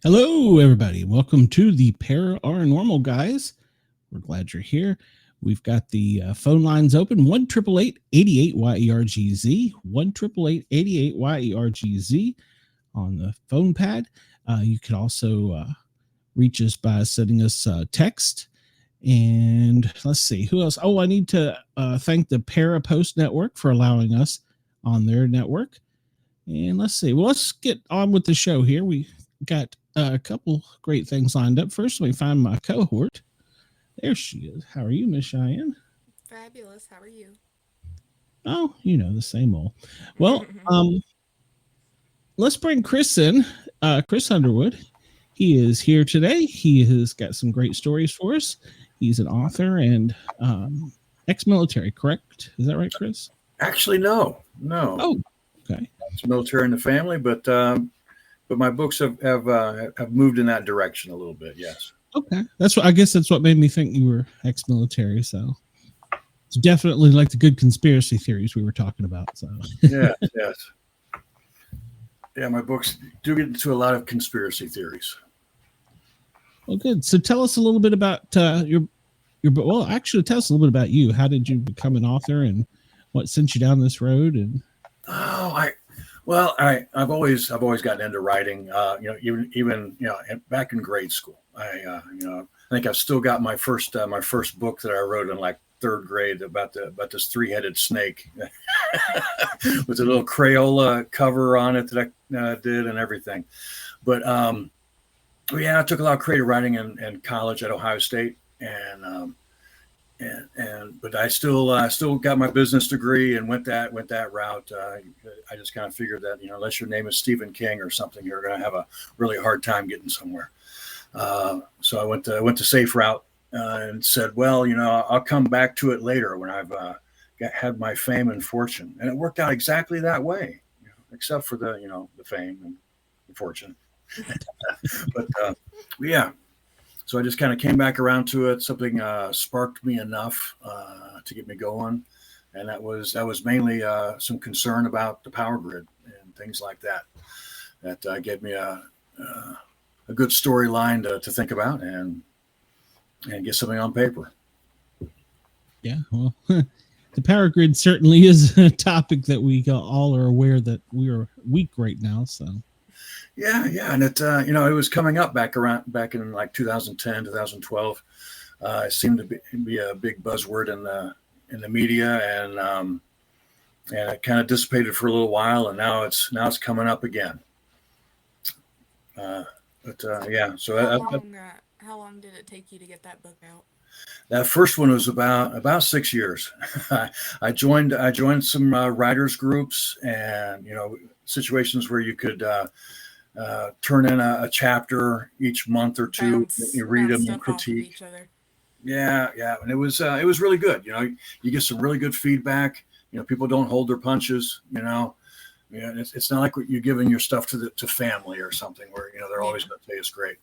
Hello, everybody. Welcome to the Paranormal Guys. We're glad you're here. We've got the phone lines open, 1-888-88-YERGZ, 1-888-88-YERGZ on the phone pad. You can also reach us by sending us a text. And let's see, who else? Oh, I need to thank the Parapost Network for allowing us on their network. And let's see, well, let's get on with the show here. We got a couple great things lined up. First, let me find my cohort. There she is. How are you, Miss Cheyenne? Fabulous. How are you? Oh, you know, the same old. Well, let's bring Chris in. Chris Underwood. He is here today. He has got some great stories for us. He's an author and ex-military, correct? Is that right, Chris? Actually, no. Oh, okay. It's military in the family, but my books have moved in that direction a little bit. Yes. Okay, I guess that's what made me think you were ex-military. So it's definitely like the good conspiracy theories we were talking about. So yes. Yeah, my books do get into a lot of conspiracy theories. Well, good. So tell us a little bit about your well, actually, tell us a little bit about you. How did you become an author, and what sent you down this road? And I've always gotten into writing. Even back in grade school, I think I've still got my first book that I wrote in like third grade about this three-headed snake with a little Crayola cover on it that I did and everything. But I took a lot of creative writing in college at Ohio State, but I still got my business degree and went that route. I just kind of figured that unless your name is Stephen King or something, you're going to have a really hard time getting somewhere. So I went to safe route and said, well, I'll come back to it later when I've had my fame and fortune, and it worked out exactly that way, except for the fame and the fortune. But yeah. So I just kind of came back around to it. Something sparked me enough to get me going, and that was mainly some concern about the power grid and things like that. That gave me a good storyline to think about and get something on paper. Yeah, well, the power grid certainly is a topic that we all are aware that we are weak right now. So. Yeah, and it it was coming up back in like 2010, 2012. It seemed to be a big buzzword in the media, and it kind of dissipated for a little while, and now it's coming up again. Yeah. So how long did it take you to get that book out? That first one was about 6 years. I joined some writers groups, and situations where you could turn in a chapter each month or two. You read them and critique. Yeah, and it was really good. You get some really good feedback. People don't hold their punches. It's not like you're giving your stuff to family or something where they're always going to say it's great.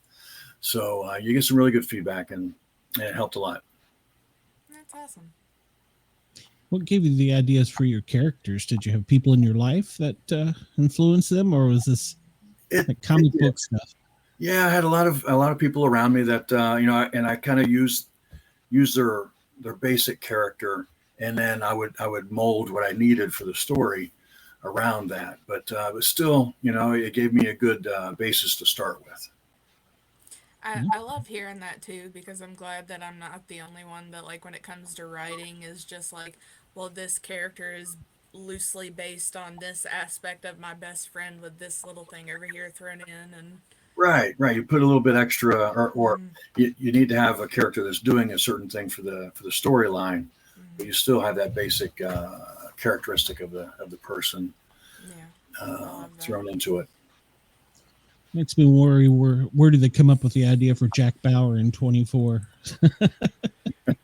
So you get some really good feedback, and it helped a lot. That's awesome. What gave you the ideas for your characters? Did you have people in your life that influenced them, or was this like comic book stuff? Yeah, I had a lot of people around me that and I kind of used their basic character, and then I would mold what I needed for the story around that. But still, it gave me a good basis to start with. I love hearing that too, because I'm glad that I'm not the only one that, like, when it comes to writing, is just like, well, this character is loosely based on this aspect of my best friend with this little thing over here thrown in. And Right, right. You put a little bit extra, or mm, you need to have a character that's doing a certain thing for the storyline, but mm, you still have that basic characteristic of the person yeah, I love that. thrown into it. Makes me worry where did they come up with the idea for Jack Bauer in 24?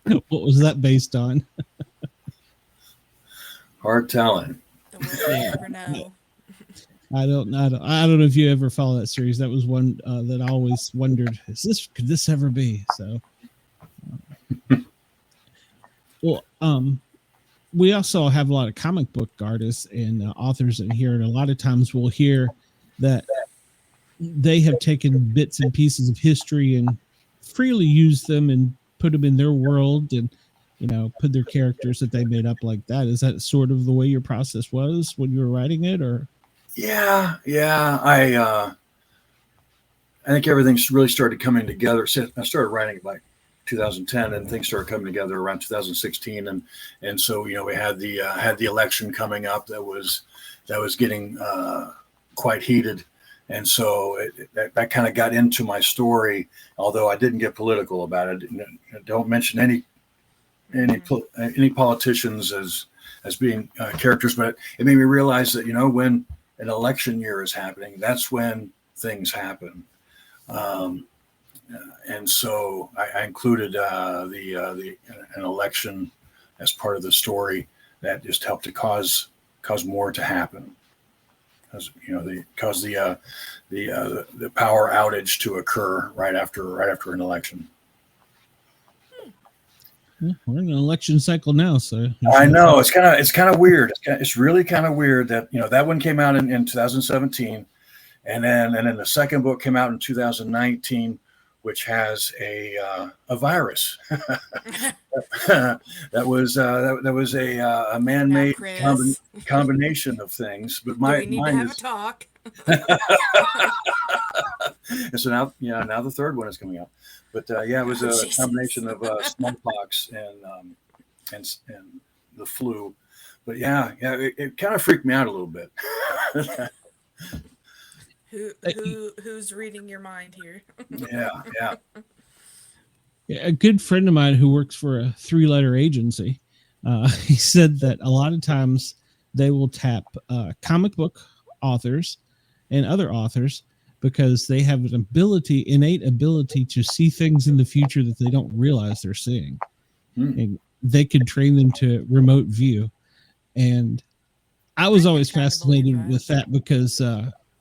What was that based on? Hard telling. The will you never know. I don't know if you ever follow that series. That was one that I always wondered, could this ever be? So, well, we also have a lot of comic book artists and authors in here, and a lot of times we'll hear that they have taken bits and pieces of history and freely used them and put them in their world, and put their characters that they made up like that. Is that sort of the way your process was when you were writing it, or? Yeah, yeah. I think everything's really started coming together. I started writing like 2010, and things started coming together around 2016, and so we had the election coming up that was getting quite heated, and so that kind of got into my story. Although I didn't get political about it. Don't mention any politicians as being characters, but it made me realize that when an election year is happening, that's when things happen. And so I included an election as part of the story that just helped to cause more to happen, because the power outage to occur right after an election. We're in an election cycle now, so I know it's kind of weird. It's really kind of weird that that one came out in 2017, and then the second book came out in 2019, which has a virus. that was a man-made combination of things. But we need to have a talk. And so now the third one is coming out. But it was a combination of smallpox and the flu. But it kind of freaked me out a little bit. Who's reading your mind here? Yeah. A good friend of mine who works for a 3-letter agency, he said that a lot of times they will tap comic book authors and other authors because they have an innate ability to see things in the future that they don't realize they're seeing. And they can train them to remote view. And I was always fascinated with that because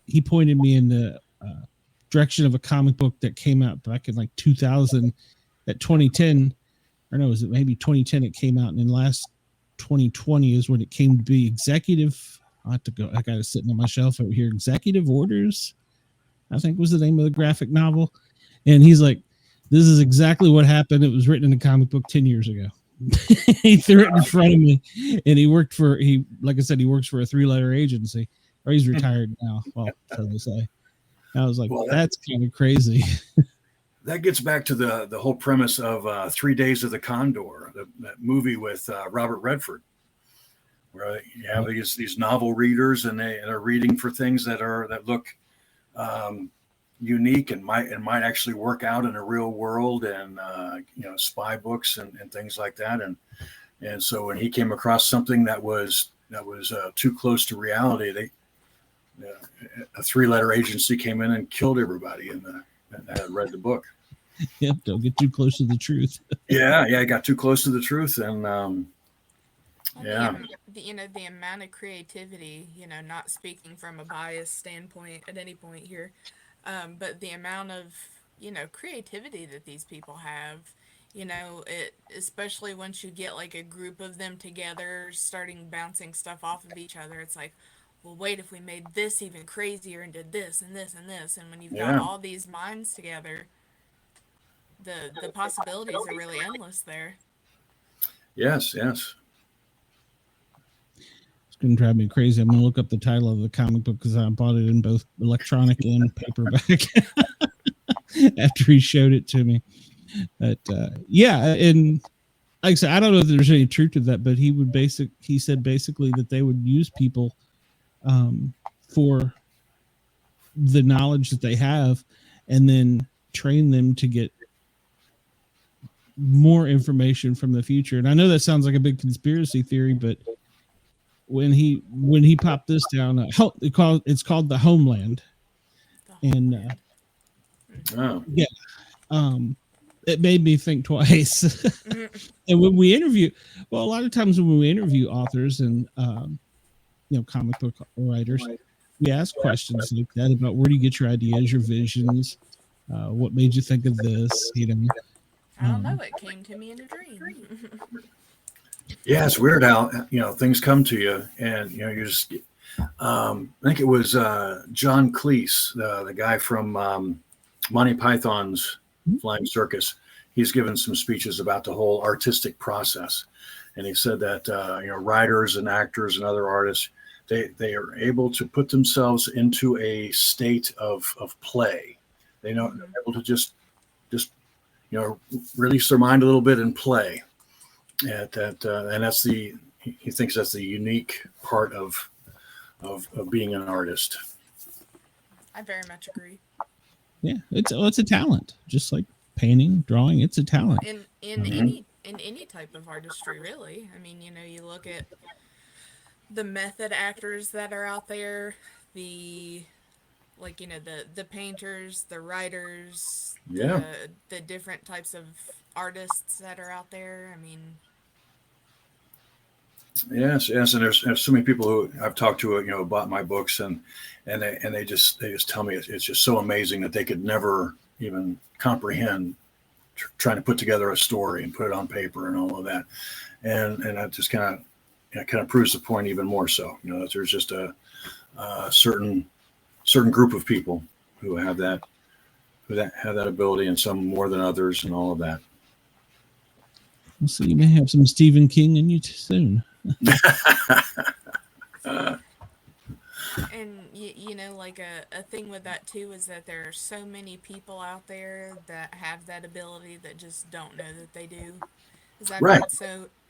he pointed me in the direction of a comic book that came out back in like 2000, at 2010, or no, was it maybe 2010? It came out, and in last 2020 is when it came to be executive. I got it sitting on my shelf over here. Executive Orders, I think was the name of the graphic novel. And he's like, this is exactly what happened. It was written in a comic book 10 years ago. He threw it in front of me, and like I said, he works for a 3-letter agency, or he's retired now. Well, so they say. I was like, that's kind of crazy. That gets back to the whole premise of 3 Days of the Condor, that movie with Robert Redford, where you have these novel readers, and they're reading for things that look unique and might actually work out in a real world, and spy books and things like that. And so when he came across something that was too close to reality, a 3-letter agency came in and killed everybody that had read the book. Yep, don't get too close to the truth. I got too close to the truth, and the amount of creativity, not speaking from a biased standpoint at any point here, but the amount of creativity that these people have, it, especially once you get like a group of them together starting bouncing stuff off of each other, it's like, well, wait, if we made this even crazier and did this and this and this, and when you've got all these minds together, the possibilities are really endless there. Yes. It's going to drive me crazy. I'm going to look up the title of the comic book because I bought it in both electronic and paperback. after he showed it to me. But yeah, and like I said, I don't know if there's any truth to that, but he said basically that they would use people for the knowledge that they have, and then train them to get more information from the future. And I know that sounds like a big conspiracy theory, but when he popped this down, it's called the Homeland, and yeah, it made me think twice. And when we interview, well, a lot of times when we interview authors and comic book writers, we ask questions like that about where do you get your ideas, your visions, what made you think of this, I don't know. It came to me in a dream. Yeah, it's weird how things come to you, and you just. I think it was John Cleese, the guy from Monty Python's Flying Circus. He's given some speeches about the whole artistic process, and he said that writers and actors and other artists they are able to put themselves into a state of play. They're able to just release their mind a little bit and play. And that's he thinks that's the unique part of being an artist. I very much agree. Yeah, it's a talent, just like painting, drawing. It's a talent in any type of artistry, really. I mean, you look at the method actors that are out there, the painters, the writers, the different types of artists that are out there. I mean, yes, and there's so many people who I've talked to, bought my books, and they just tell me it's just so amazing that they could never even comprehend trying to put together a story and put it on paper and all of that, and that just kind of proves the point even more so. That there's just a certain group of people who have that ability, and some more than others, and all of that. So you may have some Stephen King in you soon. And a thing with that too is that there are so many people out there that have that ability that just don't know that they do. Because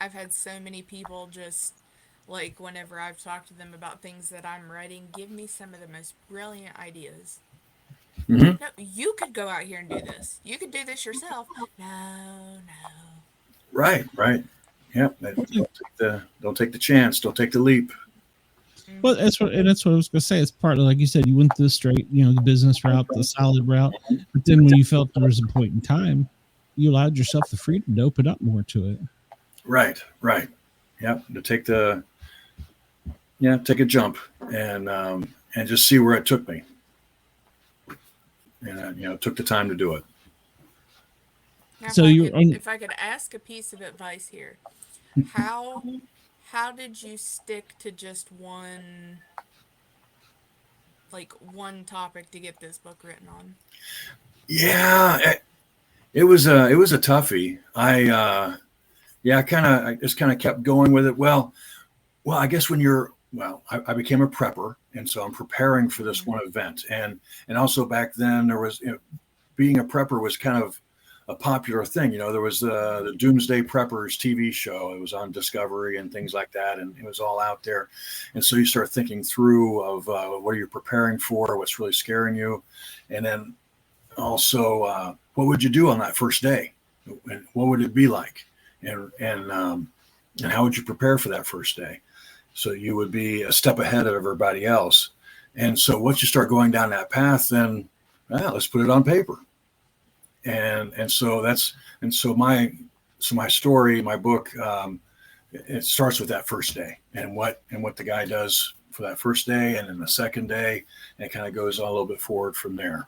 I've had so many people just like, whenever I've talked to them about things that I'm writing, give me some of the most brilliant ideas. No, you could go out here and do this. You could do this yourself. No. Right. Yeah. Don't take the chance. Don't take the leap. Well, that's what I was going to say. It's partly, like you said, you went the straight, the business route, the solid route. But then when you felt there was a point in time, you allowed yourself the freedom to open up more to it. Right. Yeah. To take a jump and just see where it took me. And took the time to do it. Now, if I could ask a piece of advice here, how did you stick to just one topic to get this book written on? Yeah, it was a toughie. I just kind of kept going with it. Well, I guess when I became a prepper, and so I'm preparing for this one event, and also back then there was being a prepper was kind of a popular thing. There was the Doomsday Preppers TV show. It was on Discovery and things like that, and it was all out there. And so you start thinking through of what are you preparing for, what's really scaring you, and then also what would you do on that first day, and what would it be like, and how would you prepare for that first day, so you would be a step ahead of everybody else. And so once you start going down that path, then let's put it on paper. And so my story, my book, it starts with that first day and what the guy does for that first day, and then the second day, and it kind of goes a little bit forward from there.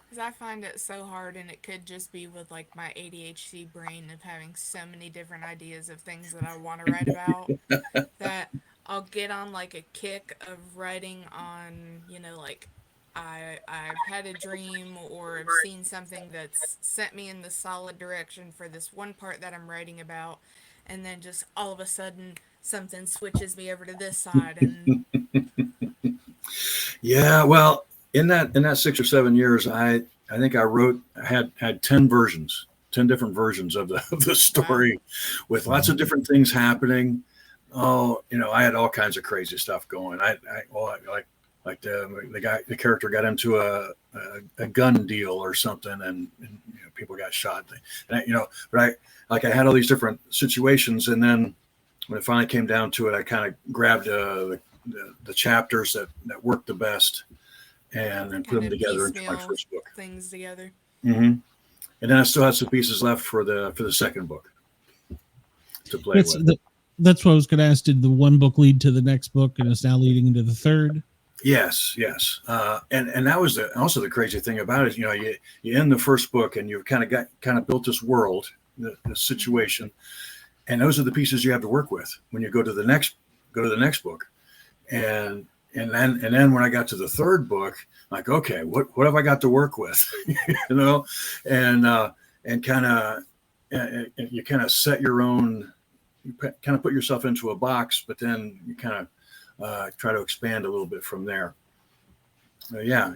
Because I find it so hard, and it could just be with my ADHD brain of having so many different ideas of things that I want to write about that I'll get on a kick of writing on, I've had a dream or I've seen something that's sent me in the solid direction for this one part that I'm writing about, and then just all of a sudden something switches me over to this side. And yeah, well, in that 6 or 7 years, I had 10 different versions of the story, wow, with lots of different things happening. Oh, I had all kinds of crazy stuff going. The character got into a gun deal or something, and people got shot. And I had all these different situations, and then when it finally came down to it, I kind of grabbed the chapters that worked the best, and then put them together into my first book. Things together. Mm-hmm. And then I still have some pieces left for the second book to play with. That's what I was going to ask. Did the one book lead to the next book, and it's now leading into the third? Yes. And that was also the crazy thing about it. You end the first book, and you've kind of built this world, the situation, and those are the pieces you have to work with when you go to the next book. And then when I got to the third book, like, okay, what have I got to work with? And kind of you kind of set your own, you kind of put yourself into a box, but then you kind of try to expand a little bit from there. Yeah.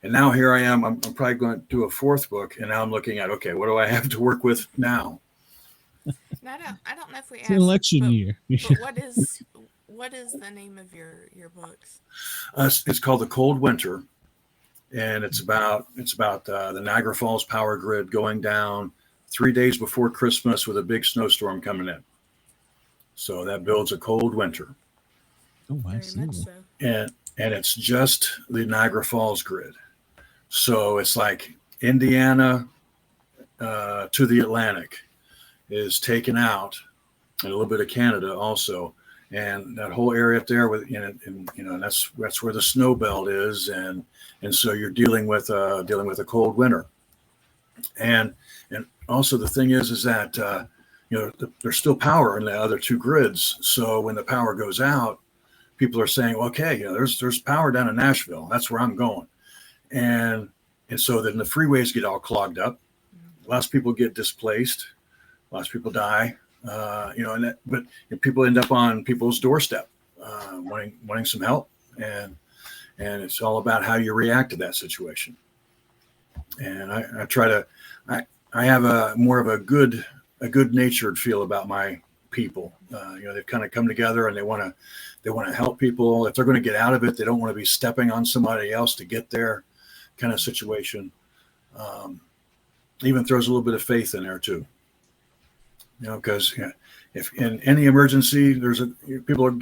And now here I am. I'm probably going to do a fourth book, and now I'm looking at, okay, what do I have to work with now? Now, I don't know if we asked, election year. But what is the name of your books? It's called The Cold Winter, and it's about the Niagara Falls power grid going down 3 days before Christmas with a big snowstorm coming in. So that builds a cold winter. Oh, I see. Much so. And it's just the Niagara Falls grid. So it's like Indiana to the Atlantic is taken out, and a little bit of Canada also. And that whole area up there and that's where the snow belt is, and so you're dealing with a cold winter, and also the thing is that there's still power in the other two grids. So when the power goes out, people are saying, okay, there's power down in Nashville. That's where I'm going, and so then the freeways get all clogged up. Lots of people get displaced. Lots of people die. But people end up on people's doorstep, wanting some help, and it's all about how you react to that situation. And I try to, I have a more of a good natured feel about my people. They've kind of come together, and they want to help people. If they're going to get out of it, they don't want to be stepping on somebody else to get there, kind of situation. Even throws a little bit of faith in there too. Because if in any emergency, people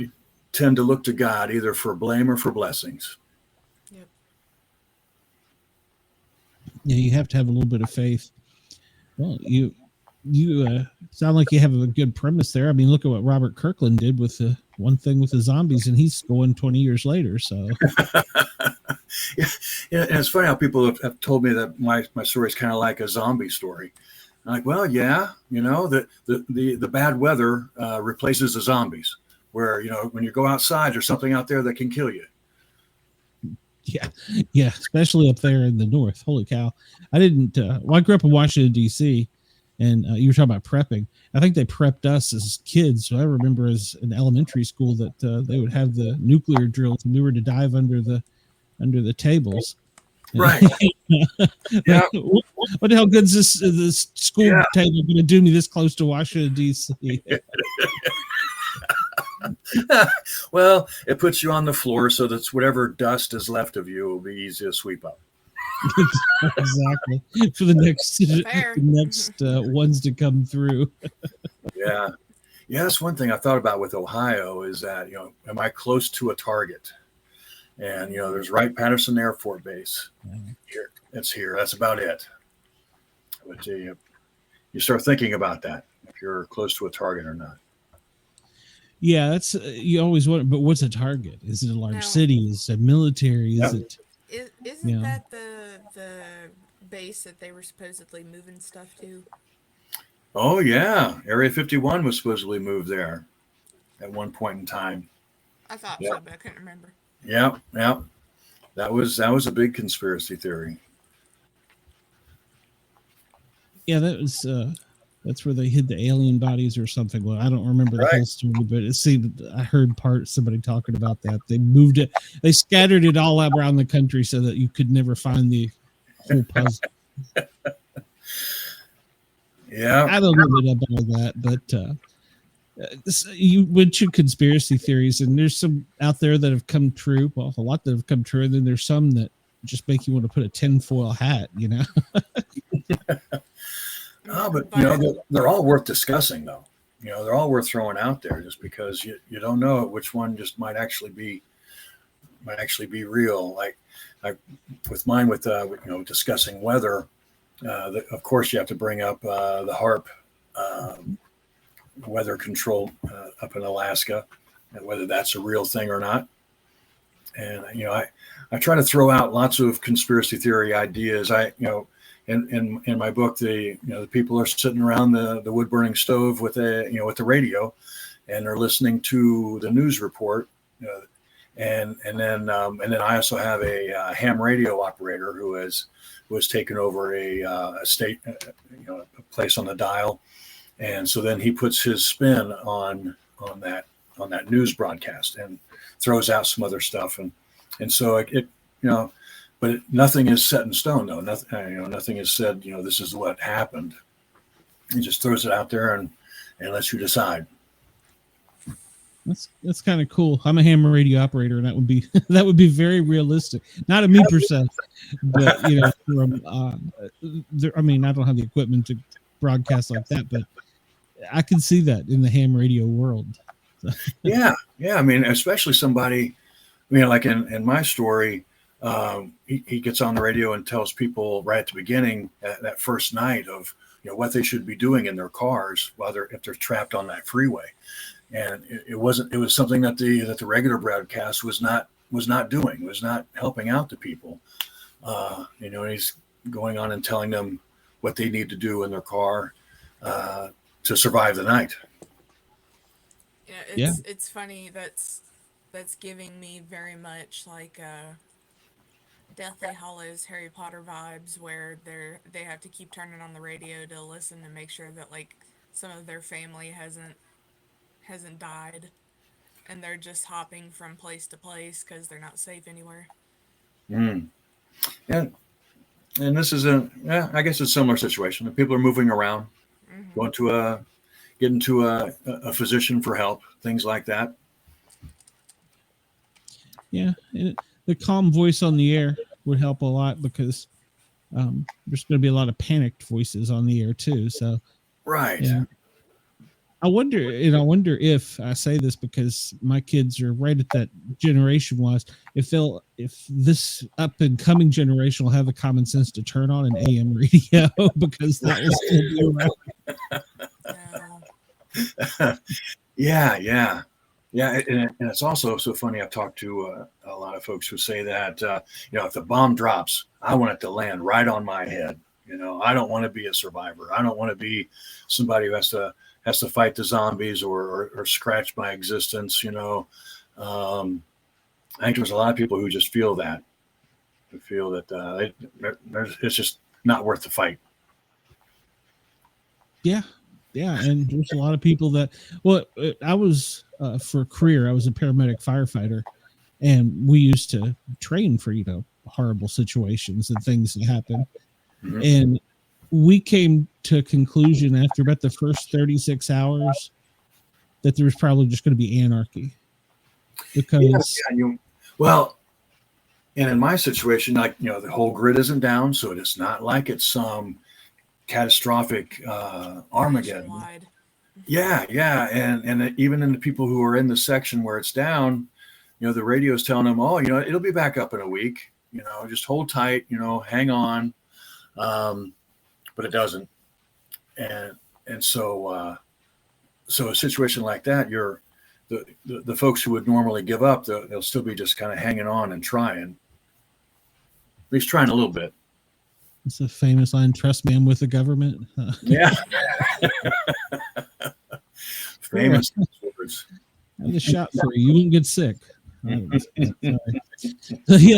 tend to look to God either for blame or for blessings. Yep. Yeah, you have to have a little bit of faith. Well, you sound like you have a good premise there. I mean, look at what Robert Kirkland did with the one thing with the zombies, and he's going 20 years later. So, yeah, and it's funny how people have told me that my story is kind of like a zombie story. I'm like, well, yeah, the bad weather replaces the zombies. Where when you go outside, there's something out there that can kill you. Yeah, especially up there in the north. Holy cow! I didn't. I grew up in Washington D.C., and you were talking about prepping. I think they prepped us as kids. So I remember as in elementary school that they would have the nuclear drills, and we were to dive under the tables. Right. Yeah. What the hell good's this school table going to do me this close to Washington D.C.? Well, it puts you on the floor so that whatever dust is left of you will be easy to sweep up. Exactly. For the next ones to come through. Yeah. That's one thing I thought about with Ohio is that, am I close to a target? And, there's Wright-Patterson Air Force Base. Here. It's here. That's about it. But you start thinking about that, if you're close to a target or not. Yeah, that's you always wonder. But what's a target? Is it a large city? Is it military? Isn't that the base that they were supposedly moving stuff to? Oh yeah, Area 51 was supposedly moved there at one point in time. I thought so, but I couldn't remember. Yeah. That was a big conspiracy theory. Yeah, that's where they hid the alien bodies or something. Well, I don't remember the whole story, but it seemed I heard somebody talking about that. They moved it, they scattered it all around the country so that you could never find the whole puzzle. Yeah. I don't know about that, but you mentioned conspiracy theories, and there's some out there that have come true. Well, a lot that have come true, and then there's some that just make you want to put a tinfoil hat, you know? But they're all worth discussing, though. They're all worth throwing out there, just because you don't know which one just might actually be real. Like with mine, with discussing weather. Of course, you have to bring up the HARP weather control up in Alaska, and whether that's a real thing or not. And I try to throw out lots of conspiracy theory ideas. In my book, the people are sitting around the wood burning stove with the radio, and they're listening to the news report. And then I also have a ham radio operator who has taken over a state, a place on the dial, and so then he puts his spin on that news broadcast and throws out some other stuff, and so but nothing is set in stone, though. Nothing is said. This is what happened. He just throws it out there and lets you decide. That's kind of cool. I'm a ham radio operator, and that would be very realistic. Not a me per se, but from I don't have the equipment to broadcast like that, but I can see that in the ham radio world. Yeah. I mean, especially somebody, like in my story, he gets on the radio and tells people right at the beginning, that first night, of what they should be doing in their cars if they're trapped on that freeway. And it was something that the regular broadcast was not doing, was not helping out the people. He's going on and telling them what they need to do in their car to survive the night. It's funny. That's giving me very much like Deathly Hallows Harry Potter vibes, where they have to keep turning on the radio to listen to make sure that like some of their family hasn't died, and they're just hopping from place to place because they're not safe anywhere. And this is I guess it's a similar situation. People are moving around, going to getting to a physician for help, things like that. Yeah, and the calm voice on the air would help a lot, because there's going to be a lot of panicked voices on the air too. So, right. Yeah. I wonder if I say this because my kids are right at that generation wise, if this up and coming generation will have the common sense to turn on an AM radio, because that will still be around. Yeah. And it's also so funny. I've talked to a lot of folks who say that, if the bomb drops, I want it to land right on my head. I don't want to be a survivor. I don't want to be somebody who has to fight the zombies or scratch my existence. I think there's a lot of people who just feel that, it's just not worth the fight. Yeah. And there's a lot of people that, I was, for a career, I was a paramedic firefighter, and we used to train for, horrible situations and things that happen. Mm-hmm. And we came to a conclusion after about the first 36 hours that there was probably just going to be anarchy. Because and in my situation, like, the whole grid isn't down, so it's not like it's some catastrophic Armageddon. Yeah. And even in the people who are in the section where it's down, the radio is telling them, it'll be back up in a week, just hold tight, hang on. But it doesn't. And so a situation like that, the folks who would normally give up, they'll still be just kind of hanging on and trying, at least trying a little bit. It's a famous line, "Trust me, I'm with the government." Yeah. Famous words. I have a shot for you. You wouldn't get sick. Yeah,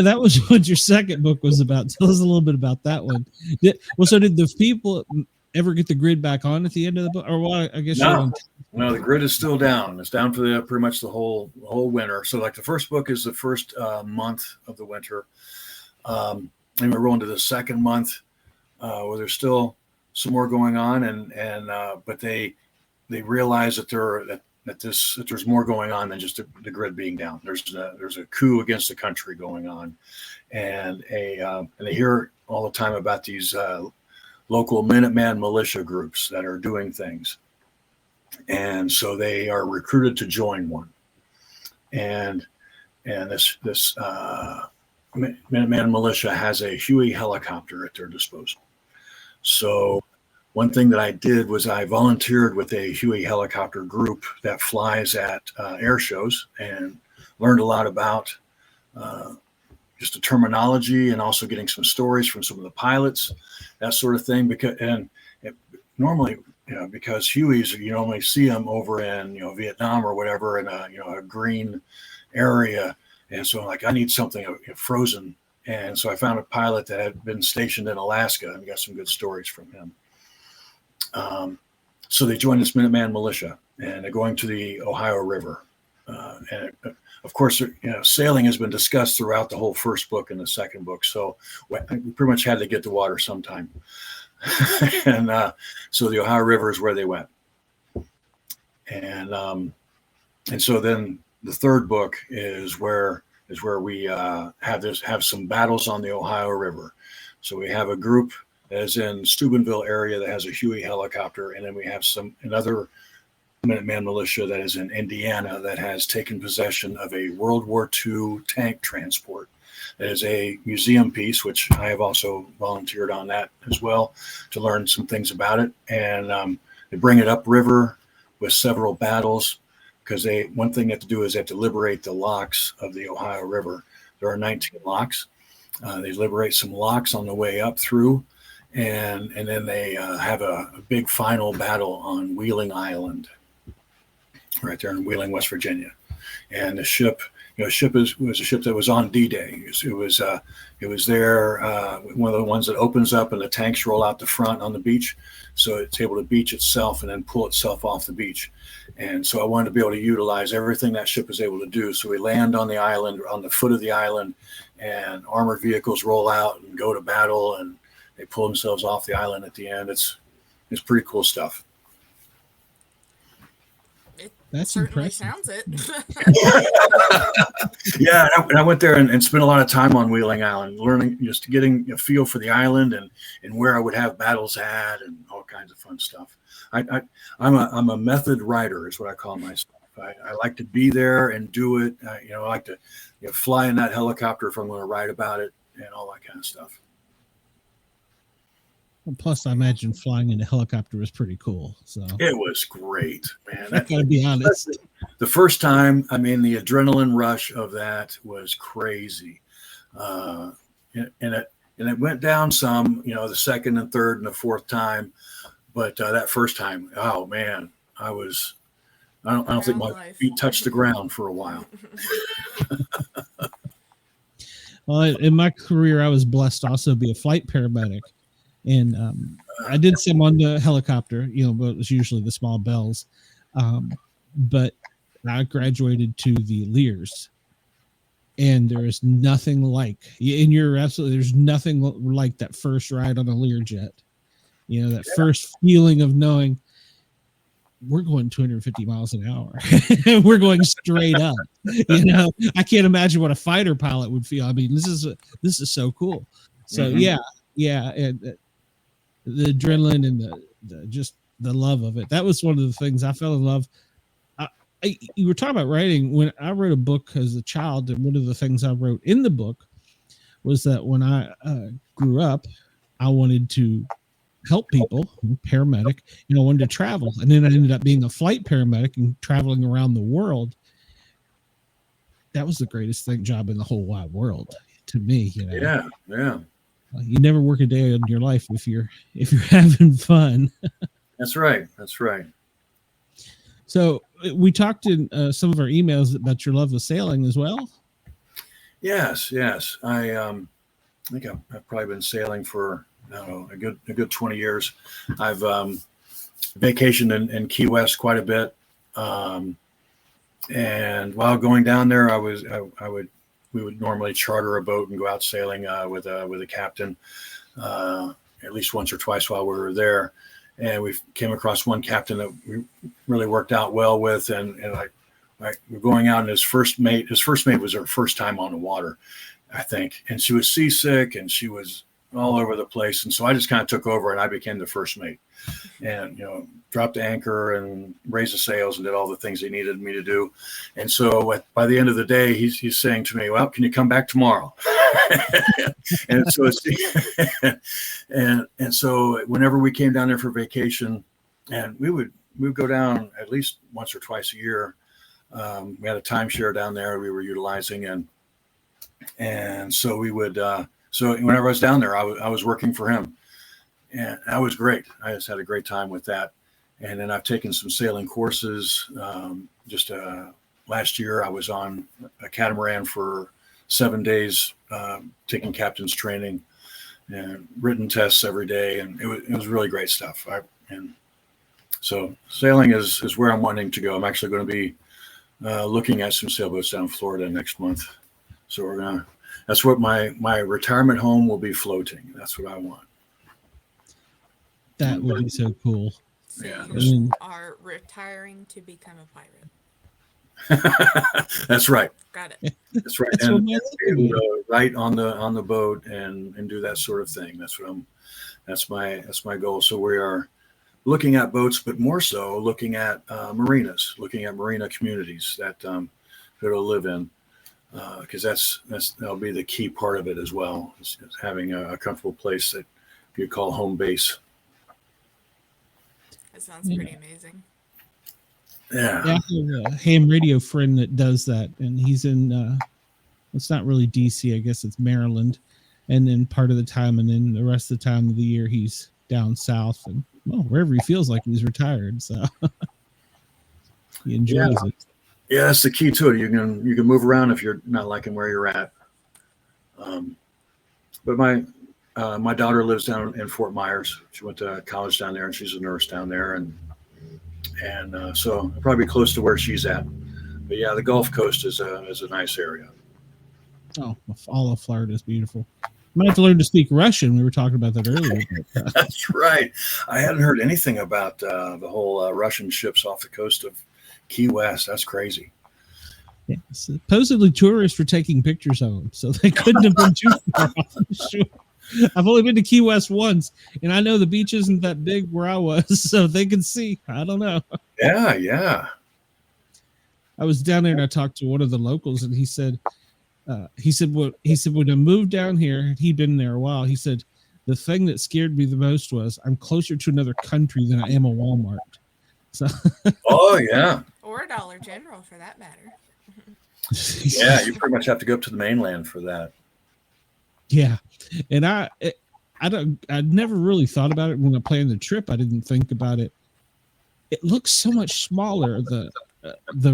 that was what your second book was about. Tell us a little bit about that one. Did the people ever get the grid back on at the end of the book? Or what? I guess no, the grid is still down. It's down for pretty much the whole winter. So like the first book is the first month of the winter. and we're rolling to the second month where there's still some more going on, but they realize that there's more going on than just the grid being down. There's a coup against the country going on, and they hear all the time about these local Minuteman militia groups that are doing things, and so they are recruited to join one, and this Minuteman militia has a Huey helicopter at their disposal. So one thing that I did was I volunteered with a Huey helicopter group that flies at air shows, and learned a lot about just the terminology, and also getting some stories from some of the pilots, that sort of thing. Normally, because Hueys, you normally see them over in Vietnam or whatever, in a green area, and so like, I need something frozen, and so I found a pilot that had been stationed in Alaska and got some good stories from him. So they joined this Minuteman militia, and they're going to the Ohio River. Of course, sailing has been discussed throughout the whole first book and the second book. So we pretty much had to get to water sometime. And so the Ohio River is where they went. And so then the third book is where we have some battles on the Ohio River. So we have a group that is in Steubenville area that has a Huey helicopter, and then we have another Minuteman militia that is in Indiana that has taken possession of a World War II tank transport. That is a museum piece, which I have also volunteered on that as well to learn some things about it. And they bring it upriver with several battles, because one thing they have to do is they have to liberate the locks of the Ohio River. There are 19 locks. They liberate some locks on the way up through, and then they have a big final battle on Wheeling Island, right there in Wheeling, West Virginia. And the ship, was a ship that was on D-Day. It was there, one of the ones that opens up and the tanks roll out the front on the beach, so it's able to beach itself and then pull itself off the beach. And so I wanted to be able to utilize everything that ship is able to do. So we land on the island, on the foot of the island, and armored vehicles roll out and go to battle, and they pull themselves off the island at the end. It's pretty cool stuff. That's certainly impressive. Sounds it. Yeah, and I went there and spent a lot of time on Wheeling Island, learning, just getting a feel for the island and where I would have battles at, and all kinds of fun stuff. I'm a method writer, is what I call myself. I like to be there and do it. I like to fly in that helicopter if I'm going to write about it, and all that kind of stuff. Plus, I imagine flying in a helicopter was pretty cool. So it was great, man. I gotta be honest. The first time, the adrenaline rush of that was crazy, and it went down some, the second and third and the fourth time, but that first time, oh man, I don't think my feet touched the ground for a while. Well, in my career, I was blessed to also be a flight paramedic. And I did some on the helicopter, but it was usually the small bells. But I graduated to the Lears, and there is nothing like, and you're absolutely, there's nothing like that first ride on a Learjet. That first feeling of knowing we're going 250 miles an hour. We're going straight up. I can't imagine what a fighter pilot would feel. This is so cool. So yeah, and the adrenaline and the just the love of it. That was one of the things I fell in love. You were talking about writing. When I wrote a book as a child, and one of the things I wrote in the book was that when I grew up, I wanted to help people, paramedic, I wanted to travel. And then I ended up being a flight paramedic and traveling around the world. That was the greatest job in the whole wide world to me. Yeah. You never work a day in your life if you're having fun. That's right. So we talked in some of our emails about your love of sailing as well. Yes. I think I've probably been sailing for a good 20 years. I've vacationed in Key West quite a bit, and while going down there, I would we would normally charter a boat and go out sailing with a captain at least once or twice while we were there. And we came across one captain that we really worked out well with, and we're going out, and his first mate was her first time on the water, I think, and she was seasick and she was all over the place, and so I just kind of took over and I became the first mate, and dropped the anchor and raised the sails and did all the things he needed me to do. And so by the end of the day, he's saying to me, well, can you come back tomorrow? and so and so whenever we came down there for vacation, and we would go down at least once or twice a year. We had a timeshare down there we were utilizing, and so we would so whenever I was down there, I was working for him, and that was great. I just had a great time with that. And then I've taken some sailing courses. Just last year, I was on a catamaran for 7 days, taking captain's training and written tests every day, and it was really great stuff. And so sailing is where I'm wanting to go. I'm actually going to be looking at some sailboats down in Florida next month. So that's what my retirement home will be, floating. That's what I want. That would be so cool. So Yeah. you are retiring to become a pirate. That's right. Got it. That's right. That's And what be able to write on the boat and do that sort of thing. That's my goal. So we are looking at boats, but more so looking at marinas, looking at marina communities that it'll live in, because that'll be the key part of it as well, is having a comfortable place that you call home base. That sounds pretty amazing. Yeah. I have a ham radio friend that does that, and he's in it's not really DC, I guess it's Maryland, and then part of the time, and then the rest of the time of the year he's down south, and wherever he feels like he's retired, so he enjoys it. Yeah, that's the key to it. You can move around if you're not liking where you're at. But my daughter lives down in Fort Myers. She went to college down there, and she's a nurse down there, and so I'll probably be close to where she's at. But yeah, the Gulf Coast is a nice area. Oh, all of Florida is beautiful. Might have to learn to speak Russian. We were talking about that earlier. But, That's right. I hadn't heard anything about the whole Russian ships off the coast of Key West. That's crazy. yeah, supposedly tourists were taking pictures of them, so they couldn't have been too far off the shore. I've only been to Key West once, and I know the beach isn't that big where I was, so they can see. I don't know. Yeah. I was down there and I talked to one of the locals, and he said when I moved down here, he'd been there a while. He said the thing that scared me the most was I'm closer to another country than I am a Walmart. So. Oh yeah. Or a Dollar General, for that matter. Yeah, you pretty much have to go up to the mainland for that. Yeah, and I never really thought about it when I planned the trip. I didn't think about it. It looks so much smaller, the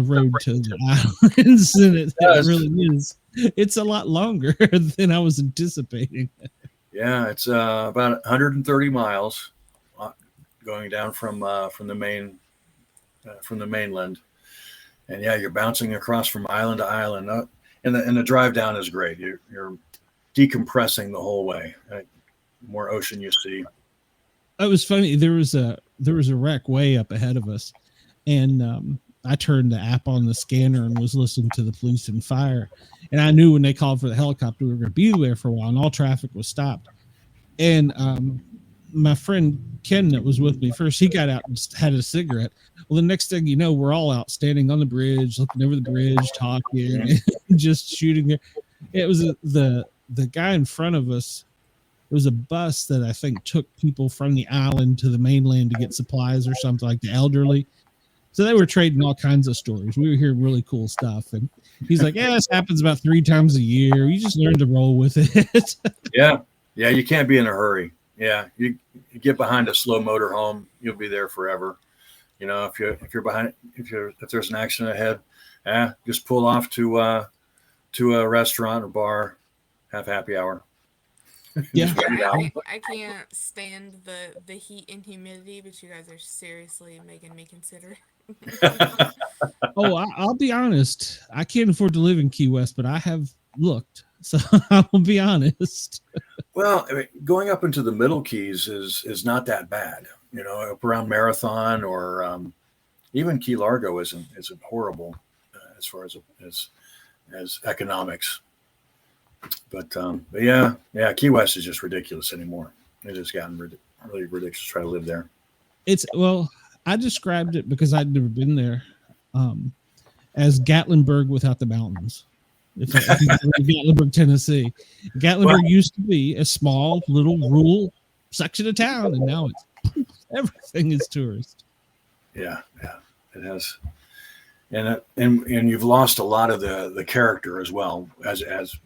road to the islands than it really is. It's a lot longer than I was anticipating. Yeah, it's about 130 miles going down from the mainland, and yeah, you're bouncing across from island to island, and the drive down is great. You're decompressing the whole way. More ocean you see. It was funny. There was a wreck way up ahead of us, and I turned the app on the scanner and was listening to the police and fire. And I knew when they called for the helicopter, we were going to be there for a while, and all traffic was stopped. And my friend Ken that was with me first, he got out and had a cigarette. Well, the next thing you know, we're all out standing on the bridge, looking over the bridge, talking, and just shooting there. It was the guy in front of us. It was a bus that I think took people from the island to the mainland to get supplies or something, like the elderly. So they were trading all kinds of stories. We were hearing really cool stuff. And he's like, yeah, this happens about 3 times a year. You just learn to roll with it. Yeah, you can't be in a hurry. Yeah, you get behind a slow motor home, you'll be there forever. You know, if you're behind, if there's an accident ahead, just pull off to a restaurant or bar, have happy hour. Yeah. I can't stand the heat and humidity, but you guys are seriously making me consider. Oh, I'll be honest. I can't afford to live in Key West, but I have looked. So I will be honest. Well, I mean, going up into the Middle Keys is not that bad. Up around Marathon or even Key Largo isn't horrible as far as economics. But yeah, Key West is just ridiculous anymore. It has gotten really ridiculous to try to live there. I described it because I'd never been there as Gatlinburg without the mountains. If you go to Gatlinburg, Tennessee, Gatlinburg used to be a small little rural section of town, and now everything is tourist. Yeah, it has, and you've lost a lot of the character as well as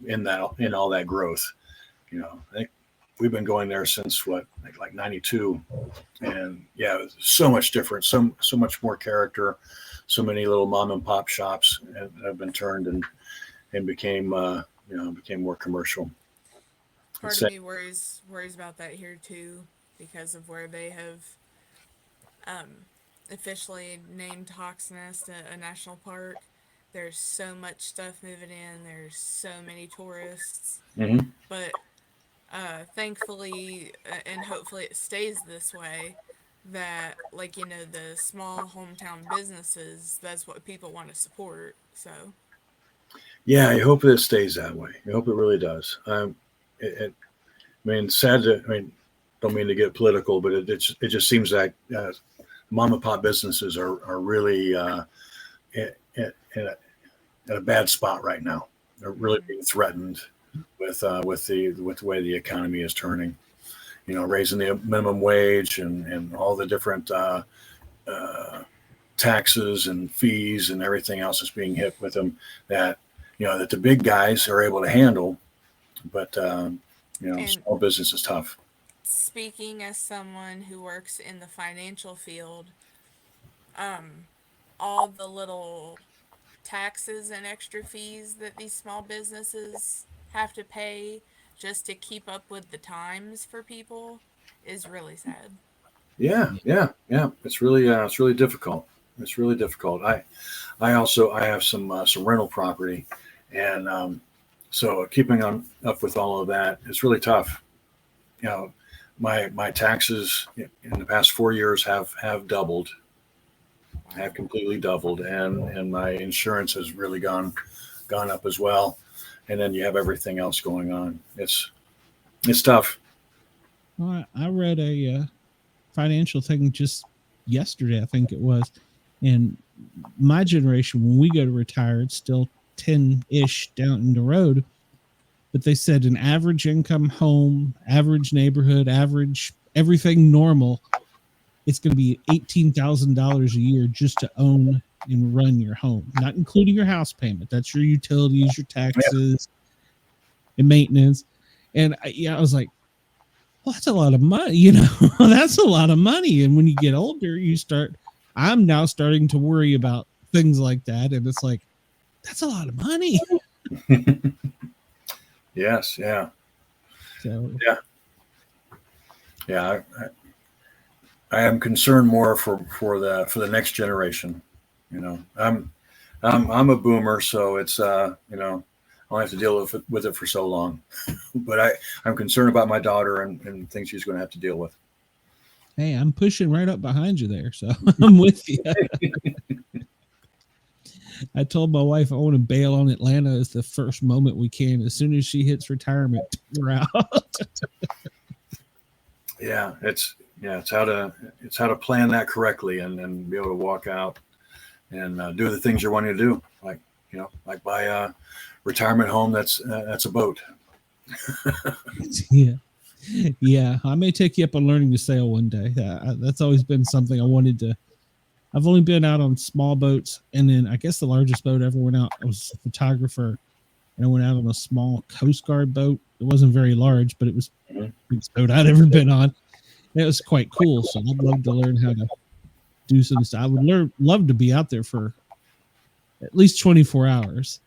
in all that growth. I think we've been going there since like 92, and yeah, so much different, so much more character, so many little mom and pop shops have been turned and became more commercial. Part of me worries about that here too, because of where they have officially named Hawks Nest a national park. There's so much stuff moving in. There's so many tourists, but thankfully and hopefully it stays this way. That the small hometown businesses, that's what people want to support. So. Yeah, I hope it stays that way. I hope it really does. Don't mean to get political, but it just seems like mom and pop businesses are really at a bad spot right now. They're really being threatened with the way the economy is turning. Raising the minimum wage and all the different taxes and fees and everything else that's being hit with them that the big guys are able to handle, but small business is tough. Speaking as someone who works in the financial field, all the little taxes and extra fees that these small businesses have to pay just to keep up with the times for people is really sad. Yeah. It's really difficult. It's really difficult. I have some rental property, and so keeping up with all of that is really tough. My taxes in the past 4 years have doubled, have completely doubled, and my insurance has really gone up as well. And then you have everything else going on. It's tough. Well, I read a financial thing just yesterday, I think it was, and my generation, when we go to retire, it's still 10-ish down in the road. But they said an average income home, average neighborhood, average everything normal, it's going to be $18,000 a year just to own and run your home, not including your house payment. That's your utilities, your taxes, and maintenance. And I was like, well, that's a lot of money, that's a lot of money. And when you get older, I'm now starting to worry about things like that. And it's like, that's a lot of money. Yes. Yeah. So, yeah. I am concerned more for the next generation. I'm a boomer, so it's I don't have to deal with it for so long. But I'm concerned about my daughter and things she's going to have to deal with. Hey, I'm pushing right up behind you there, so I'm with you. I told my wife I want to bail on Atlanta as the first moment we can. As soon as she hits retirement, we're out. Yeah, it's how to plan that correctly and be able to walk out and do the things you're wanting to do, like buy a retirement home that's a boat. Yeah. I may take you up on learning to sail one day. That's always been something I wanted to. I've only been out on small boats, and then I guess the largest boat I ever went out, I was a photographer, and I went out on a small Coast Guard boat. It wasn't very large, but it was the biggest boat I'd ever been on. And it was quite cool, so I'd love to learn how to do some stuff. I would love to be out there for at least 24 hours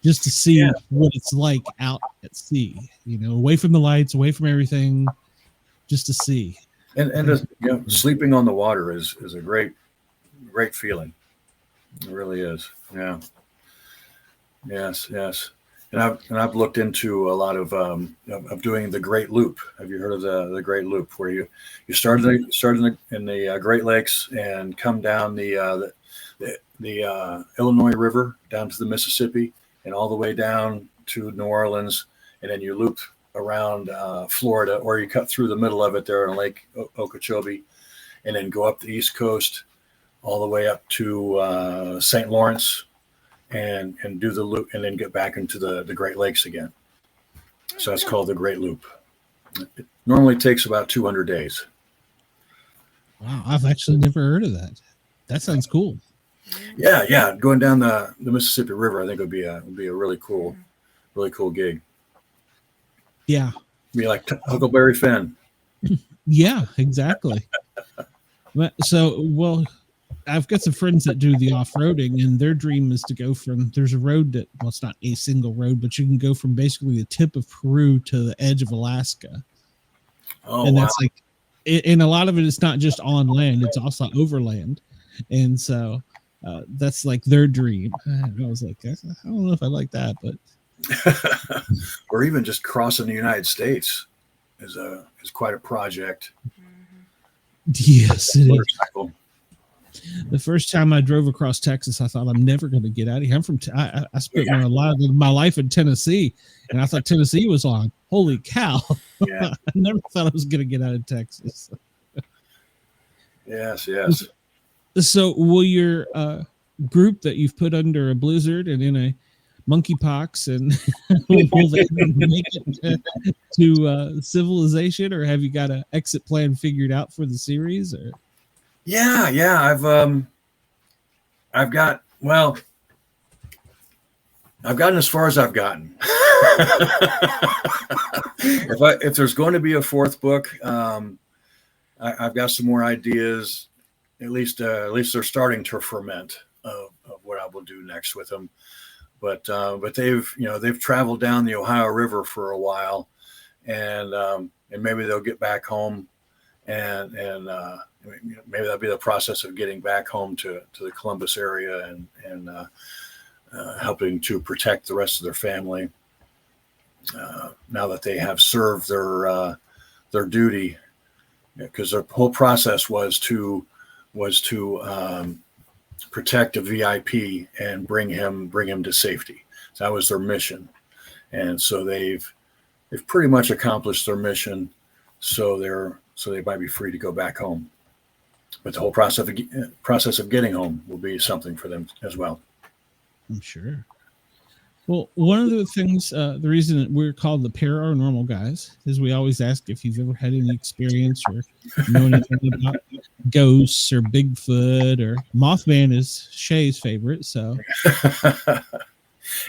just to see what it's like out at sea, away from the lights, away from everything, just to see. And sleeping on the water is a great feeling. It really is. Yeah. Yes. I've looked into a lot of doing the Great Loop. Have you heard of the Great Loop, where you start in the Great Lakes and come down the Illinois River down to the Mississippi and all the way down to New Orleans, and then you loop around Florida, or you cut through the middle of it there in Lake Okeechobee, and then go up the East Coast all the way up to St. Lawrence, and do the loop, and then get back into the Great Lakes again. So that's called the Great Loop. It normally takes about 200 days. Wow, I've actually never heard of that. That sounds cool. Yeah. Going down the Mississippi River, I think would be a really cool gig. Yeah. Be like Huckleberry Finn. Yeah, exactly. So, I've got some friends that do the off-roading, and their dream is to go from, there's a road that, well, it's not a single road, but you can go from basically the tip of Peru to the edge of Alaska. Oh, and wow. that's like, and a lot of it is not just on land, it's also overland. And so that's like their dream. And I was like, I don't know if I like that, but. Or even just crossing the United States is quite a project. Yes, it is. The first time I drove across Texas, I thought, I'm never going to get out of here. I'm from, I spent a lot of my life in Tennessee, and I thought Tennessee was on. Holy cow. Yeah. I never thought I was going to get out of Texas. Yes. So will your group that you've put under a blizzard and in a monkeypox, and will they make it to civilization, or have you got an exit plan figured out for the series? Or Yeah. I've gotten as far as I've gotten. If there's going to be a fourth book, I've got some more ideas. At least they're starting to ferment of what I will do next with them. But they've traveled down the Ohio River for a while, and maybe they'll get back home, and maybe that'll be the process of getting back home to the Columbus area and helping to protect the rest of their family now that they have served their duty, because their whole process was to protect a VIP and bring him to safety. So that was their mission, and so they've pretty much accomplished their mission. So they might be free to go back home, but the whole process of getting home will be something for them as well. I'm sure. Well, one of the things, the reason that we're called the Paranormal Guys is we always ask if you've ever had any experience or know anything about ghosts or Bigfoot, or Mothman is Shay's favorite. So,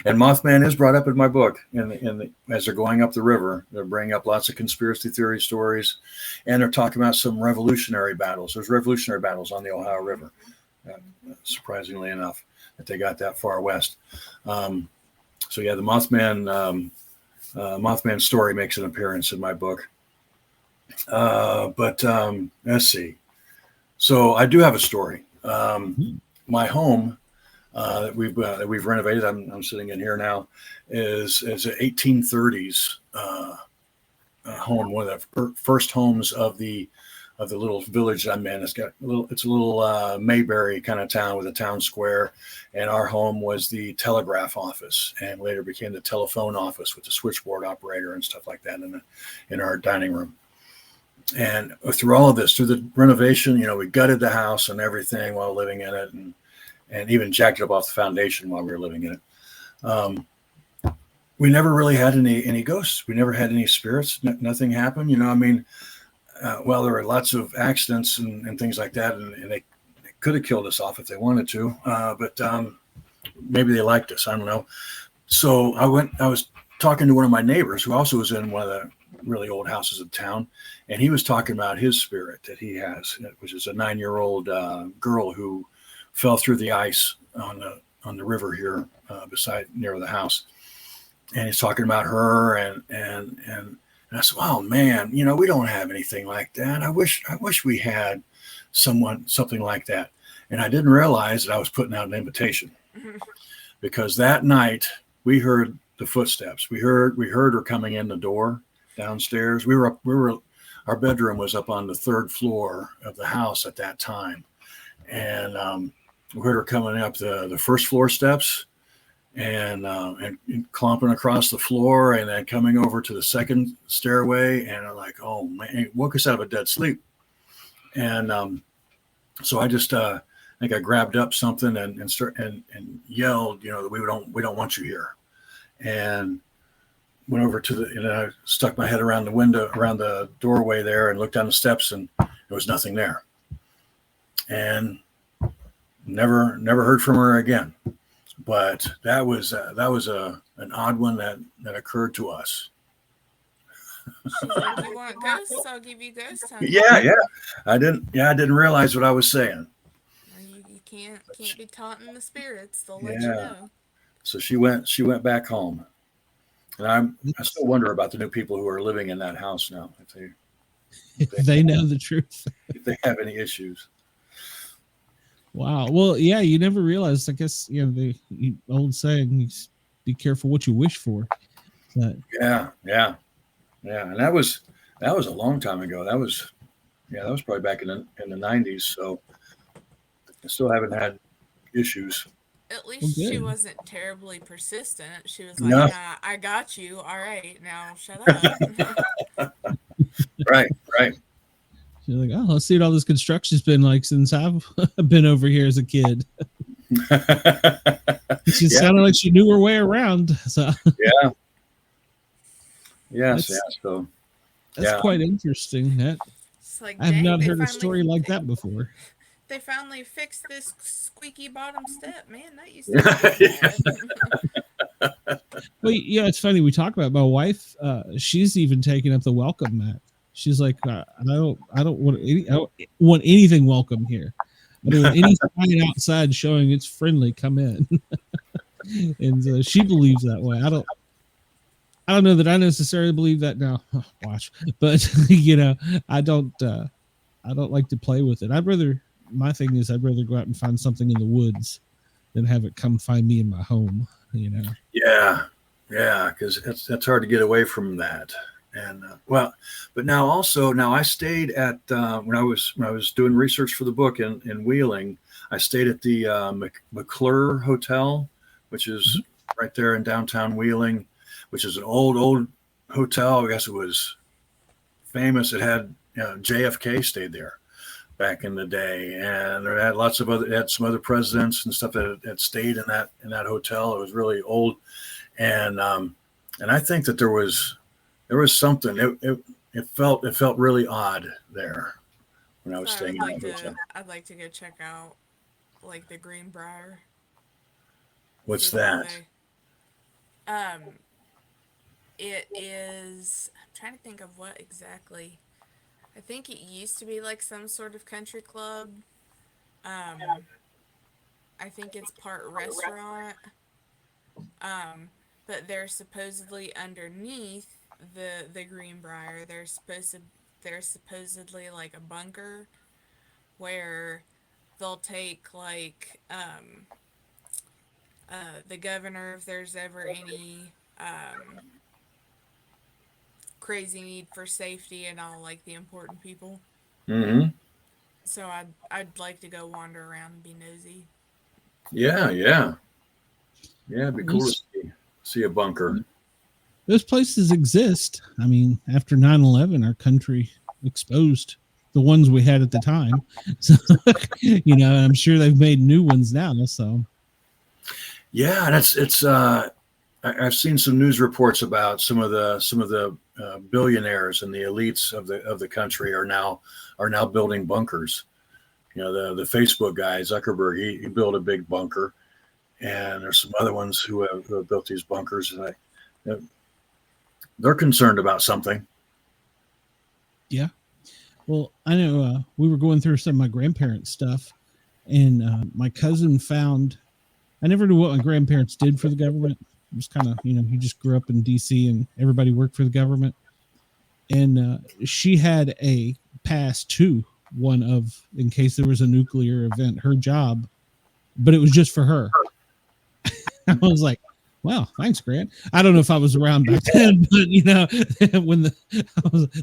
and Mothman is brought up in my book. As they're going up the river, they're bringing up lots of conspiracy theory stories, and they're talking about some revolutionary battles. There's revolutionary battles on the Ohio River, surprisingly enough, that they got that far west. So yeah, the Mothman story makes an appearance in my book. But let's see. So I do have a story. My home that we've renovated, I'm sitting in here now, is an 1830s home, one of the first homes of the little village that I'm in. It's a little Mayberry kind of town with a town square, and our home was the telegraph office, and later became the telephone office with the switchboard operator and stuff like that in our dining room. And through all of this, through the renovation, we gutted the house and everything while living in it, and even jacked it up off the foundation while we were living in it. We never really had any ghosts. We never had any spirits. Nothing happened. Well, there were lots of accidents and things like that, and they could have killed us off if they wanted to, but maybe they liked us. I don't know. So I was talking to one of my neighbors who also was in one of the really old houses of town, and he was talking about his spirit that he has, which is a 9-year-old girl who fell through the ice on the river here near the house, and he's talking about her and I said, "Oh man, we don't have anything like that. I wish we had something like that." And I didn't realize that I was putting out an invitation, because that night we heard the footsteps. We heard her coming in the door downstairs. Our bedroom was up on the third floor of the house at that time, and we heard her coming up the first floor steps, and clomping across the floor, and then coming over to the second stairway, and I'm like, oh man, it woke us out of a dead sleep. And so I just I think I grabbed up something and yelled, we don't want you here, and went over to I stuck my head around the doorway there, and looked down the steps, and there was nothing there, and never heard from her again. But that was an odd one that occurred to us. She's like, you want ghosts? I'll give you ghost hunting. Yeah. I didn't realize what I was saying. You can't be taunting the spirits. They'll let you know. So she went back home, and I still wonder about the new people who are living in that house now, if they know the truth, if they have any issues. Wow. Well, yeah, you never realized. I guess the old saying, "Be careful what you wish for." But, yeah, and that was a long time ago. That was probably back in the 90s. So I still haven't had issues. At least she wasn't terribly persistent. She was like, No. Nah, I got you. All right, now shut up. Right. She's like, oh, let's see what all this construction's been like since I've been over here as a kid. She sounded like she knew her way around. So yeah. Yes. So that's quite interesting. It's like, I've not heard a story like that before. They finally fixed this squeaky bottom step, man. That used to be bad. Well, yeah, it's funny. We talk about my wife. She's even taken up the welcome mat. She's like, I don't want anything welcome here. I don't want any sign outside showing it's friendly. Come in. And she believes that way. I don't know that I necessarily believe that now. Watch, but I don't like to play with it. My thing is, I'd rather go out and find something in the woods than have it come find me in my home. Yeah, because it's hard to get away from that. And but now I stayed at when I was doing research for the book in Wheeling. I stayed at the McClure Hotel, which is right there in downtown Wheeling, which is an old hotel. I guess it was famous. It had JFK stayed there back in the day, and there had some other presidents and stuff that had stayed in that hotel. It was really old, and I think that there was something. It felt really odd there when I was staying in that hotel. I'd like to go check out like the Greenbrier. What's that? It is. I'm trying to think of what exactly. I think it used to be like some sort of country club. I think it's part restaurant. But they're supposedly underneath the Greenbrier. There's supposedly like a bunker where they'll take like the governor, if there's ever any crazy need for safety, and all like the important people. Mm-hmm. So I'd like to go wander around and be nosy. Yeah, it'd be cool to see a bunker. Those places exist. I mean, after 9/11, our country exposed the ones we had at the time. So, I'm sure they've made new ones now. So, yeah, and it's I've seen some news reports about some of the billionaires and the elites of the country are now building bunkers. The Facebook guy Zuckerberg, he built a big bunker, and there's some other ones who have built these bunkers, and they're concerned about something. Yeah. Well, I know we were going through some of my grandparents' stuff, and my cousin found. I never knew what my grandparents did for the government. It was kind of, he just grew up in D.C. and everybody worked for the government. And she had a pass to one of, in case there was a nuclear event, her job, but it was just for her. I was like, Well, thanks, Grant. I don't know if I was around back then, but when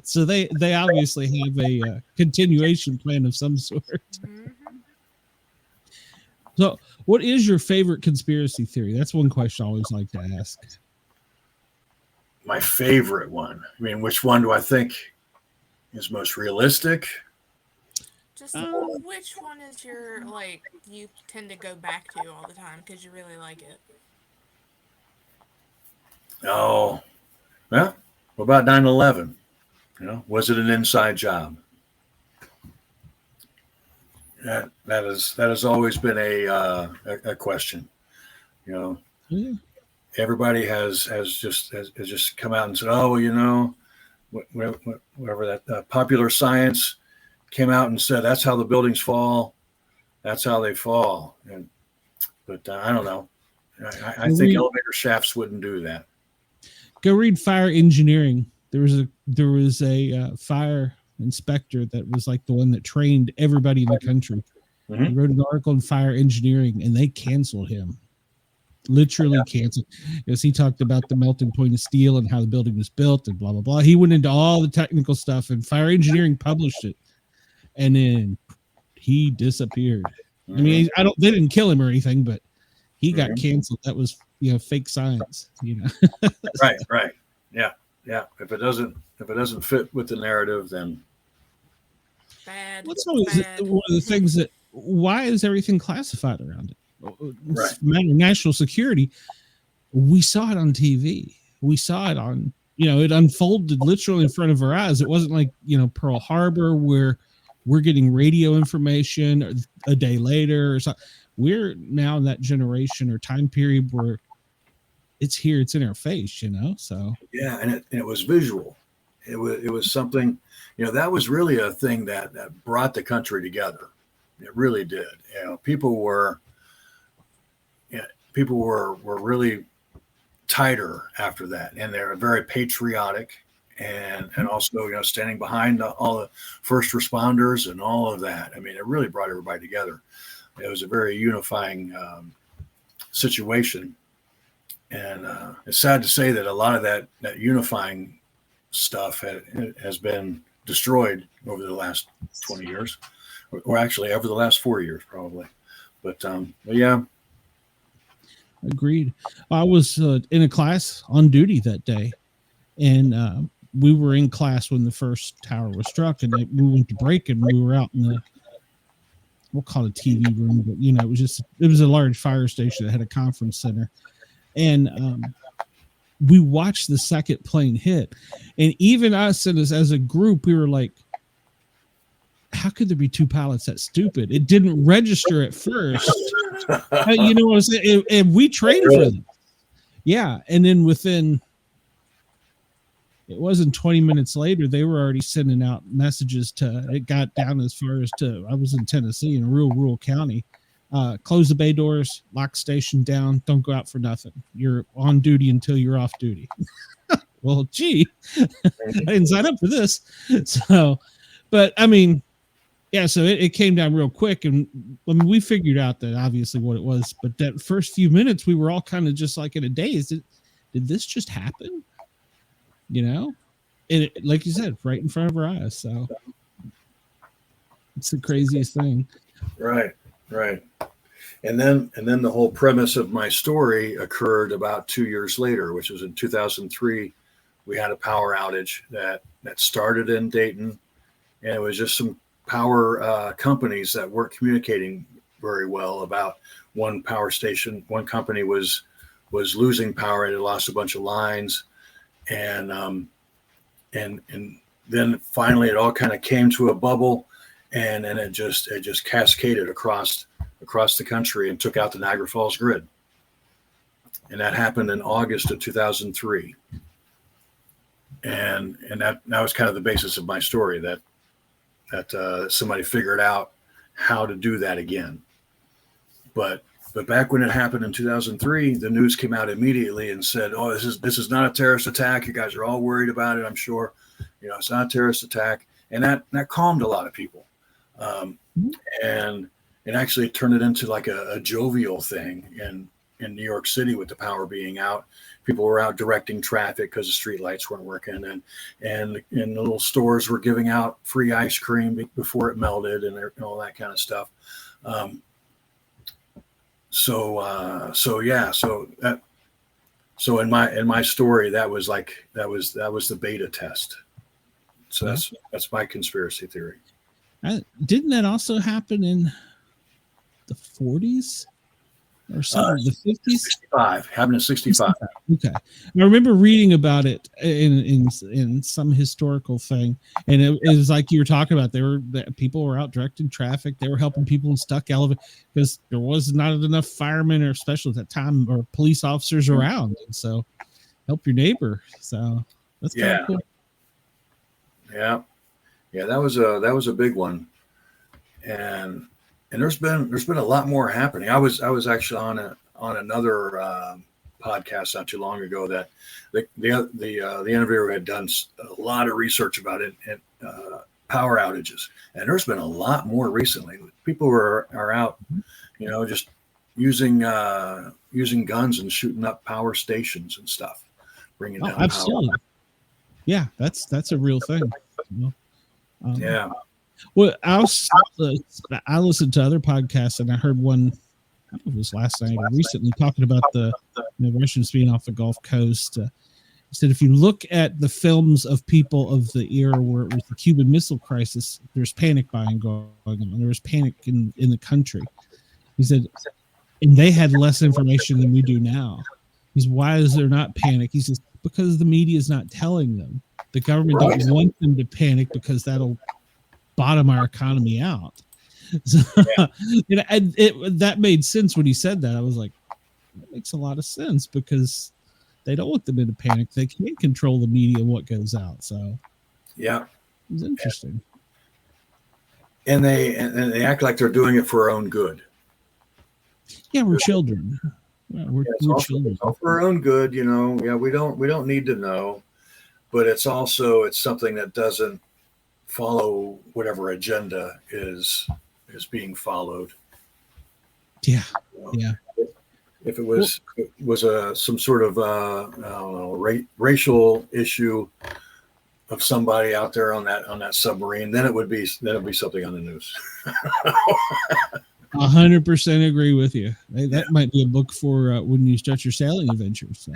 so they obviously have a continuation plan of some sort. Mm-hmm. So, what is your favorite conspiracy theory? That's one question I always like to ask. My favorite one. I mean, which one do I think is most realistic? Just which one is your, like, you tend to go back to all the time because you really like it? Oh, well, what about 9/11? Was it an inside job? That has always been a question. Yeah. Everybody has just come out and said, oh, well, whatever that popular science came out and said that's how the buildings fall, that's how they fall. But I don't know. I think elevator shafts wouldn't do that. Go read Fire Engineering. There was a fire inspector that was like the one that trained everybody in the country. Mm-hmm. He wrote an article in Fire Engineering, and they canceled him. Literally canceled, because he talked about the melting point of steel and how the building was built and blah blah blah. He went into all the technical stuff, and Fire Engineering published it, and then he disappeared. Mm-hmm. I mean, they didn't kill him or anything, but he got canceled. That was fake science. Right, yeah. If it doesn't fit with the narrative, then bad. What's always one of the things that, why is everything classified around it? Right. National security. We saw it on TV. We saw it on, it unfolded literally in front of our eyes. It wasn't like, Pearl Harbor where we're getting radio information a day later or something. We're now in that generation or time period where it's here, it's in our face, so. Yeah. And it was visual. It was something, that was really a thing that brought the country together. It really did. People were really tighter after that, and they're very patriotic, and also standing behind all the first responders and all of that. I mean, it really brought everybody together. It was a very unifying situation, and it's sad to say that a lot of that unifying stuff has been destroyed over the last 20 years, or actually over the last 4 years probably. But yeah. Agreed. I was in a class on duty that day, and we were in class when the first tower was struck, and we went to break, and we were out in the, we'll call it TV room, but it was a large fire station that had a conference center, and we watched the second plane hit, and even us as a group, we were like, how could there be two pilots that stupid? It didn't register at first. What I'm saying? And we trained for them. Yeah. And then it wasn't 20 minutes later, they were already sending out messages it got down as far as I was in Tennessee in a rural county. Close the bay doors, lock station down. Don't go out for nothing. You're on duty until you're off duty. Well, gee, I didn't sign up for this. So, but I mean, yeah, so it came down real quick, and I mean, we figured out that obviously what it was, but that first few minutes, we were all kind of just like in a daze. Did this just happen? And like you said, right in front of our eyes. So it's the craziest thing. Right. And then the whole premise of my story occurred about 2 years later, which was in 2003. We had a power outage that started in Dayton, and it was just some power companies that weren't communicating very well about one power station. One company was losing power, and it lost a bunch of lines, and then finally it all kind of came to a bubble, and then it just cascaded across the country and took out the Niagara Falls grid. And that happened in August of 2003. And that was kind of the basis of my story, that somebody figured out how to do that again. But back when it happened in 2003, the news came out immediately and said, "Oh, this is not a terrorist attack. You guys are all worried about it, I'm sure. It's not a terrorist attack." And that calmed a lot of people. And it actually turned it into like a jovial thing. And in New York City with the power being out. People were out directing traffic because the street lights weren't working, and the little stores were giving out free ice cream before it melted and all that kind of stuff. So in my story, that was the beta test. So that's my conspiracy theory. Didn't that also happen in the 40s or something? The 50s? 65. Happened in 65. Okay. I remember reading about it in some historical thing, and it was like you were talking about. People were out directing traffic. They were helping people in stuck elevators because there was not enough firemen or specialists at that time or police officers around, and so help your neighbor. So that's kind of cool. Yeah, that was a big one, and there's been a lot more happening. I was actually on another podcast not too long ago that the interviewer had done a lot of research about it and power outages, and there's been a lot more recently. People are out, just using guns and shooting up power stations and stuff, bringing down absolutely. Power. Yeah, that's a real thing. Yeah. Well, I listened to other podcasts, and I heard one. I don't know if it was last night or recently, talking about the Russians being off the Gulf Coast. He said if you look at the films of people of the era where it was the Cuban Missile Crisis, there's panic buying going on. There was panic in the country. He said, and they had less information than we do now. He said, why is there not panic? He says, because the media is not telling them. The government don't want them to panic because that'll bottom our economy out. So, that made sense when he said that. I was like, that makes a lot of sense because they don't want them in a panic. They can't control the media and what goes out. So, yeah, it was interesting. And they act like they're doing it for our own good. Yeah, we're children. Yeah, we're children. It's all for our own good, Yeah, we don't need to know. But it's something that doesn't follow whatever agenda is being followed. Yeah, yeah. If it was some sort of I don't know, racial issue of somebody out there on that submarine, then it would be something on the news. 100% agree with you. That might be a book for when you start your sailing adventures. So.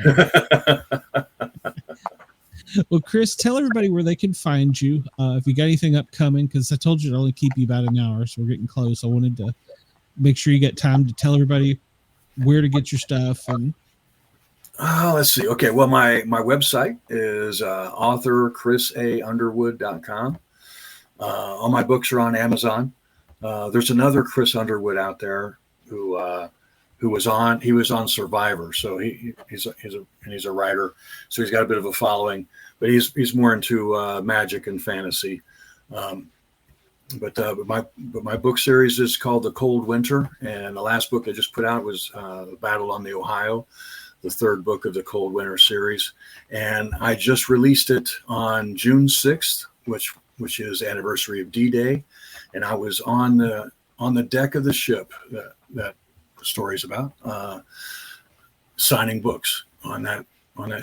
Well, Chris, tell everybody where they can find you. If you got anything upcoming, because I told you to only keep you about an hour, so we're getting close. I wanted to make sure you get time to tell everybody where to get your stuff. And let's see. Okay, well, my website is author chrisaunderwood.com. All my books are on Amazon. There's another Chris Underwood out there who was on Survivor, so he's a writer, so he's got a bit of a following, but he's more into magic and fantasy. But my book series is called The Cold Winter, and the last book I just put out was The Battle on the Ohio, the third book of the Cold Winter series, and I just released it on June 6th, which is anniversary of D-Day, and I was on the deck of the ship that the story's about, signing books on that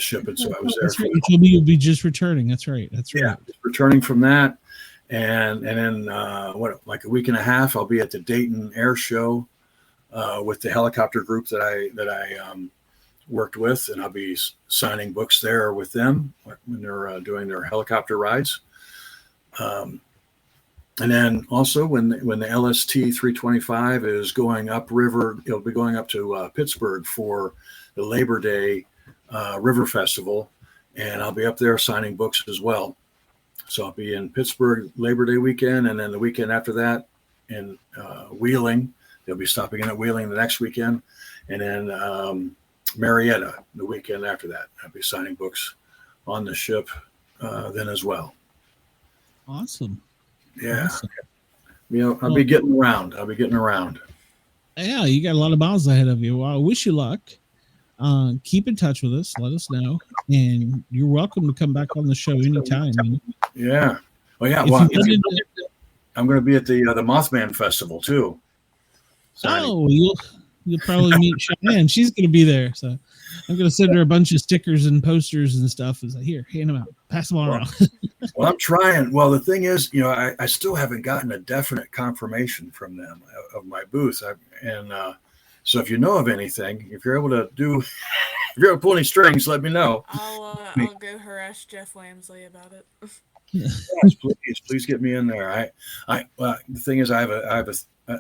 ship, and so I was there. That's right. You told me you'll be just returning. That's right. Yeah, returning from that, and then like a week and a half, I'll be at the Dayton Air Show with the helicopter group that I worked with, and I'll be signing books there with them when they're doing their helicopter rides. And then also when the LST 325 is going upriver, it'll be going up to Pittsburgh for the Labor Day River Festival, and I'll be up there signing books as well. So I'll be in Pittsburgh Labor Day weekend, and then the weekend after that in Wheeling. They'll be stopping in at Wheeling the next weekend, and then Marietta the weekend after that. I'll be signing books on the ship then as well. Awesome. Yeah. Awesome. I'll be getting around. Yeah, you got a lot of miles ahead of you. Well, I wish you luck. Keep in touch with us. Let us know. And you're welcome to come back on the show anytime. Yeah. Well, yeah. Well, I'm going to be at the Mothman Festival too. Oh, You'll probably meet Cheyenne. She's going to be there. So I'm going to send her a bunch of stickers and posters and stuff. It's like, here, hand them out. Pass them on around. Well, I'm trying. Well, the thing is, I still haven't gotten a definite confirmation from them of my booth. So if you know of anything, if you're able to pull any strings, let me know. I'll go harass Jeff Wamsley about it. Yes, please get me in there. The thing is, I have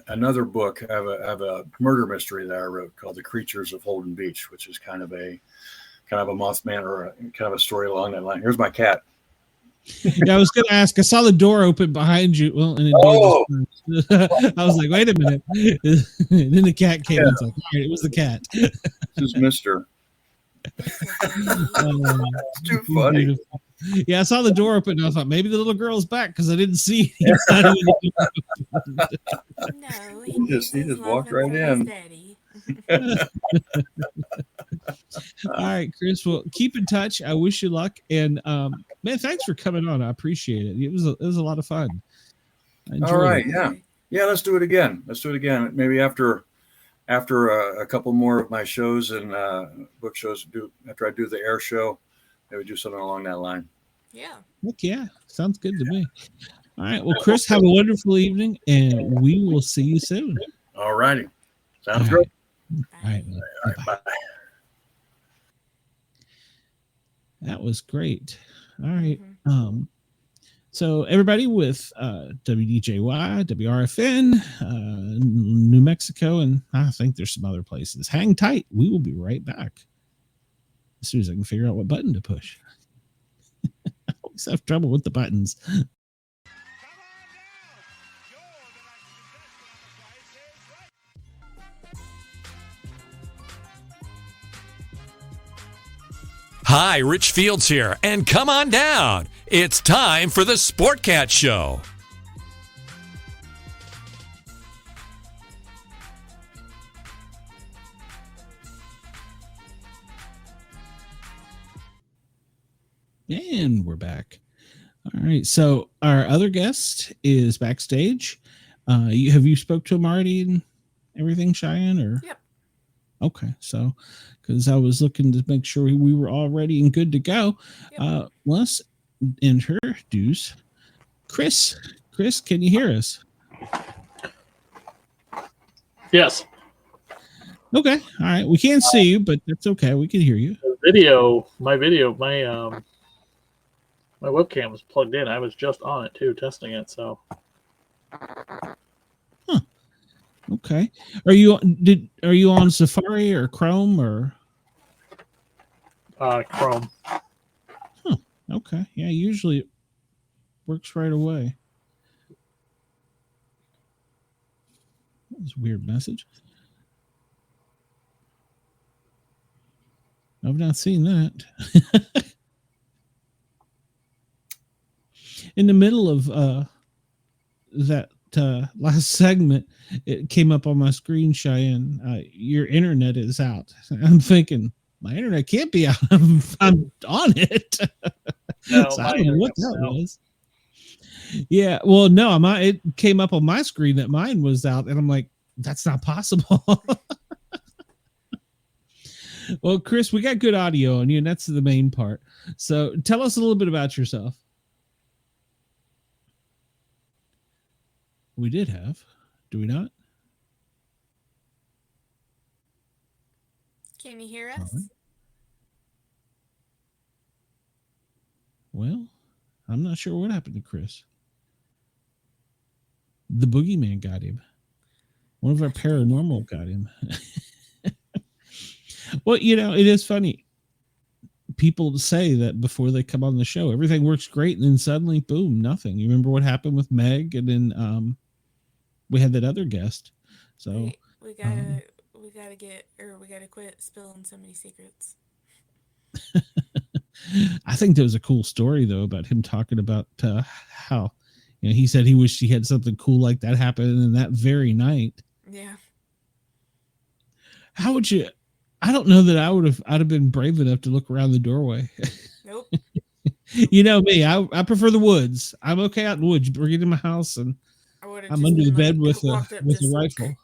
another book. I have a murder mystery that I wrote called The Creatures of Holden Beach, which is kind of a Mothman or kind of a story along that line. Here's my cat. Yeah, I was going to ask. I saw the door open behind you. Well, and I was like, wait a minute. And then the cat came. Yeah. It's like, all right, it was the cat. This is Mister. It's too funny. Beautiful. Yeah, I saw the door open and I thought maybe the little girl's back because I didn't see it. No, he just walked right in. All right, Chris. Well, keep in touch. I wish you luck, and man, thanks for coming on. I appreciate it. It was a lot of fun. All right, yeah. Let's do it again. Maybe after a couple more of my shows and book shows. After I do the air show, maybe do something along that line. Yeah. Heck yeah, sounds good to me. All right. Well, Chris, have a wonderful evening, and we will see you soon. All righty. Sounds great. All right. Bye. That was great. All right. So everybody with WDJY, WRFN, New Mexico, and I think there's some other places. Hang tight. We will be right back as soon as I can figure out what button to push. I always have trouble with the buttons. Hi, Rich Fields here, and come on down. It's time for the Sportcat Show. And we're back. All right. So our other guest is backstage. Have you spoke to him already and everything, Cheyenne? Or yep. Okay. So because I was looking to make sure we were all ready and good to go. Yep. Let's introduce Chris. Chris, can you hear us? Yes. Okay. All right. We can't see you, but that's okay. We can hear you. My webcam was plugged in. I was just on it too, testing it. So. Huh. Okay. Are you on Safari or Chrome or? Chrome. Huh. Okay. Yeah. Usually it works right away. That was a weird message. I've not seen that. In the middle of that last segment, it came up on my screen, Cheyenne. Your internet is out. I'm thinking my internet can't be out. I'm on it. No, so I don't know what that was. Yeah, well, no, it came up on my screen that mine was out, and I'm like, that's not possible. Well, Chris, we got good audio on you, and that's the main part. So tell us a little bit about yourself. We did have. Do we not? Can you hear us? Right. Well, I'm not sure what happened to Chris. The boogeyman got him. One of our paranormal got him. Well, it is funny. People say that before they come on the show, everything works great, and then suddenly, boom, nothing. You remember what happened with Meg, and then we had that other guest. So we gotta quit spilling so many secrets. I think there was a cool story though about him talking about how he said he wished he had something cool like that happen in that very night. Yeah. How would you? I don't know that I'd have been brave enough to look around the doorway. Nope. You know me, I prefer the woods. I'm okay out in the woods. Bring it in my house, and I'm under the bed with a rifle.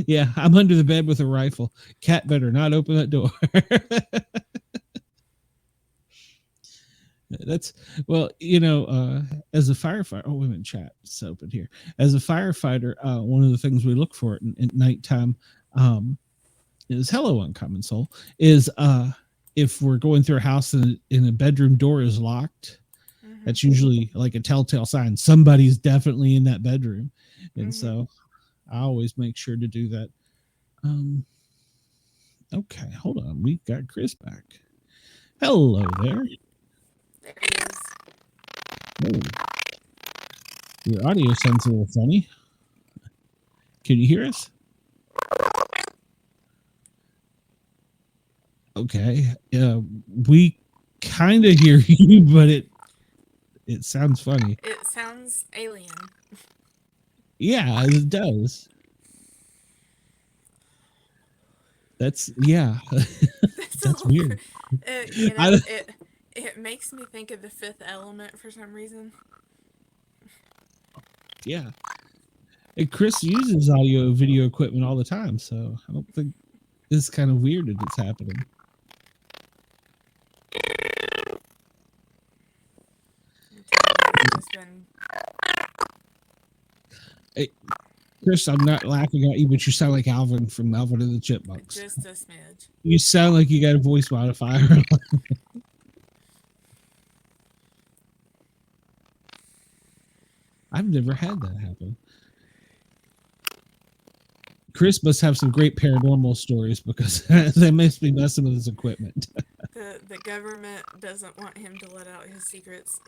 Yeah, I'm under the bed with a rifle. Cat better not open that door. That's well, as a firefighter. Oh, women chat. It's open here. As a firefighter, one of the things we look for at nighttime is hello, uncommon soul. Is if we're going through a house and a bedroom door is locked, that's usually like a telltale sign somebody's definitely in that bedroom, and so I always make sure to do that. Okay, hold on. We got Chris back. Hello there. There he is. Oh. Your audio sounds a little funny. Can you hear us? Okay. We kind of hear you, but it sounds funny. It sounds alien. Yeah, it does. That's That's weird. It makes me think of The Fifth Element for some reason. Yeah. And Chris uses audio video equipment all the time, so I don't think it's kind of weird that it's happening. Hey, Chris, I'm not laughing at you, but you sound like Alvin from Alvin and the Chipmunks. Just a smidge. You sound like you got a voice modifier. I've never had that happen. Chris must have some great paranormal stories because they must be messing with his equipment. The government doesn't want him to let out his secrets.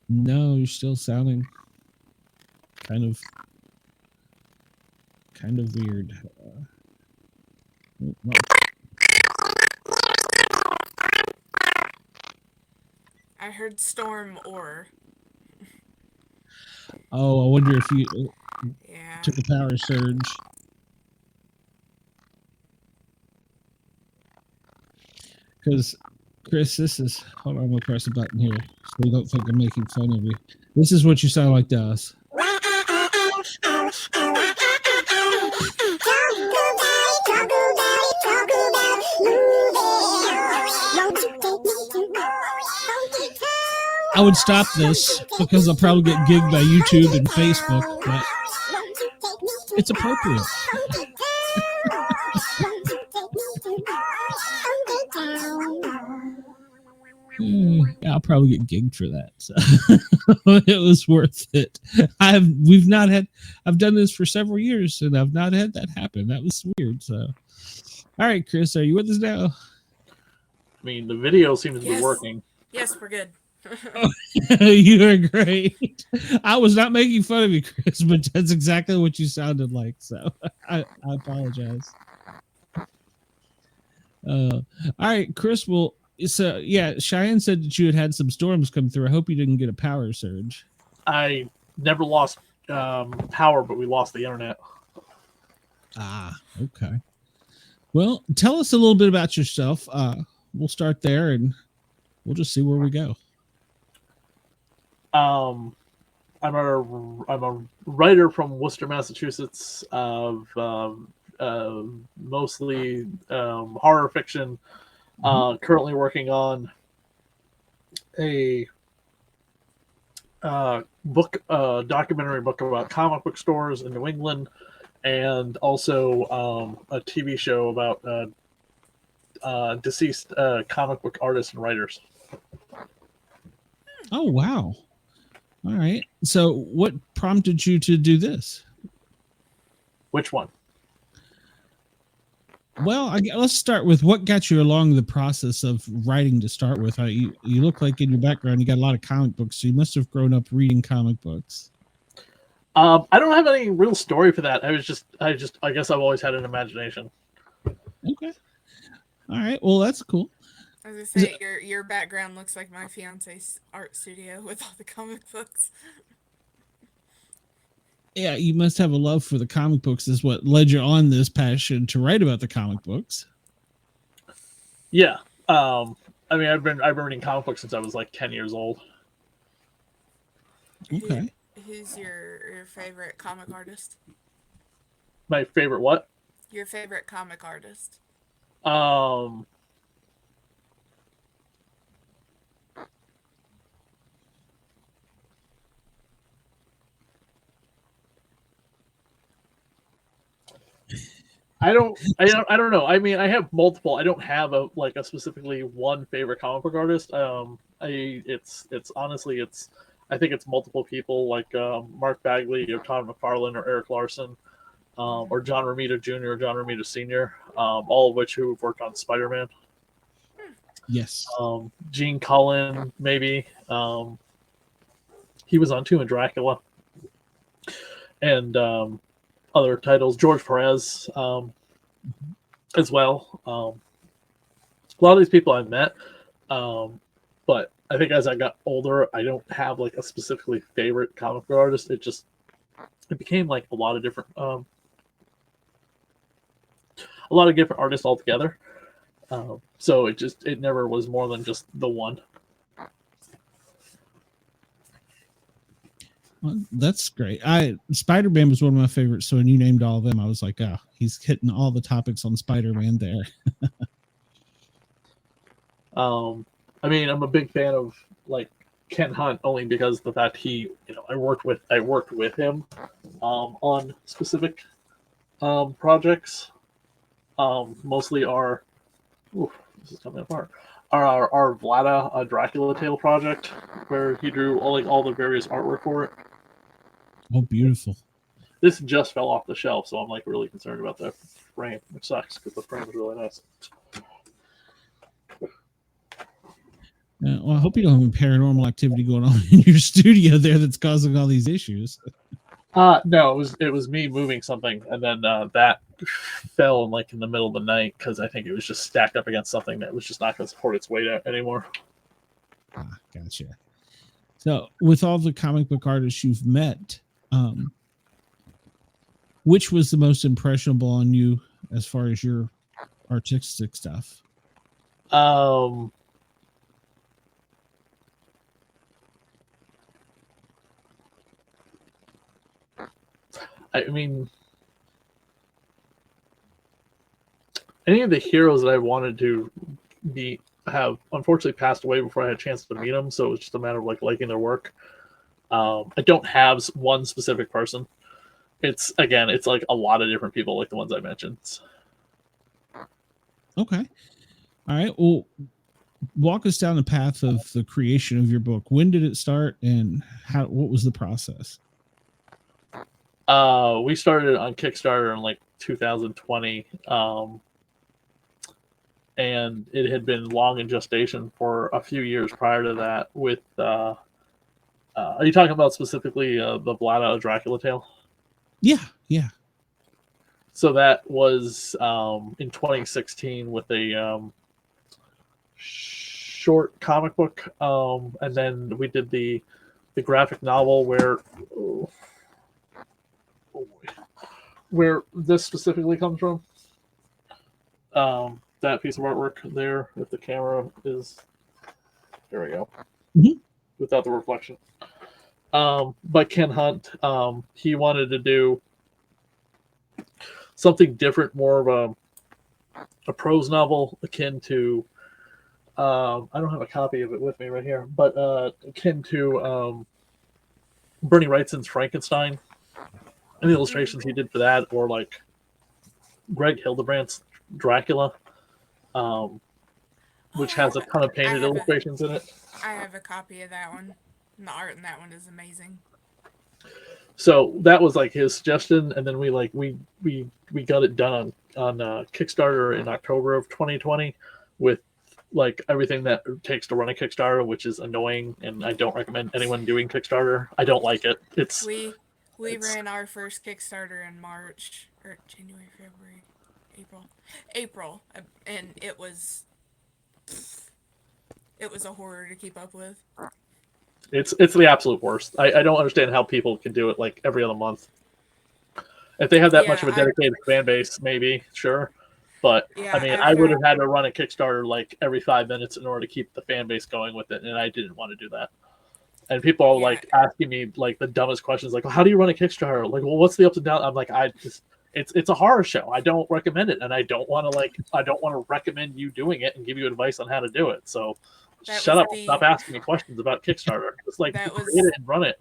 No, you're still sounding kind of weird. I heard storm or. Oh, I wonder if you Yeah. took a power surge. Because, Chris, this is... Hold on, I'm going to press a button here so you don't think I'm making fun of you. This is what you sound like to us. I would stop this because I'll probably get gigged by YouTube and Facebook, but it's appropriate. I'll probably get gigged for that. So it was worth it. I've done this for several years and I've not had that happen. That was weird. So, all right, Chris, are you with us now? I mean, the video seems to be working. Yes, we're good. Oh, you are great. I was not making fun of you, Chris, but that's exactly what you sounded like. So I apologize. All right, Chris. Well, so yeah, Cheyenne said that you had some storms come through. I hope you didn't get a power surge. I never lost power, but we lost the internet. Ah, okay. Well, tell us a little bit about yourself. We'll start there, and we'll just see where we go. I'm a writer from Worcester, Massachusetts, of mostly horror fiction. Currently working on a documentary book about comic book stores in New England, and also a TV show about deceased comic book artists and writers. Oh, wow. All right. So what prompted you to do this? Which one? Well, let's start with what got you along the process of writing to start with. You look like in your background, you got a lot of comic books, so you must have grown up reading comic books. I don't have any real story for that. I guess I've always had an imagination. Okay. All right. Well, that's cool. I was gonna say, your background looks like my fiance's art studio with all the comic books. Yeah, you must have a love for the comic books is what led you on this passion to write about the comic books. Yeah. I mean, I've been reading comic books since I was like 10 years old. Okay. Who's your favorite comic artist? My favorite what? Your favorite comic artist? Um, I don't know. I mean, I have multiple. I don't have a specifically one favorite comic book artist. It's honestly I think it's multiple people like Mark Bagley or Todd McFarlane or Eric Larson, or John Romita Jr. or John Romita Sr. All of which who have worked on Spider-Man. Yes. Gene Cullen, maybe. He was on Two and Dracula. And other titles, George Perez as well. A lot of these people I've met, but I think as I got older, I don't have like a specifically favorite comic book artist. It became like a lot of different artists altogether. So it never was more than just the one. Well, that's great. Spider-Man was one of my favorites. So when you named all of them, I was like, oh, he's hitting all the topics on Spider-Man there. I mean, I'm a big fan of like Ken Hunt only because the fact I worked with him on specific projects. Mostly this is coming apart. Our Vlada Dracula Tale project, where he drew all the various artwork for it. Oh, beautiful. This just fell off the shelf, so I'm like really concerned about that frame, which sucks because the frame is really nice. Well, I hope you don't have any paranormal activity going on in your studio there that's causing all these issues. No, it was me moving something, and then that fell in the middle of the night because I think it was just stacked up against something that was just not going to support its weight anymore. Gotcha. So, with all the comic book artists you've met, which was the most impressionable on you as far as your artistic stuff? I mean, any of the heroes that I wanted to have unfortunately passed away before I had a chance to meet them, so it was just a matter of liking their work. I don't have one specific person. It's like a lot of different people, like the ones I mentioned. Okay. All right. Well, walk us down the path of the creation of your book. When did it start, and what was the process? We started on Kickstarter in 2020, and it had been long in gestation for a few years prior to that. With are you talking about specifically the Vlada Dracula Tale? Yeah. So that was in 2016 with a short comic book, and then we did the graphic novel where this specifically comes from. That piece of artwork there, if the camera is, there we go, without the reflection. But Ken Hunt, he wanted to do something different, more of a prose novel akin to, I don't have a copy of it with me right here, but akin to Bernie Wrightson's Frankenstein, and the illustrations he did for that, or Greg Hildebrandt's Dracula, which has a ton of painted illustrations in it. I have a copy of that one. And the art in that one is amazing. So that was his suggestion, and then we got it done on Kickstarter in October of 2020 with everything that it takes to run a Kickstarter, which is annoying, and I don't recommend anyone doing Kickstarter. I don't like it. We ran our first Kickstarter in March or January, February, April, and it was a horror to keep up with. It's the absolute worst. I don't understand how people can do it every other month. If they have that much of a dedicated fan base, maybe, sure. But I would have had to run a Kickstarter every 5 minutes in order to keep the fan base going with it, and I didn't want to do that. And people are Yeah. like asking me like the dumbest questions, like, well, "How do you run a Kickstarter? Like, well, what's the ups and downs?" I'm like, it's a horror show. I don't recommend it, and I don't want to recommend you doing it and give you advice on how to do it. So, That shut was up! Stop asking me questions about Kickstarter. Just like That was- create it and run it.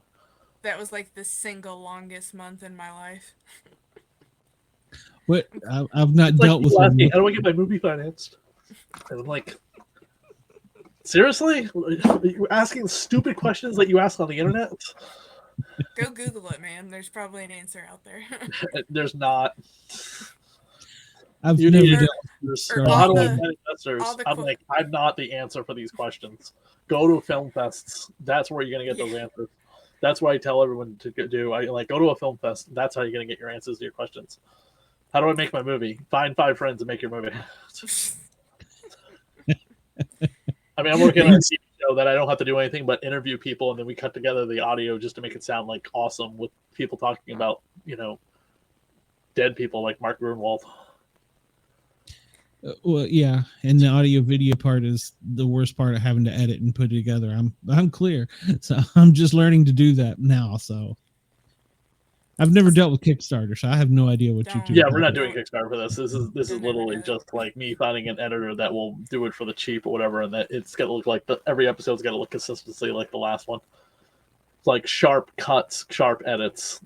That was like the single longest month in my life. What I've not It's like dealt with. people asking, how do I get my movie financed? And I'm like, seriously? You're asking stupid questions that you ask on the internet? Go Google it, man. There's probably an answer out there. There's not. I've You never need dealt investors. or Well, all how do I the- get investors? all the I'm qu- like, I'm not the answer for these questions. Go to film fests. That's where you're gonna get those Yeah. answers. That's what I tell everyone to do. I like go to a film fest. That's how you're gonna get your answers to your questions. How do I make my movie? Find 5 friends and make your movie. I mean, I'm working on a TV show that I don't have to do anything but interview people, and then we cut together the audio just to make it sound like awesome with people talking about, dead people like Mark Grunwald. Well, yeah, and the audio video part is the worst part of having to edit and put it together. I'm clear, so I'm just learning to do that now. So I've never dealt with Kickstarter, so I have no idea what you do. Yeah, we're not doing Kickstarter for this. This is Don't literally ever do it. just like me finding an editor that will do it for the cheap or whatever, and that it's gonna look like every episode's gonna look consistently like the last one. It's like sharp cuts, sharp edits.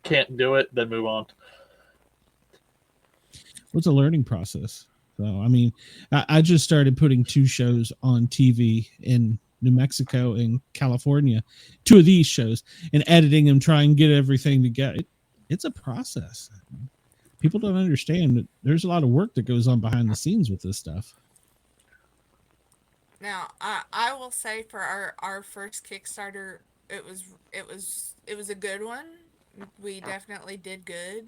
Can't do it, then move on. What's a learning process? So I mean, I just started putting 2 shows on TV in New Mexico and California, 2 of these shows, and editing them, try and get everything together. It's a process. People don't understand that there's a lot of work that goes on behind the scenes with this stuff. Now, I will say for our first Kickstarter, it was a good one. We definitely did good,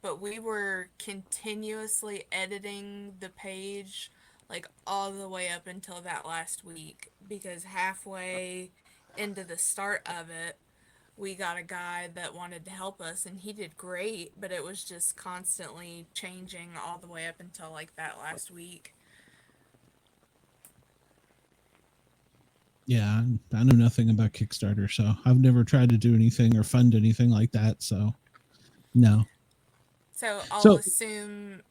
but we were continuously editing the page like all the way up until that last week, because halfway into the start of it, we got a guy that wanted to help us, and he did great, but it was just constantly changing all the way up until like that last week. Yeah, I know nothing about Kickstarter, so I've never tried to do anything or fund anything like that. So, no. So I'll So- assume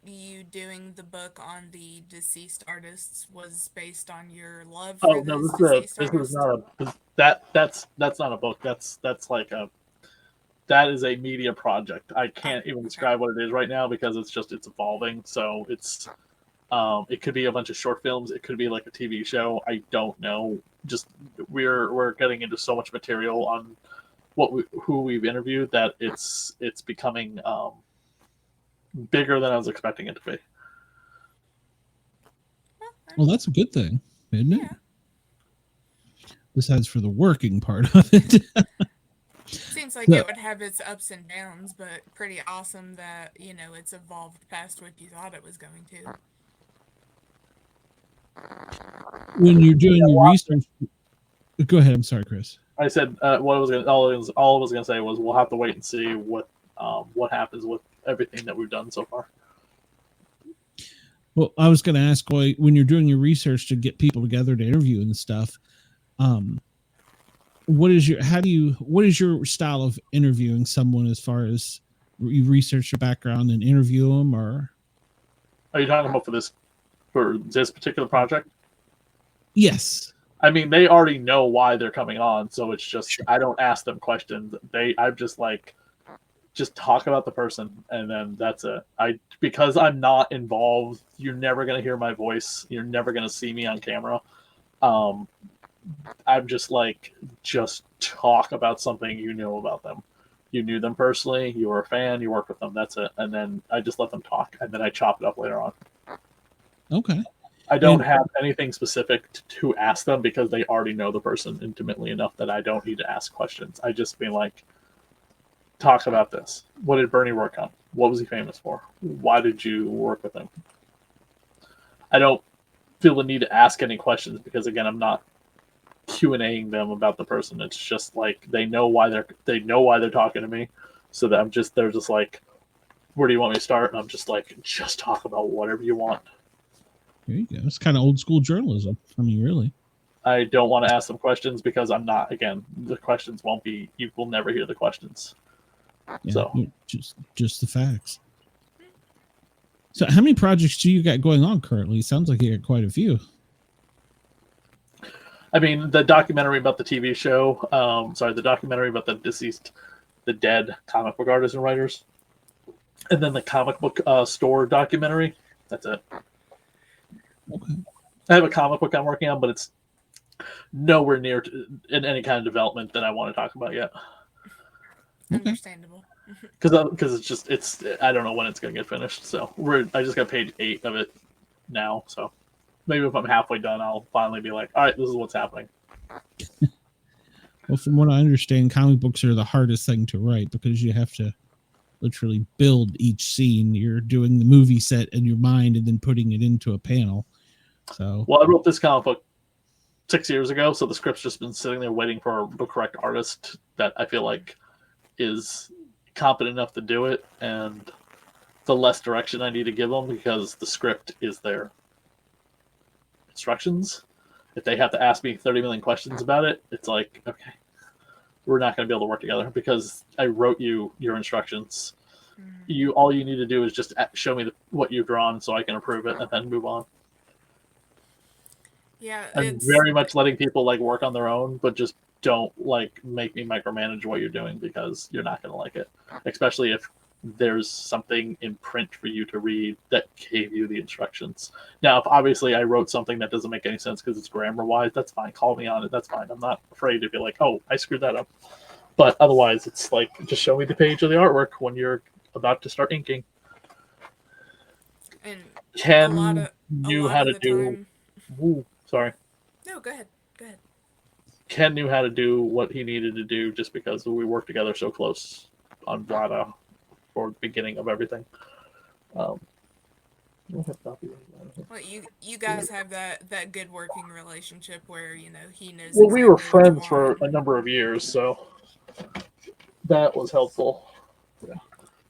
you doing the book on the deceased artists was based on your love for Oh no, those this deceased is artists. not that's not a book. That's like that is a media project. I can't even describe what it is right now because it's evolving. So it's it could be a bunch of short films. It could be like a TV show. I don't know. Just we're getting into so much material on who we've interviewed that it's becoming bigger than I was expecting it to be. Well, that's a good thing, isn't it? Yeah. Besides for the working part of it. Seems like Yeah. it would have its ups and downs, but pretty awesome that, it's evolved past what you thought it was going to. When you're doing your research, go ahead. I'm sorry, Chris. I said all I was gonna say was we'll have to wait and see what happens with everything that we've done so far. Well, I was going to ask, when you're doing your research to get people together to interview and stuff, what is your style of interviewing someone as far as you research their background and interview them, or? Are you talking about for this particular project? Yes. I mean, they already know why they're coming on, so it's just I don't ask them questions. I'm just like, just talk about the person, and then that's it. Because I'm not involved, you're never gonna hear my voice. You're never gonna see me on camera. I'm just like, just talk about something you know about them. You knew them personally. You were a fan. You worked with them. That's it. And then I just let them talk, and then I chop it up later on. Okay. I don't have anything specific to ask them because they already know the person intimately enough that I don't need to ask questions. I just be like, talk about this. What did Bernie work on? What was he famous for? Why did you work with him? I don't feel the need to ask any questions because, again, I'm not Q&Aing them about the person. It's just like they know why they're talking to me, so that they're just like, where do you want me to start? And I'm just like, just talk about whatever you want. There you go. It's kind of old school journalism. I mean, really. I don't want to ask them questions because I'm not. Again, the questions won't be. You will never hear the questions. Yeah, So just the facts. So how many projects do you got going on currently? Sounds like you got quite a few. I mean, the documentary about the TV show. The documentary about the dead comic book artists and writers, and then the comic book store documentary. That's it. Okay. I have a comic book I'm working on, but it's nowhere near in any kind of development that I want to talk about yet. Okay. Understandable. Because it's I don't know when it's going to get finished. So I just got page 8 of it now. So maybe if I'm halfway done, I'll finally be like, all right, this is what's happening. Well, from what I understand, comic books are the hardest thing to write because you have to literally build each scene. You're doing the movie set in your mind and then putting it into a panel. So, well, I wrote this comic book 6 years ago, so the script's just been sitting there waiting for the correct artist that I feel like is competent enough to do it, and the less direction I need to give them because the script is their instructions. If they have to ask me 30 million questions about it, it's like, okay, we're not going to be able to work together because I wrote you your instructions. All you need to do is just show me what you've drawn so I can approve it and then move on. Yeah, I'm very much letting people like work on their own, but just don't like make me micromanage what you're doing because you're not going to like it, especially if there's something in print for you to read that gave you the instructions. Now, if obviously I wrote something that doesn't make any sense because it's grammar wise, that's fine. Call me on it. That's fine. I'm not afraid to be like, oh, I screwed that up. But otherwise, it's like, just show me the page of the artwork when you're about to start inking. And Ken knew how to do. Ooh, sorry. No, go ahead. Go ahead. Ken knew how to do what he needed to do just because we worked together so close on Vlada for the beginning of everything. Well, you guys have that good working relationship where, you know, he knows. Well, we were exactly what you friends for a number of years, so that was helpful. Yeah.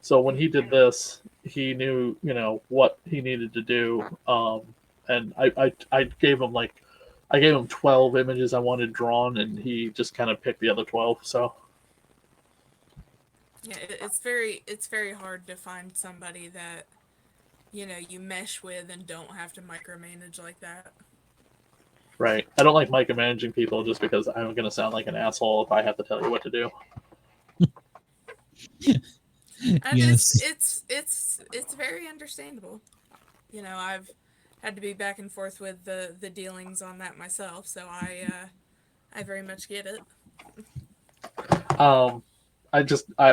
So when he did this, he knew, you know, what he needed to do. And I gave him 12 images I wanted drawn, and he just kind of picked the other 12. So yeah, it's very hard to find somebody that, you know, you mesh with and don't have to micromanage like that. right, I don't like micromanaging people just because I'm going to sound like an asshole if I have to tell you what to do. And yes, it's very understandable. You know, I've had to be back and forth with the dealings on that myself, so I very much get it. I'm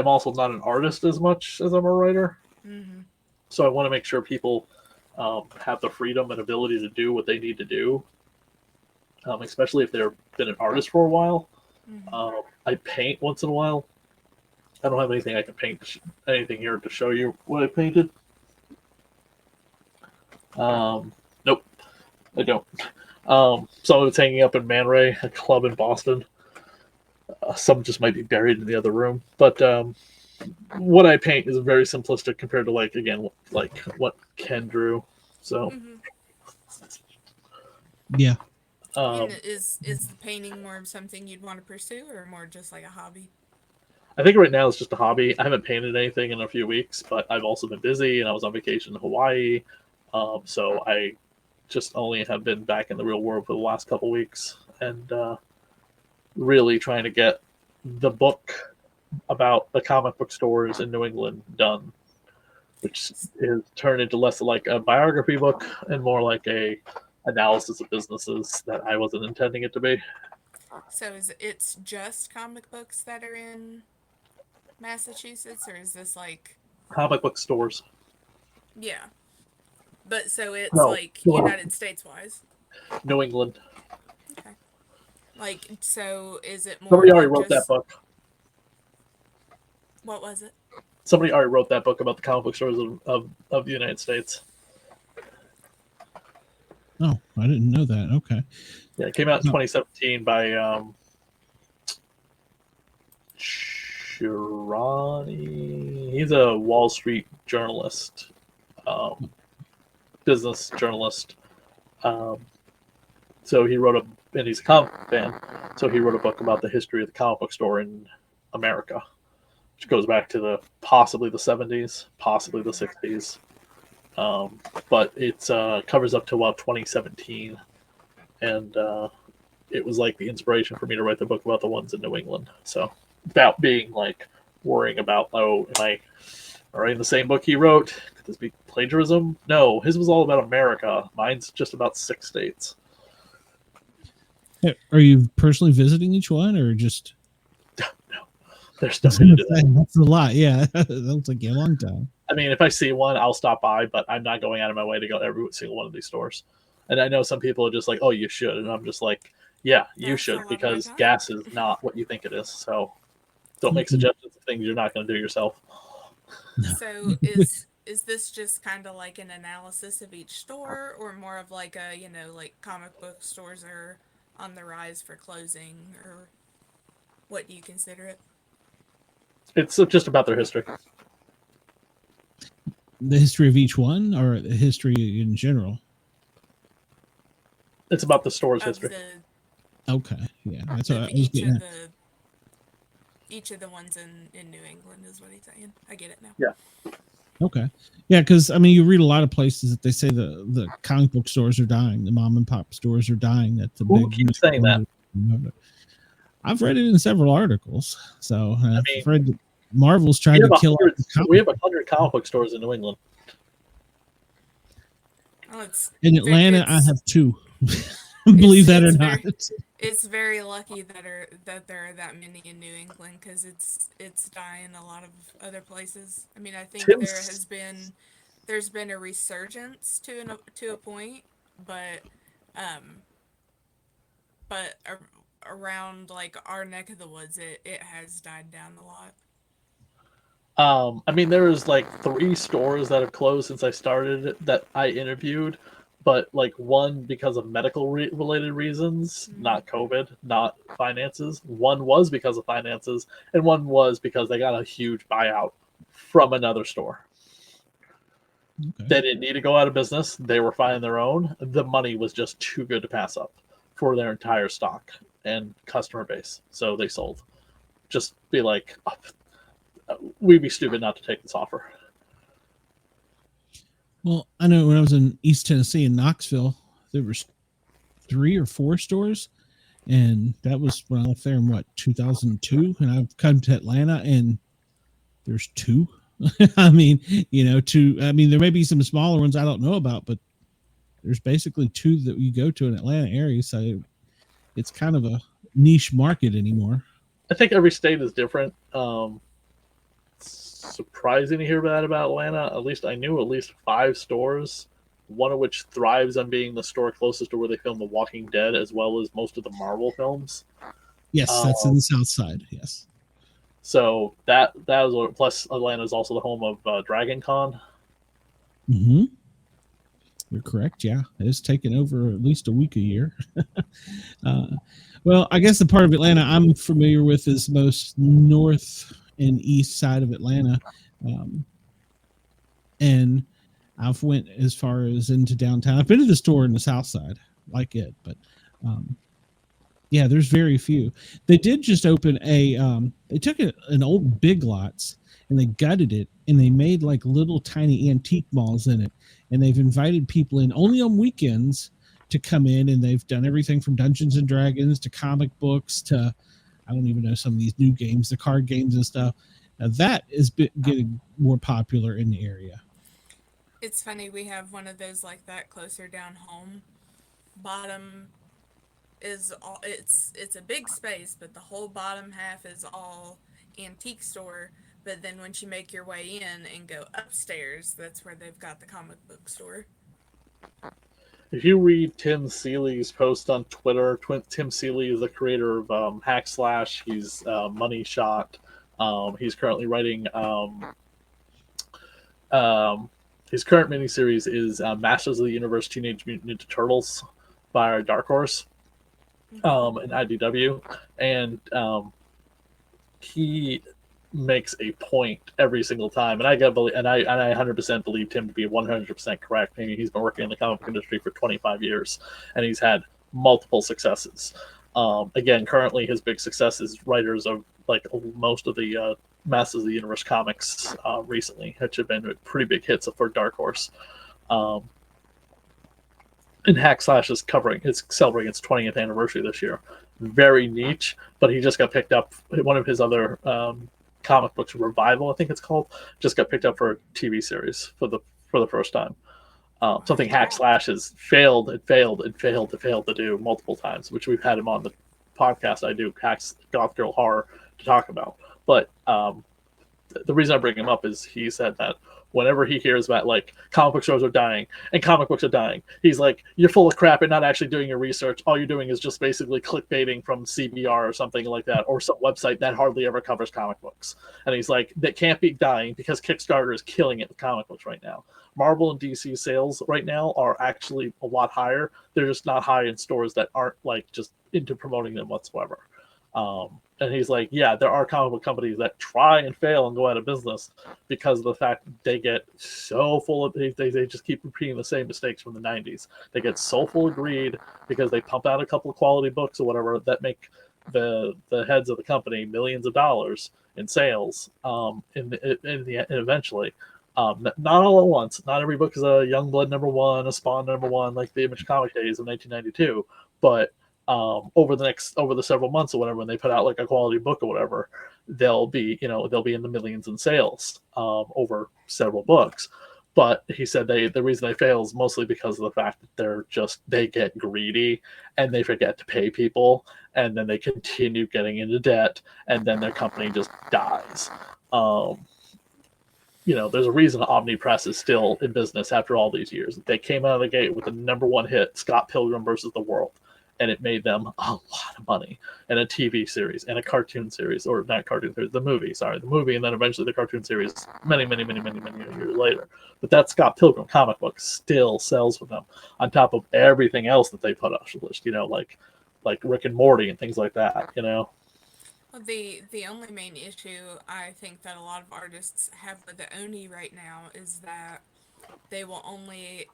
also not an artist as much as I'm a writer. Mm-hmm. So I want to make sure people have the freedom and ability to do what they need to do, especially if they've been an artist for a while. Mm-hmm. I paint once in a while. I don't have anything I can paint, anything here to show you what I painted. Nope, I don't. Some of it's hanging up in Man Ray, a club in Boston. Some just might be buried in the other room. But what I paint is very simplistic compared to, like what Ken drew. So, yeah. Is the painting more of something you'd want to pursue, or more just like a hobby? I think right now it's just a hobby. I haven't painted anything in a few weeks, but I've also been busy, and I was on vacation in Hawaii. So I just only have been back in the real world for the last couple weeks, and really trying to get the book about the comic book stores in New England done, which is turned into less like a biography book and more like a analysis of businesses that I wasn't intending it to be. So it's just comic books that are in Massachusetts, or is this like Comic book stores? Yeah, but so it's No. like United States wise. New England. Okay. Like, so is it more? Somebody already like wrote that book. What was it? Somebody already wrote that book about the comic book stores of the United States. Oh, I didn't know that. Okay. Yeah, it came out in 2017 by Shirani. He's a Wall Street journalist, business journalist. So he wrote he's a comic book fan, so he wrote a book about the history of the comic book store in America, which goes back to possibly the 70s, possibly the 60s. But it covers up to about 2017, and it was like the inspiration for me to write the book about the ones in New England. So without being like worrying about, oh, am I writing the same book he wrote? Could this be plagiarism? No, his was all about America. Mine's just about 6 states. Are you personally visiting each one, or just? No, there's nothing to do that. That's a lot. Yeah, that'll take you a long time. I mean, if I see one, I'll stop by, but I'm not going out of my way to go to every single one of these stores. And I know some people are just like, oh, you should. And I'm just like, yeah, you should, because gas is not what you think it is. So don't make suggestions of things you're not going to do yourself. So is this just kind of like an analysis of each store, or more of like a, like comic book stores are on the rise for closing, or what do you consider it? It's just about their history. The history of each one, or the history in general? It's about the store's history. Okay, yeah, that's what I was getting at. Each of the ones in New England is what he's saying. I get it now. Yeah. Okay. Yeah, because I mean, you read a lot of places that they say the comic book stores are dying, the mom and pop stores are dying. That's a Who big. keeps saying that? I've read it in several articles. So I've read that Marvel's trying to kill. We have 100 comic book stores in New England. Oh, in Atlanta, I have 2. Believe that or not. It's very lucky that there are that many in New England, because it's dying a lot of other places. I mean, I think there's been a resurgence to a point, but around like our neck of the woods, it has died down a lot. I mean, there's like 3 stores that have closed since I started that I interviewed, but like one because of medical related reasons, not COVID, not finances. One was because of finances, and one was because they got a huge buyout from another store. Okay. They didn't need to go out of business. They were finding their own. The money was just too good to pass up for their entire stock and customer base. So they sold. Just be like, we'd be stupid not to take this offer. Well, I know when I was in East Tennessee in Knoxville, there was 3 or 4 stores, and that was when I left there in 2002, and I've come to Atlanta and there's 2. I mean, 2. I mean, there may be some smaller ones I don't know about, but there's basically 2 that you go to in Atlanta area, so it's kind of a niche market anymore. I think every state is different. Surprising to hear that about Atlanta. At least I knew at least 5 stores, one of which thrives on being the store closest to where they film The Walking Dead, as well as most of the Marvel films. Yes, that's in the South Side. Yes. So that was, plus Atlanta is also the home of Dragon Con. Mm-hmm. You're correct. Yeah, it's taken over at least a week a year. Well, I guess the part of Atlanta I'm familiar with is most north and east side of Atlanta, and I've went as far as into downtown. I've been to the store in the South Side, like it, but yeah, there's very few. They did just open they took an old Big Lots and they gutted it, and they made like little tiny antique malls in it, and they've invited people in only on weekends to come in, and they've done everything from Dungeons and Dragons to comic books to, I don't even know, some of these new games, the card games and stuff. Now that is getting more popular in the area. It's funny, we have one of those like that closer down home. Bottom is all, it's a big space, but the whole bottom half is all antique store. But then once you make your way in and go upstairs, that's where they've got the comic book store. If you read Tim Seeley's post on Twitter, Tim Seeley is the creator of Hack Slash. He's Money Shot. He's currently writing. His current miniseries is Masters of the Universe: Teenage Mutant Ninja Turtles by Dark Horse and IDW, and he makes a point every single time, and I 100% believed him to be 100% correct. I mean, he's been working in the comic book industry for 25 years, and he's had multiple successes. Again, currently his big success is writers of like most of the Masters of the Universe comics recently, which have been pretty big hits for Dark Horse. And Hack Slash is celebrating its 20th anniversary this year. Very niche, but he just got picked up. One of his other comic books, Revival, I think it's called, just got picked up for a TV series for the first time. Something Hack Slash has failed to do multiple times, which we've had him on the podcast I do, Hack's Goth Girl Horror, to talk about. But the reason I bring him up is he said that whenever he hears about like comic book stores are dying and comic books are dying, he's like, you're full of crap and not actually doing your research. All you're doing is just basically clickbaiting from CBR or something like that, or some website that hardly ever covers comic books. And he's like, that can't be dying because Kickstarter is killing it with comic books right now. Marvel and DC sales right now are actually a lot higher. They're just not high in stores that aren't like just into promoting them whatsoever. And he's like, yeah, there are comic book companies that try and fail and go out of business because of the fact that they get so full of, they just keep repeating the same mistakes from the 90s. They get so full of greed because they pump out a couple of quality books or whatever that make the heads of the company millions of dollars in sales eventually. Not all at once. Not every book is a Youngblood #1, a Spawn #1, like the Image comic days of 1992, but over the several months or whatever, when they put out like a quality book or whatever, they'll be in the millions in sales over several books. But he said the reason they fail is mostly because of the fact that they get greedy and they forget to pay people, and then they continue getting into debt, and then their company just dies. There's a reason Omni Press is still in business after all these years. They came out of the gate with the #1 hit, Scott Pilgrim versus the World. And it made them a lot of money, and a TV series and a cartoon series, or not cartoon series, the movie, and then eventually the cartoon series many years later. But that Scott Pilgrim comic book still sells for them, on top of everything else that they put on the list, like Rick and Morty and things like that, Well, the only main issue I think that a lot of artists have with the Oni right now is that they will only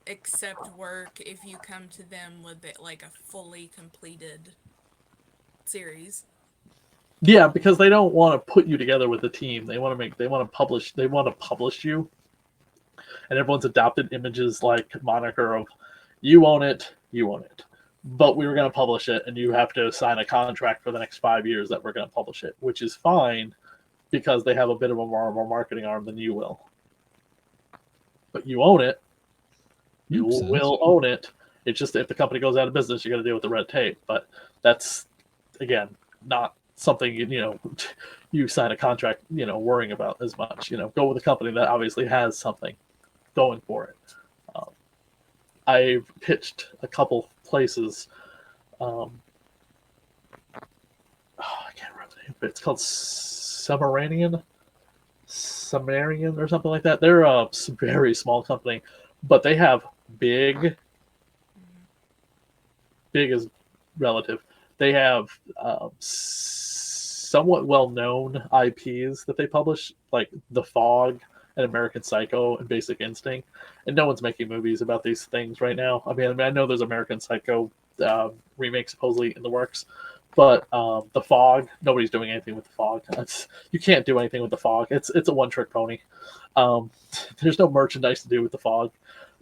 accept work if you come to them with it like a fully completed series. Yeah, because they don't want to put you together with a team. They want to publish you. And everyone's adopted Image's like moniker of you own it. But we were going to publish it, and you have to sign a contract for the next 5 years that we're going to publish it, which is fine because they have a bit of a more marketing arm than you will. But you own it. You will own it. It's just if the company goes out of business, you got to deal with the red tape. But that's, again, not something you sign a contract worrying about as much. Go with a company that obviously has something going for it. I've pitched a couple places. I can't remember the name, but it's called Sumerian or something like that. They're a very small company, but they have big is relative. They have somewhat well-known IPs that they publish, like The Fog and American Psycho and Basic Instinct, and no one's making movies about these things right now. I mean, I know there's American Psycho remake supposedly in the works, but The Fog, nobody's doing anything with The Fog. You can't do anything with The Fog. It's a one-trick pony. There's no merchandise to do with The Fog.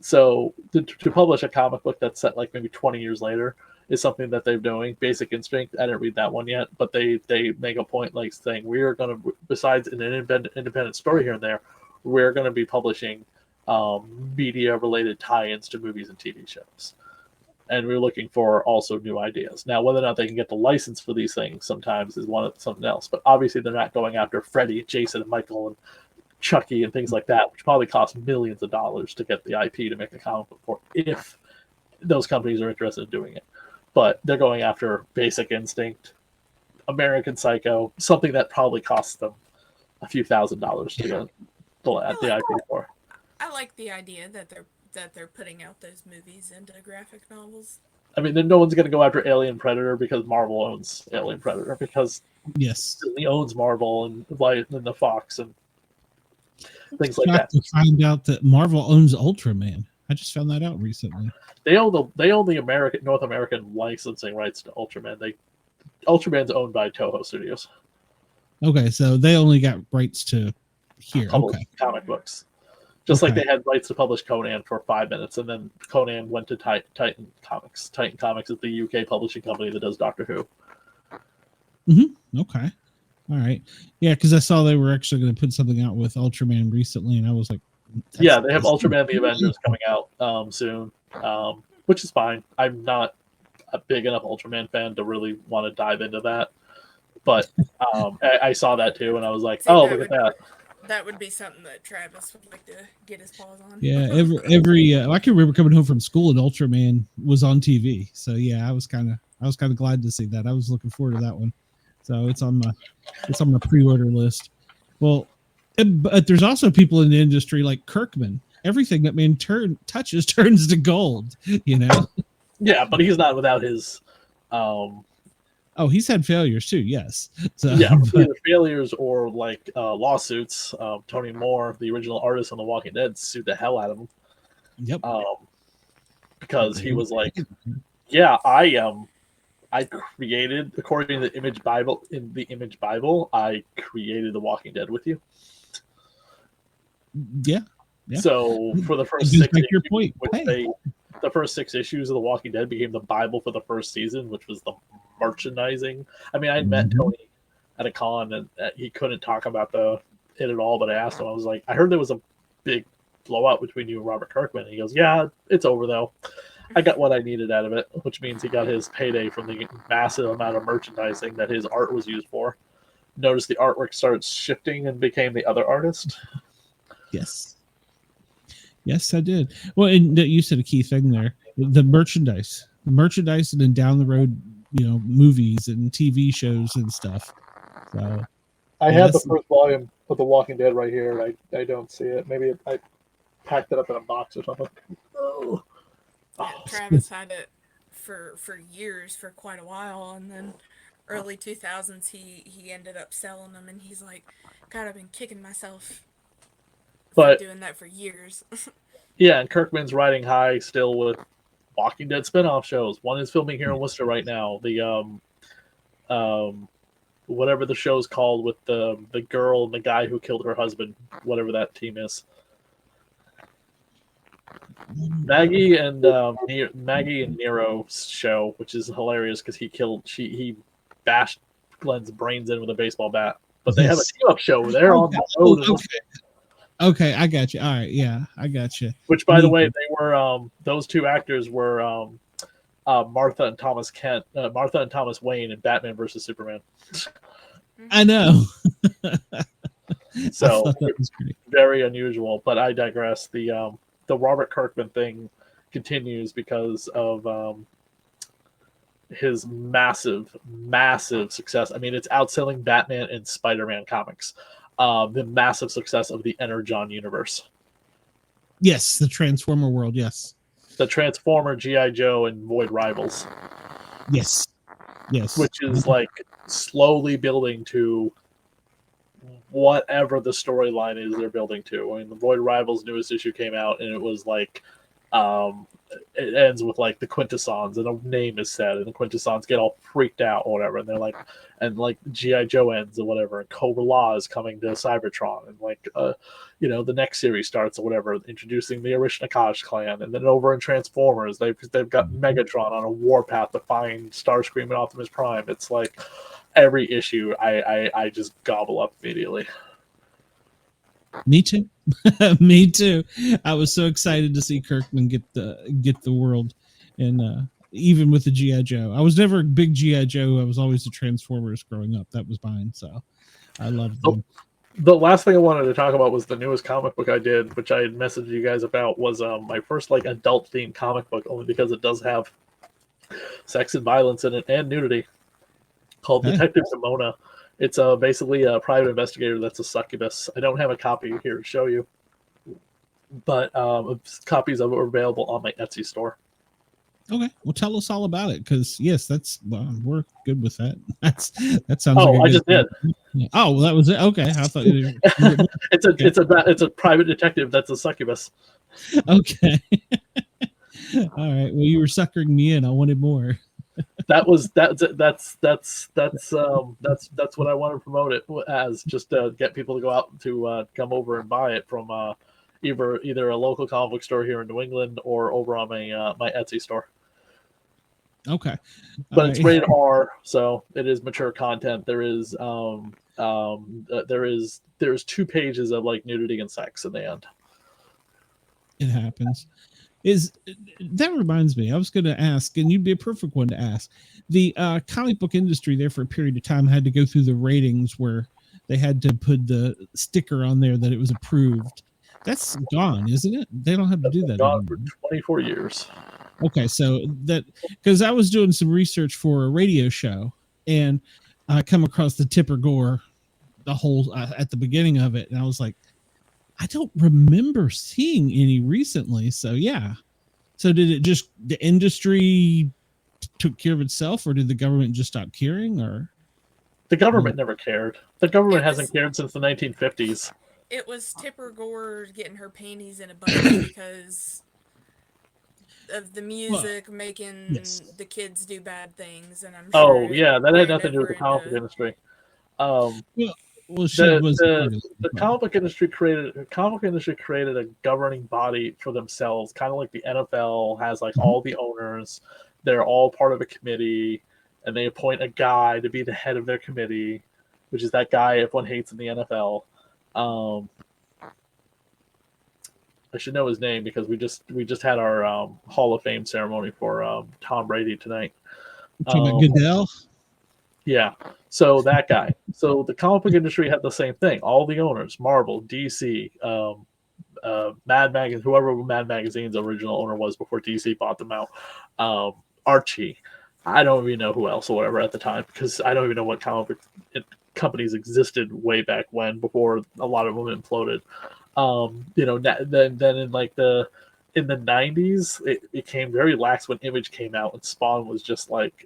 So to publish a comic book that's set like maybe 20 years later is something that they're doing. Basic Instinct, I didn't read that one yet, but they make a point like saying we are going to, besides an independent story here and there, we're going to be publishing media-related tie-ins to movies and TV shows. And we're looking for also new ideas. Now, whether or not they can get the license for these things sometimes is something else. But obviously, they're not going after Freddy, Jason, and Michael, and Chucky, and things like that, which probably cost millions of dollars to get the IP to make a comic book for, if those companies are interested in doing it. But they're going after Basic Instinct, American Psycho, something that probably costs them a few $1,000s to get the IP for. I like the idea that they're putting out those movies into graphic novels. I mean, then no one's going to go after Alien Predator because Marvel owns Alien Predator, because Disney owns Marvel and the Fox and things like that. To find out that Marvel owns Ultraman. I just found that out recently. They own the North American licensing rights to Ultraman. Ultraman's owned by Toho Studios. Okay, so they only got rights to here. Publish Okay. comic books. Just like they had rights to publish Conan for 5 minutes, and then Conan went to Titan Comics. Titan Comics is the UK publishing company that does Doctor Who. Okay. All right. Yeah, because I saw they were actually going to put something out with Ultraman recently, and I was like, yeah, they have Ultraman the Avengers coming out soon, which is fine. I'm not a big enough Ultraman fan to really want to dive into that. But I saw that too, and I was like, look at that. That would be something that Travis would like to get his paws on. Yeah, every I can remember coming home from school and Ultraman was on TV. So yeah, I was kind of glad to see that. I was looking forward to that one. So it's on my pre-order list. Well, but there's also people in the industry like Kirkman. Everything that man touches turns to gold. You know. Yeah, but he's not without his. Oh, he's had failures too. Yes. So, yeah, either failures or like lawsuits. Tony Moore, the original artist on The Walking Dead, sued the hell out of him. Yep. Because he was like, "Yeah, I created, according to the Image Bible. In the Image Bible, I created The Walking Dead with you." Yeah. So for the first 6 issues, your point. The first 6 issues of The Walking Dead became the Bible for the first season, which was the merchandising. I mean, I met Tony at a con, and he couldn't talk about it at all. But I asked him, I was like, I heard there was a big blowout between you and Robert Kirkman. And he goes, "Yeah, it's over though. I got what I needed out of it," which means he got his payday from the massive amount of merchandising that his art was used for. Notice the artwork started shifting and became the other artist. Yes, I did. Well, and you said a key thing there: the merchandise, and then down the road, movies and TV shows and stuff. So I had the first volume of The Walking Dead right here. I don't see it. Maybe I packed it up in a box or something. Oh. Travis had it for years, for quite a while, and then early 2000s he ended up selling them, and he's like, "God, I've been kicking myself for doing that for years." Yeah, and Kirkman's riding high still with Walking Dead spinoff shows. One is filming here in Worcester right now. The whatever the show's called with the girl and the guy who killed her husband, whatever that team is. Maggie and Nero's show, which is hilarious because he bashed Glenn's brains in with a baseball bat. But they have a team-up show. They're on the road. Okay, I got you. All right, yeah, I got you. Which, by the way, they were those two actors were Martha and Thomas Wayne in Batman versus Superman. I know. So very unusual, but I digress. The Robert Kirkman thing continues because of his massive success. I mean, it's outselling Batman and Spider-Man comics. The massive success of the Energon universe. Yes, the Transformer world. Yes, the Transformer, G.I. Joe, and Void Rivals. Yes, which is like slowly building to whatever the storyline is they're building to. I mean, the Void Rivals newest issue came out, and it was like it ends with like the Quintessons, and a name is said, and the Quintessons get all freaked out or whatever, and they're like, and like G.I. Joe ends or whatever, and Cobra Law is coming to Cybertron, and like the next series starts or whatever, introducing the Arishnikaj clan, and then over in Transformers they've got Megatron on a warpath to find Starscream and Optimus Prime. It's like every issue I just gobble up immediately. Me too. Me too. I was so excited to see Kirkman get the world, and even with the G.I. Joe. I was never a big G.I. Joe. I was always the Transformers growing up. That was mine. So I loved them. The last thing I wanted to talk about was the newest comic book I did, which I had messaged you guys about, was my first like adult themed comic book, only because it does have sex and violence in it and nudity, called Detective Simona. It's basically a private investigator that's a succubus. I don't have a copy here to show you, but copies of it are available on my Etsy store. Okay, well, tell us all about it, because yes, we're good with that. That sounds. Oh, like I just did. Oh, well, that was it. Okay, I thought it's a private detective that's a succubus. Okay. All right. Well, you were suckering me in. I wanted more. That's what I want to promote it as, just to get people to go out to come over and buy it from either a local comic book store here in New England or over on my Etsy store. Okay. But it's rated R, so it is mature content. There's 2 pages of like nudity and sex in the end. It happens. That reminds me, I was going to ask, and you'd be a perfect one to ask. The comic book industry there for a period of time had to go through the ratings where they had to put the sticker on there that it was approved. That's gone, isn't it? They don't have to do that gone anymore. For 24 years. Okay, so that, because I was doing some research for a radio show, and I come across the Tipper Gore, the whole at the beginning of it, and I was like, I don't remember seeing any recently. So yeah. So did it just, the industry took care of itself, or did the government just stop caring? Or the government never cared. The government hasn't cared since the 1950s. It was Tipper Gore getting her panties in a bunch because of the music making the kids do bad things, and I'm sure. Oh yeah, that had nothing to do with the comic book industry. The comic book industry created a governing body for themselves, kind of like the NFL has like all the owners. They're all part of a committee, and they appoint a guy to be the head of their committee, which is that guy everyone hates in the NFL. I should know his name because we just had our Hall of Fame ceremony for Tom Brady tonight. Goodell? Yeah. So that guy. So the comic book industry had the same thing. All the owners, Marvel, DC, Mad Magazine, whoever Mad Magazine's original owner was before DC bought them out, Archie. I don't even know who else or whatever at the time, because I don't even know what comic book companies existed way back when, before a lot of them imploded. Then in the 90s, it became very lax when Image came out, and Spawn was just like,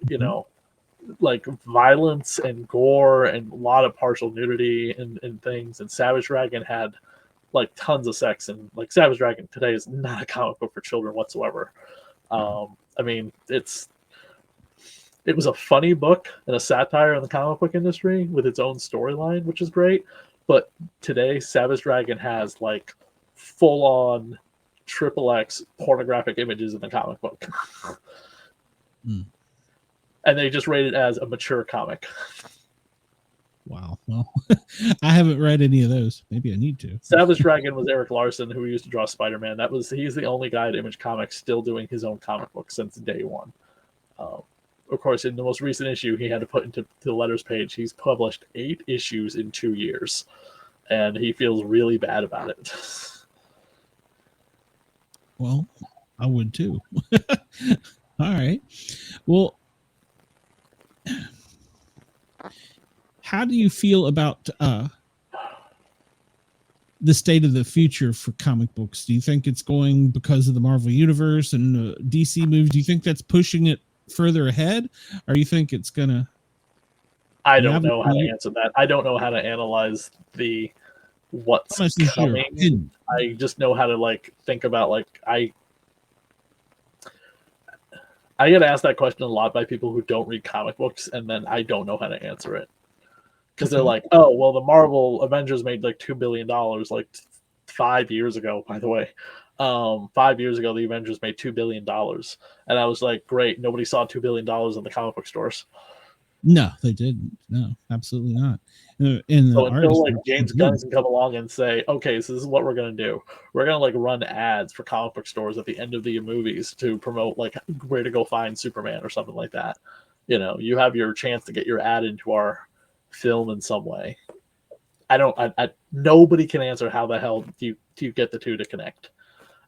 like violence and gore and a lot of partial nudity and things. And Savage Dragon had like tons of sex, and like Savage Dragon today is not a comic book for children whatsoever. I mean, it was a funny book and a satire on the comic book industry with its own storyline, which is great. But today, Savage Dragon has like full-on XXX pornographic images in the comic book. And they just rate it as a mature comic. Wow. Well, I haven't read any of those. Maybe I need to. Savage Dragon was Eric Larson, who used to draw Spider-Man. He's the only guy at Image Comics still doing his own comic book since day one. Of course, in the most recent issue, he had to put into the letters page, he's published 8 issues in 2 years, and he feels really bad about it. Well, I would too. All right. Well, how do you feel about the state of the future for comic books? Do you think it's going because of the Marvel Universe and DC movies? Do you think that's pushing it further ahead, or you think it's gonna? I don't know how to answer that. I don't know how to analyze what's coming. I just know how to like think about I get asked that question a lot by people who don't read comic books, and then I don't know how to answer it. Because they're like, oh, well, the Marvel Avengers made like $2 billion like 5 years ago, by the way. 5 years ago, the Avengers made $2 billion. And I was like, great, nobody saw $2 billion in the comic book stores. No, they didn't. No, absolutely not. So until like James Gunn can come along and say, okay, so this is what we're going to do. We're going to like run ads for comic book stores at the end of the movies to promote like where to go find Superman or something like that. You have your chance to get your ad into our film in some way. Nobody can answer how the hell do you get the two to connect.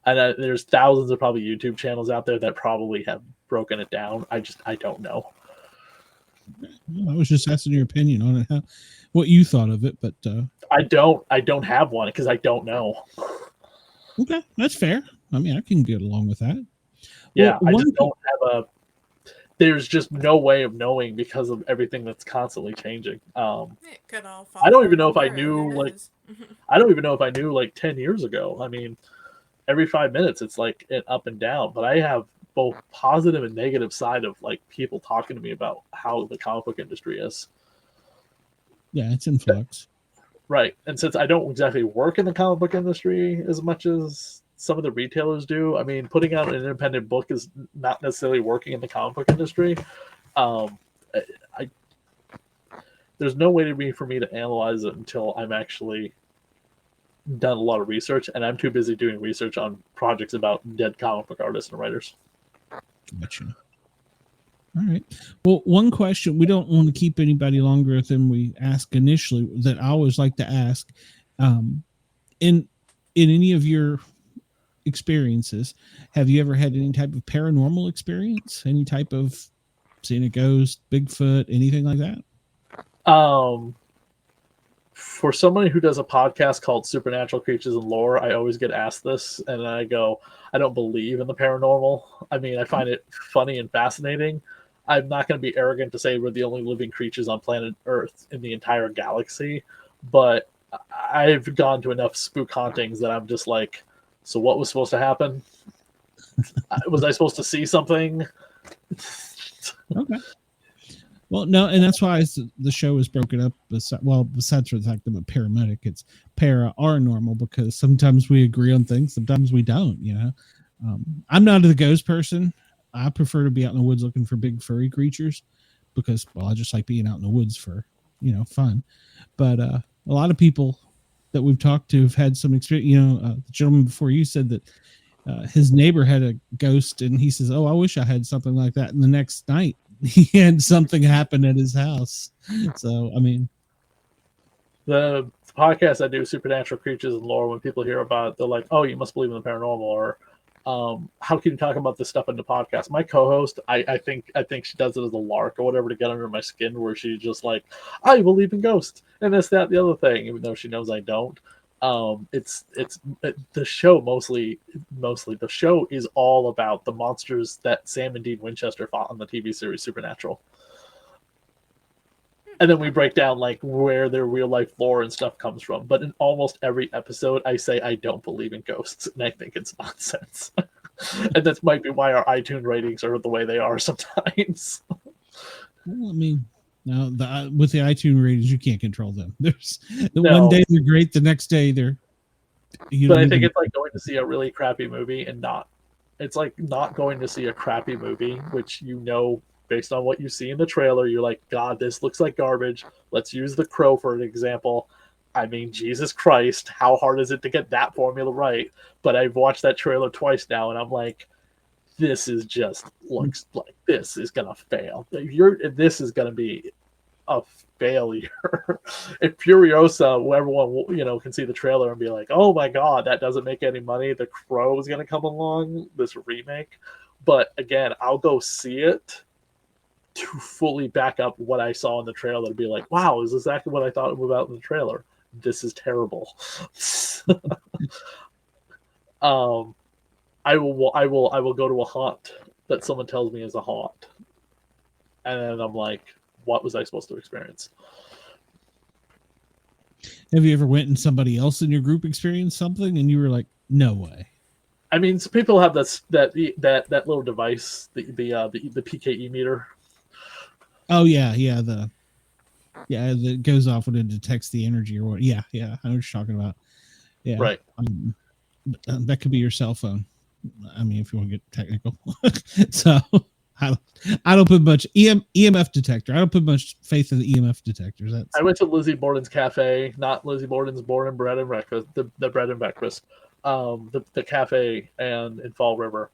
And there's thousands of probably YouTube channels out there that probably have broken it down. I don't know. I was just asking your opinion on it, what you thought of it, but I don't have one because I don't know. Okay, that's fair. I mean, I can get along with that. Yeah, I just don't have there's just no way of knowing because of everything that's constantly changing. It could all fall I don't even know if I apart. knew I don't even know if I knew like 10 years ago. I mean, every 5 minutes it's like an up and down. But I have both positive and negative side of like people talking to me about how the comic book industry is. Yeah, it's in flux. Right. And since I don't exactly work in the comic book industry as much as some of the retailers do, I mean, putting out an independent book is not necessarily working in the comic book industry. There's no way for me to analyze it until I'm actually done a lot of research, and I'm too busy doing research on projects about dead comic book artists and writers. Gotcha. All right. Well, one question, we don't want to keep anybody longer than we ask initially, that I always like to ask, in any of your experiences, have you ever had any type of paranormal experience? Any type of seeing a ghost, Bigfoot, anything like that? For somebody who does a podcast called Supernatural Creatures and Lore, I always get asked this, and I go, I don't believe in the paranormal. I mean, I find it funny and fascinating. I'm not going to be arrogant to say we're the only living creatures on planet Earth in the entire galaxy, but I've gone to enough spook hauntings that I'm just like, so what was supposed to happen? Was I supposed to see something? Okay. Well, no, and that's why the show is broken up. Besides for the fact that I'm a paramedic, it's para are normal, because sometimes we agree on things, sometimes we don't. You know, I'm not a ghost person. I prefer to be out in the woods looking for big furry creatures, because, well, I just like being out in the woods for, fun. But a lot of people that we've talked to have had some experience. The gentleman before you said that his neighbor had a ghost, and he says, "Oh, I wish I had something like that." And the next night, he had something happen at his house. So, I mean, the podcast I do, Supernatural Creatures and Lore, when people hear about it, they're like, "Oh, you must believe in the paranormal," or how can you talk about this stuff in the podcast? My co-host, I think she does it as a lark or whatever to get under my skin, where she's just like, I believe in ghosts and this, that, the other thing, even though she knows I don't. The show mostly the show is all about the monsters that Sam and Dean Winchester fought on the TV series Supernatural. And then we break down like where their real life lore and stuff comes from. But in almost every episode, I say I don't believe in ghosts, and I think it's nonsense. And that might be why our iTunes ratings are the way they are sometimes. Well, I mean, now with the iTunes ratings, you can't control them. One day they're great, the next day they're. But I think it's like going to see a really crappy movie and not. It's like not going to see a crappy movie, which based on what you see in the trailer, you're like, God, this looks like garbage. Let's use The Crow for an example. I mean, Jesus Christ, how hard is it to get that formula right? But I've watched that trailer twice now, and I'm like, this is just looks like this is gonna fail. This is gonna be a failure. If Furiosa, everyone can see the trailer and be like, oh my God, that doesn't make any money. The Crow is gonna come along, this remake. But again, I'll go see it to fully back up what I saw in the trailer to be like, wow, is exactly what I thought about in the trailer. This is terrible. I will go to a haunt that someone tells me is a haunt, and then I'm like, what was I supposed to experience? Have you ever went and somebody else in your group experienced something and you were like, no way? I mean, so people have that little device, the PKE meter. Oh yeah, that goes off when it detects the energy or what. Yeah, I know what you're talking about. Yeah, right. That could be your cell phone. I mean, if you want to get technical. So I don't put much EMF detector. I don't put much faith in the EMF detectors. I went to Lizzie Borden's cafe, not Lizzie Borden's Borden Bread and Breakfast, the bread and breakfast, the cafe and in Fall River.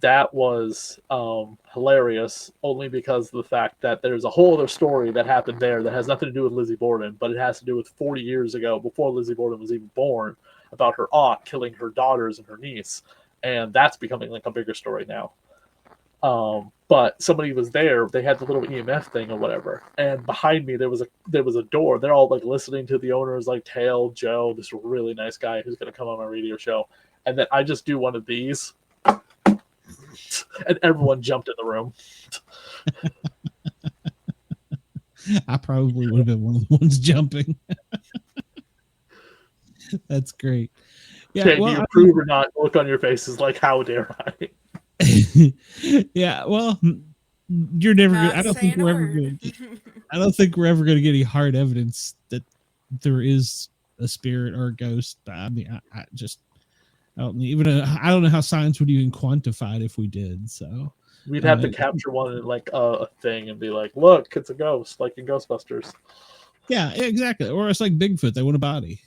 That was hilarious, only because of the fact that there's a whole other story that happened there that has nothing to do with Lizzie Borden, but it has to do with 40 years ago, before Lizzie Borden was even born, about her aunt killing her daughters and her niece. And that's becoming like a bigger story now. But somebody was there. They had the little EMF thing or whatever, and behind me there was a door. They're all like listening to the owner's like tale, Joe, this really nice guy who's going to come on my radio show, and then I just do one of these, and everyone jumped in the room. I probably would have been one of the ones jumping. That's great. Yeah, Okay, do well, you I approve or not? The look on your face is like, how dare I? yeah, well, you're never gonna. Not I don't think saying a we're ever word. gonna. I don't think we're ever gonna get any hard evidence that there is a spirit or a ghost. I mean, I just I don't even. I don't know how science would even quantify it if we did. So We'd have to capture one in like a thing and be like, look, it's a ghost, like in Ghostbusters. yeah, exactly. Or it's like Bigfoot; they want a body.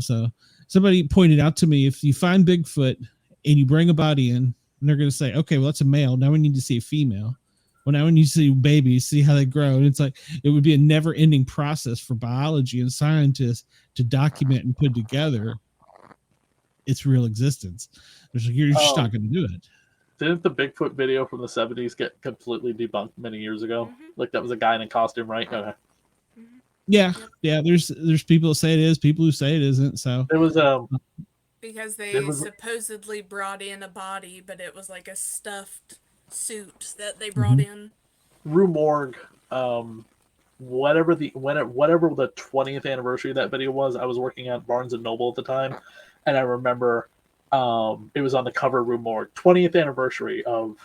So somebody pointed out to me, if you find Bigfoot and you bring a body in, and they're going to say, okay, well, that's a male. Now we need to see a female. Well, now when you see babies, see how they grow. And it's like, it would be a never ending process for biology and scientists to document and put together its real existence. You're just not going to do it. Didn't the Bigfoot video from the 70s get completely debunked many years ago? Like that was a guy in a costume, right? Okay. Yeah. There's people that say it is, people who say it isn't. So There was because they supposedly brought in a body, but it was like a stuffed suit that they brought in. Rue Morgue, whatever the 20th anniversary of that video was, I was working at Barnes and Noble at the time, and I remember it was on the cover of Rue Morgue, 20th anniversary of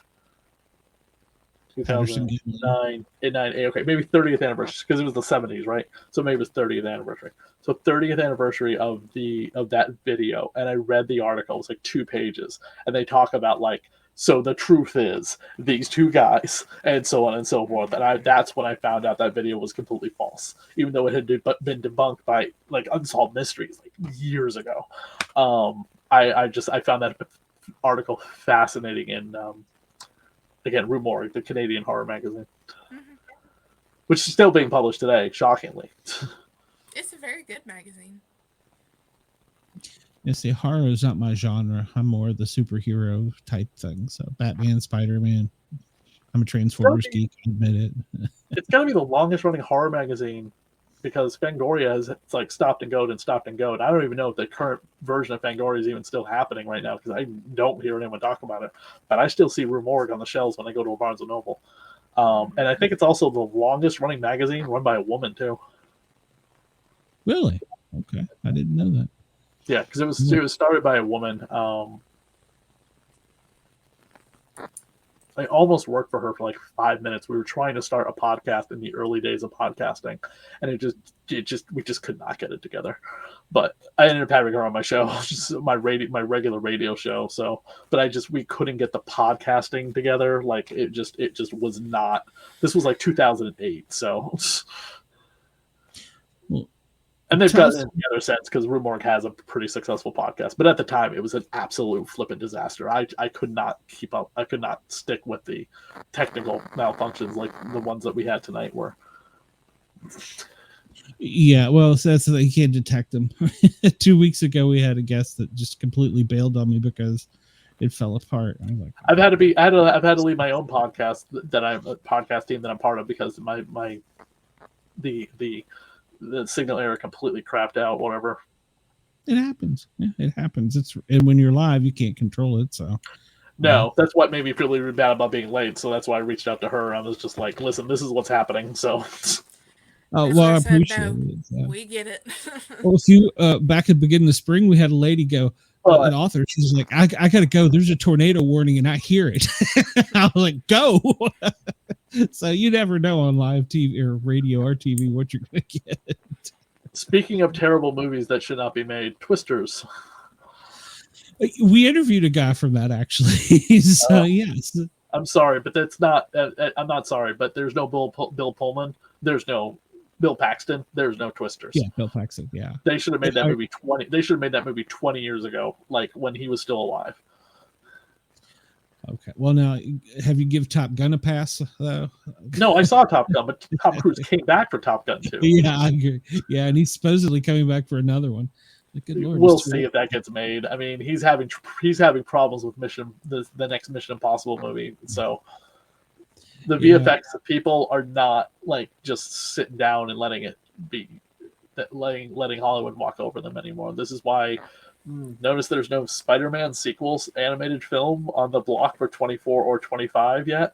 2009. Okay, maybe 30th anniversary because it was the 70s, right? So maybe it was 30th anniversary. So 30th anniversary of that video, and I read the article. It was like 2 pages, and they talk about like, so the truth is these 2 guys, and so on and so forth. And that's when I found out that video was completely false, even though it had been debunked by like Unsolved Mysteries like years ago. I found that article fascinating in again, Rue Morgue, the Canadian horror magazine, which is still being published today, shockingly. It's a very good magazine. Yeah, see, horror is not my genre. I'm more the superhero type thing. So Batman, Spider-Man. I'm a Transformers geek, I admit it. It's got to be the longest running horror magazine because Fangoria has like stopped and go. I don't even know if the current version of Fangoria is even still happening right now because I don't hear anyone talk about it. But I still see Rue Morgue on the shelves when I go to a Barnes & Noble. And I think it's also the longest running magazine run by a woman, too. Really? Okay. I didn't know that. Yeah, because it was started by a woman. I almost worked for her for like 5 minutes. We were trying to start a podcast in the early days of podcasting, and we just could not get it together. But I ended up having her on my show, just my regular radio show. So, but we couldn't get the podcasting together. Like it just was not. This was like 2008. So. And they've got it in the other sense because Rue Morgue has a pretty successful podcast. But at the time, it was an absolute flippant disaster. I could not keep up. I could not stick with the technical malfunctions like the ones that we had tonight were. Yeah, well, that's you can't detect them. 2 weeks ago, we had a guest that just completely bailed on me because it fell apart. I was like, I've had to leave my own podcast that I'm a podcast team that I'm part of because the signal error completely crapped out, whatever. It happens. Yeah, it happens. And when you're live, you can't control it. So no, that's what made me feel really bad about being late. So that's why I reached out to her. I was just like, listen, this is what's happening. So well, I appreciate it. We get it. Well, if you back at the beginning of spring, we had a lady go, an author. She's like, I gotta go. There's a tornado warning, and I hear it. I was like, go. So you never know on live TV or radio or TV what you're gonna get. Speaking of terrible movies that should not be made, Twisters. We interviewed a guy from that actually. So yes. I'm sorry, but that's not. I'm not sorry, but there's no Bill Pullman. There's no Bill Paxton. There's no Twisters. Yeah, Bill Paxton. Yeah, they should have made that movie 20. They should have made that movie 20 years ago, like when he was still alive. Okay. Well, now, have you give Top Gun a pass though? No, I saw Top Gun, but Tom Cruise came back for Top Gun 2. Yeah, I agree. Yeah, and he's supposedly coming back for another one. Good Lord, we'll see if that gets made. I mean, he's having problems with the next Mission Impossible movie. So the VFX people are not like just sitting down and letting Hollywood walk over them anymore. This is why. Notice there's no Spider-Man sequels animated film on the block for 24 or 25 yet.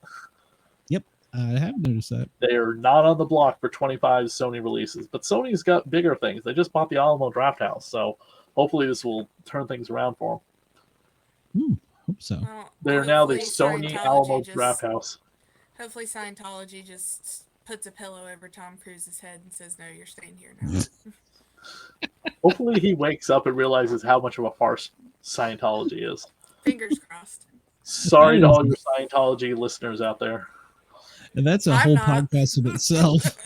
Yep, I have noticed that. They are not on the block for 25 Sony releases, but Sony's got bigger things. They just bought the Alamo Drafthouse, so hopefully this will turn things around for them. Hope so. Well, They're now the hopefully Sony Scientology Alamo just- Draft House. Hopefully Scientology just puts a pillow over Tom Cruise's head and says, "No, you're staying here now." Hopefully he wakes up and realizes how much of a farce Scientology is. Fingers crossed. Sorry to all your Scientology listeners out there, And that's a I'm whole not. podcast in itself.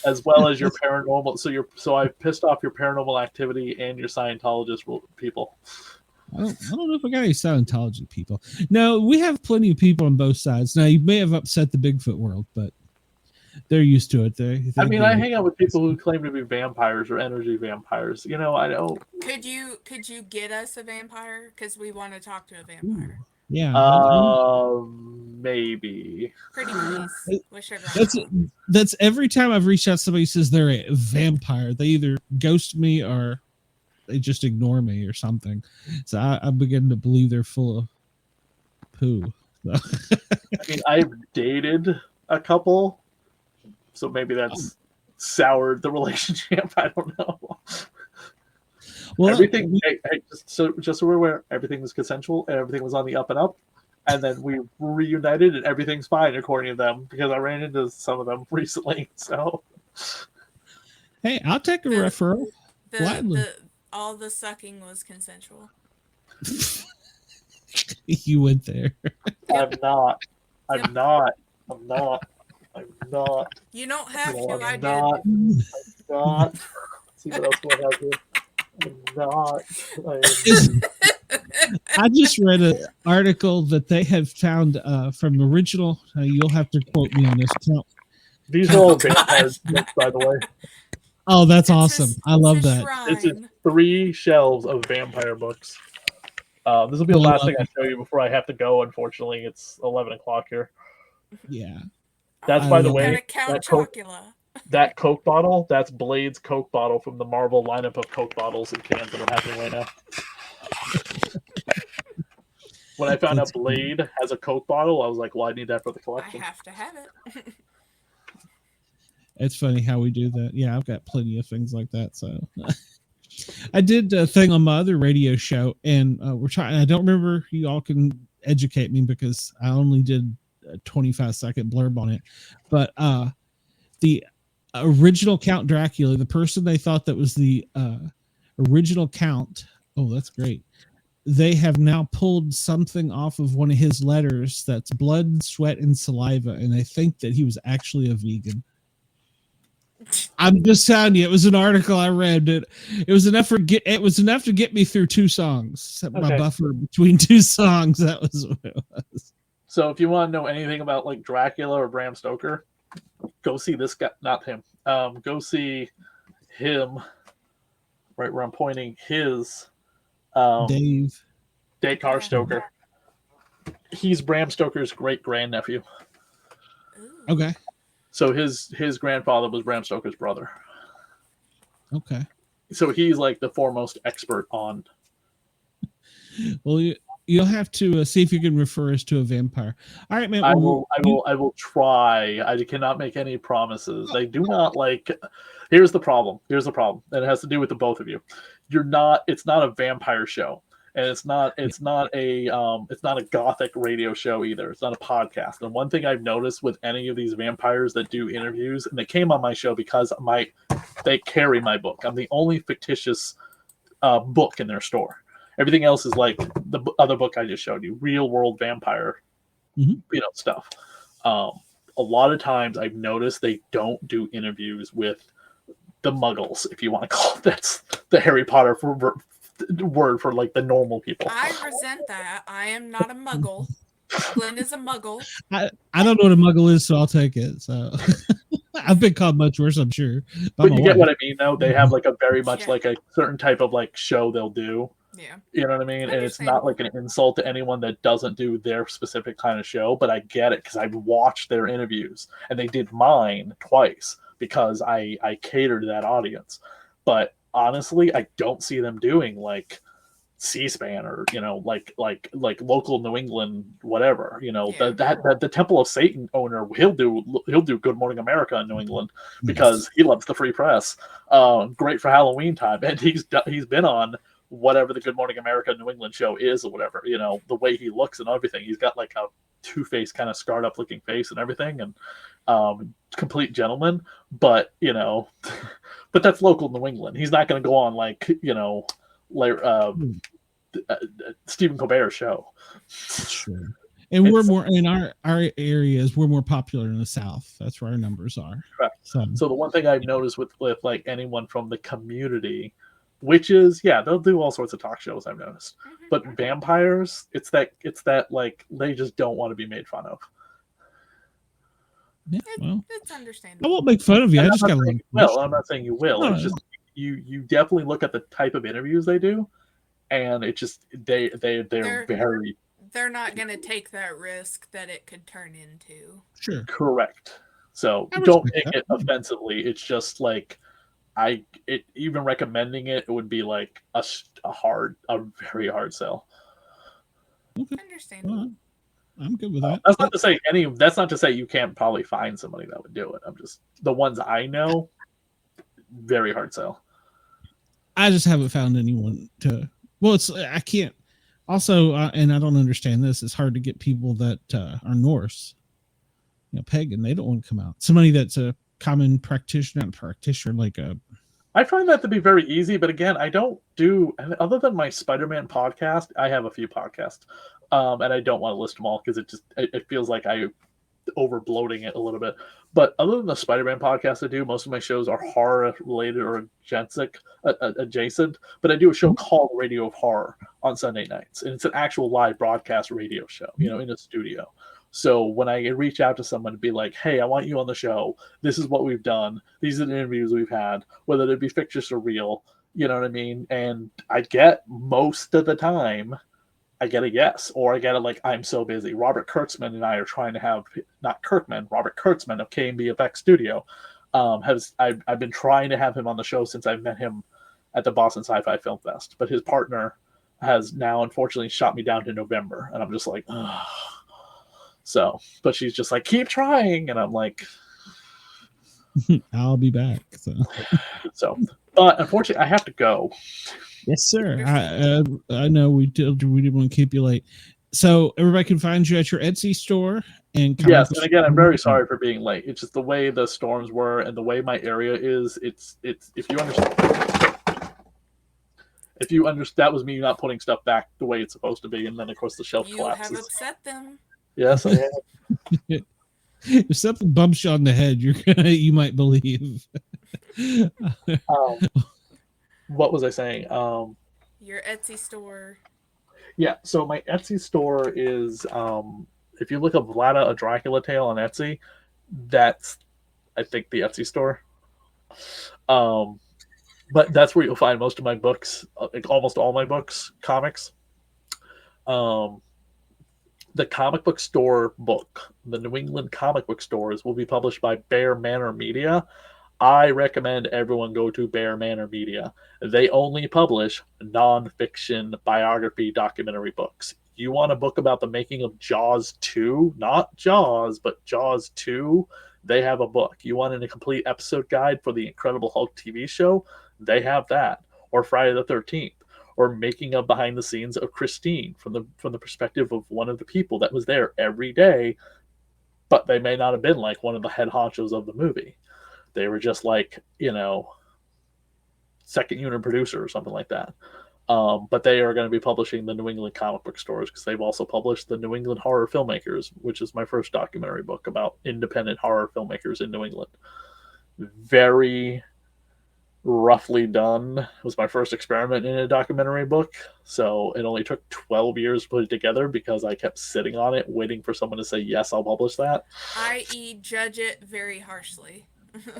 as well as your paranormal. So I pissed off your paranormal activity and your Scientologist people. I don't know if I got any Scientology people. No, we have plenty of people on both sides. Now, you may have upset the Bigfoot world, but they're used to it. I mean, I hang out with people who claim to be vampires or energy vampires. You know, I don't. Could you get us a vampire? Because we want to talk to a vampire. Yeah. Maybe. Pretty please. Whichever. That's every time I've reached out, somebody says they're a vampire. They either ghost me or they just ignore me or something. So I begin to believe they're full of poo. So. I mean, I've dated a couple, so maybe that's soured the relationship. I don't know. Well, everything. Just so we're aware, everything was consensual and everything was on the up and up. And then we reunited and everything's fine according to them, because I ran into some of them recently. So, hey, I'll take a referral. All the sucking was consensual. You went there. I'm not. You don't have No, to. I not. did. I'm not. See what else do I have here? I'm not. I just read an article that they have found from the original. You'll have to quote me on this. These are all vampires, by the way. Oh, that's awesome. I love that. This is 3 shelves of vampire books. This will be the last thing I show you before I have to go. Unfortunately, it's 11 o'clock here. Yeah. That's, by the way, that Coke bottle, that's Blade's Coke bottle from the Marvel lineup of Coke bottles and cans that are happening right now. When I found out Blade has a Coke bottle, I was like, well, I need that for the collection. I have to have it. It's funny how we do that. Yeah, I've got plenty of things like that. So I did a thing on my other radio show, and we're trying. I don't remember. You all can educate me because I only did a 25-second blurb on it. But the original Count Dracula, the person they thought that was the original Count. Oh, that's great. They have now pulled something off of one of his letters that's blood, sweat, and saliva, and they think that he was actually a vegan. I'm just telling you, it was an article I read. It was enough to get me through 2 songs. Okay. My buffer between 2 songs. That was what it was. So if you want to know anything about like Dracula or Bram Stoker, go see this guy. Not him. Go see him. Right where I'm pointing. His Dave Carr Stoker. He's Bram Stoker's great grandnephew. Okay. So his grandfather was Bram Stoker's brother. Okay. So he's like the foremost expert on. Well, you'll have to see if you can refer us to a vampire. All right, man. I will try. I cannot make any promises. They do not like. Here's the problem. And it has to do with the both of you. It's not a vampire show. And it's not a gothic radio show either. It's not a podcast. And one thing I've noticed with any of these vampires that do interviews, and they came on my show because they carry my book. I'm the only fictitious book in their store. Everything else is like the other book I just showed you, real world vampire, stuff. A lot of times I've noticed they don't do interviews with the muggles, if you want to call it. That's the Harry Potter word for like the normal people. I resent that. I am not a muggle. Glenn is a muggle. I don't know what a muggle is, so I'll take it. So I've been called much worse, I'm sure. But you get what I mean, though. They have like a very much like a certain type of like show they'll do. Yeah. You know what I mean? And it's not like an insult to anyone that doesn't do their specific kind of show, but I get it because I've watched their interviews and they did mine twice because I cater to that audience. But honestly, I don't see them doing like C-SPAN or like local New England whatever. Yeah. That the Temple of Satan owner, he'll do Good Morning America in New England because he loves the free press. Great for Halloween time, and he's been on whatever the Good Morning America New England show is or whatever. The way he looks and everything, he's got like a two-faced kind of scarred up looking face and everything, and complete gentleman, but but that's local New England. He's not going to go on like Stephen Colbert's show. Sure. And we're more in our areas. We're more popular in the South. That's where our numbers are. Correct. So the one thing I've noticed with like anyone from the community, which is they'll do all sorts of talk shows. I've noticed, but vampires, it's that like they just don't want to be made fun of. Yeah, well, It's understandable. I won't make fun of you. I just gotta like. Well, I'm not saying you will. No. It's just you definitely look at the type of interviews they do, and it just they're very They're not going to take that risk that it could turn into. Sure. correct. So I don't respect take it offensively. It's just like even recommending it would be like a very hard sell. Okay. Understandable. Well, I'm good with that. That's not to say you can't probably find somebody that would do it. I'm just the ones I know, very hard sell. I just haven't found anyone to. Well, I can't. Also, and I don't understand this. It's hard to get people that are Norse, pagan. They don't want to come out. Somebody that's a common practitioner, like a. I find that to be very easy, but again, I don't do other than my Spider-Man podcast. I have a few podcasts, and I don't want to list them all because it feels like I over bloating it a little bit. But other than the Spider-Man podcast I do, most of my shows are horror related or adjacent. But I do a show called Radio of Horror on Sunday nights, and it's an actual live broadcast radio show, in a studio. So when I reach out to someone to be like, hey, I want you on the show, this is what we've done, these are the interviews we've had, whether it be fictitious or real, you know what I mean? And I get most of the time, I get a yes, or I get a like, I'm so busy. Robert Kurtzman and I are trying to have, Robert Kurtzman of KMBFX Studio, I've been trying to have him on the show since I met him at the Boston Sci-Fi Film Fest, but his partner has now unfortunately shot me down to November, and I'm just like, ugh. So, but she's just like, keep trying, and I'm like, I'll be back. So, but unfortunately, I have to go. Yes, sir. I know we didn't want to keep you late. So everybody can find you at your Etsy store. And yes, and again, I'm very sorry for being late. It's just the way the storms were and the way my area is. It's if you understand, that was me not putting stuff back the way it's supposed to be, and then of course the shelf collapses. You have upset them. Yes, I have. If something bumps you on the head, you might believe. What was I saying? Your Etsy store. Yeah, so my Etsy store is if you look up Vlada a Dracula Tale on Etsy, that's I think the Etsy store. But that's where you'll find most of my books, like almost all my books, comics. The comic book store book, the New England comic book stores, will be published by Bear Manor Media. I recommend everyone go to Bear Manor Media. They only publish non-fiction biography documentary books. You want a book about the making of Jaws 2? Not Jaws, but Jaws 2? They have a book. You want a complete episode guide for the Incredible Hulk TV show? They have that. Or Friday the 13th. Or making of behind the scenes of Christine from the perspective of one of the people that was there every day, but they may not have been like one of the head honchos of the movie. They were just like, second unit producer or something like that. But they are going to be publishing the New England comic book stores because they've also published the New England Horror Filmmakers, which is my first documentary book about independent horror filmmakers in New England. Very roughly done. It was my first experiment in a documentary book, so it only took 12 years to put it together because I kept sitting on it waiting for someone to say yes, I'll publish that. I.e. judge it very harshly.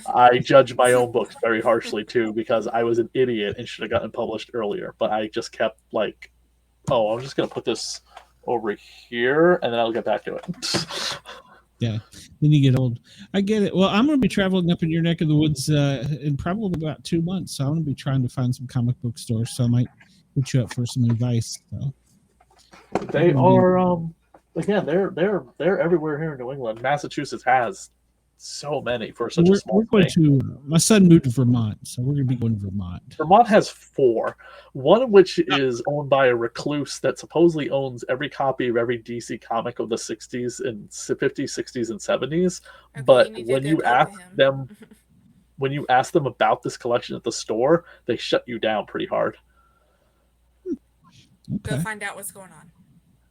I judge my own books very harshly too because I was an idiot and should have gotten published earlier, but I just kept like, I'm just going to put this over here and then I'll get back to it. Yeah, then you get old. I get it. Well, I'm going to be traveling up in your neck of the woods in probably about 2 months. So I'm going to be trying to find some comic book stores. So I might put you up for some advice. So They are again, they're everywhere here in New England. Massachusetts has so many for such a small we're going state. to. My son moved to Vermont, so we're going to be going to Vermont. Vermont has 4, one of which is owned by a recluse that supposedly owns every copy of every DC comic of the 60s and 50s, 60s, and 70s. Okay, But you need to when go you talk to ask him. them, when you ask them about this collection at the store, they shut you down pretty hard. Go Okay. find out what's going on.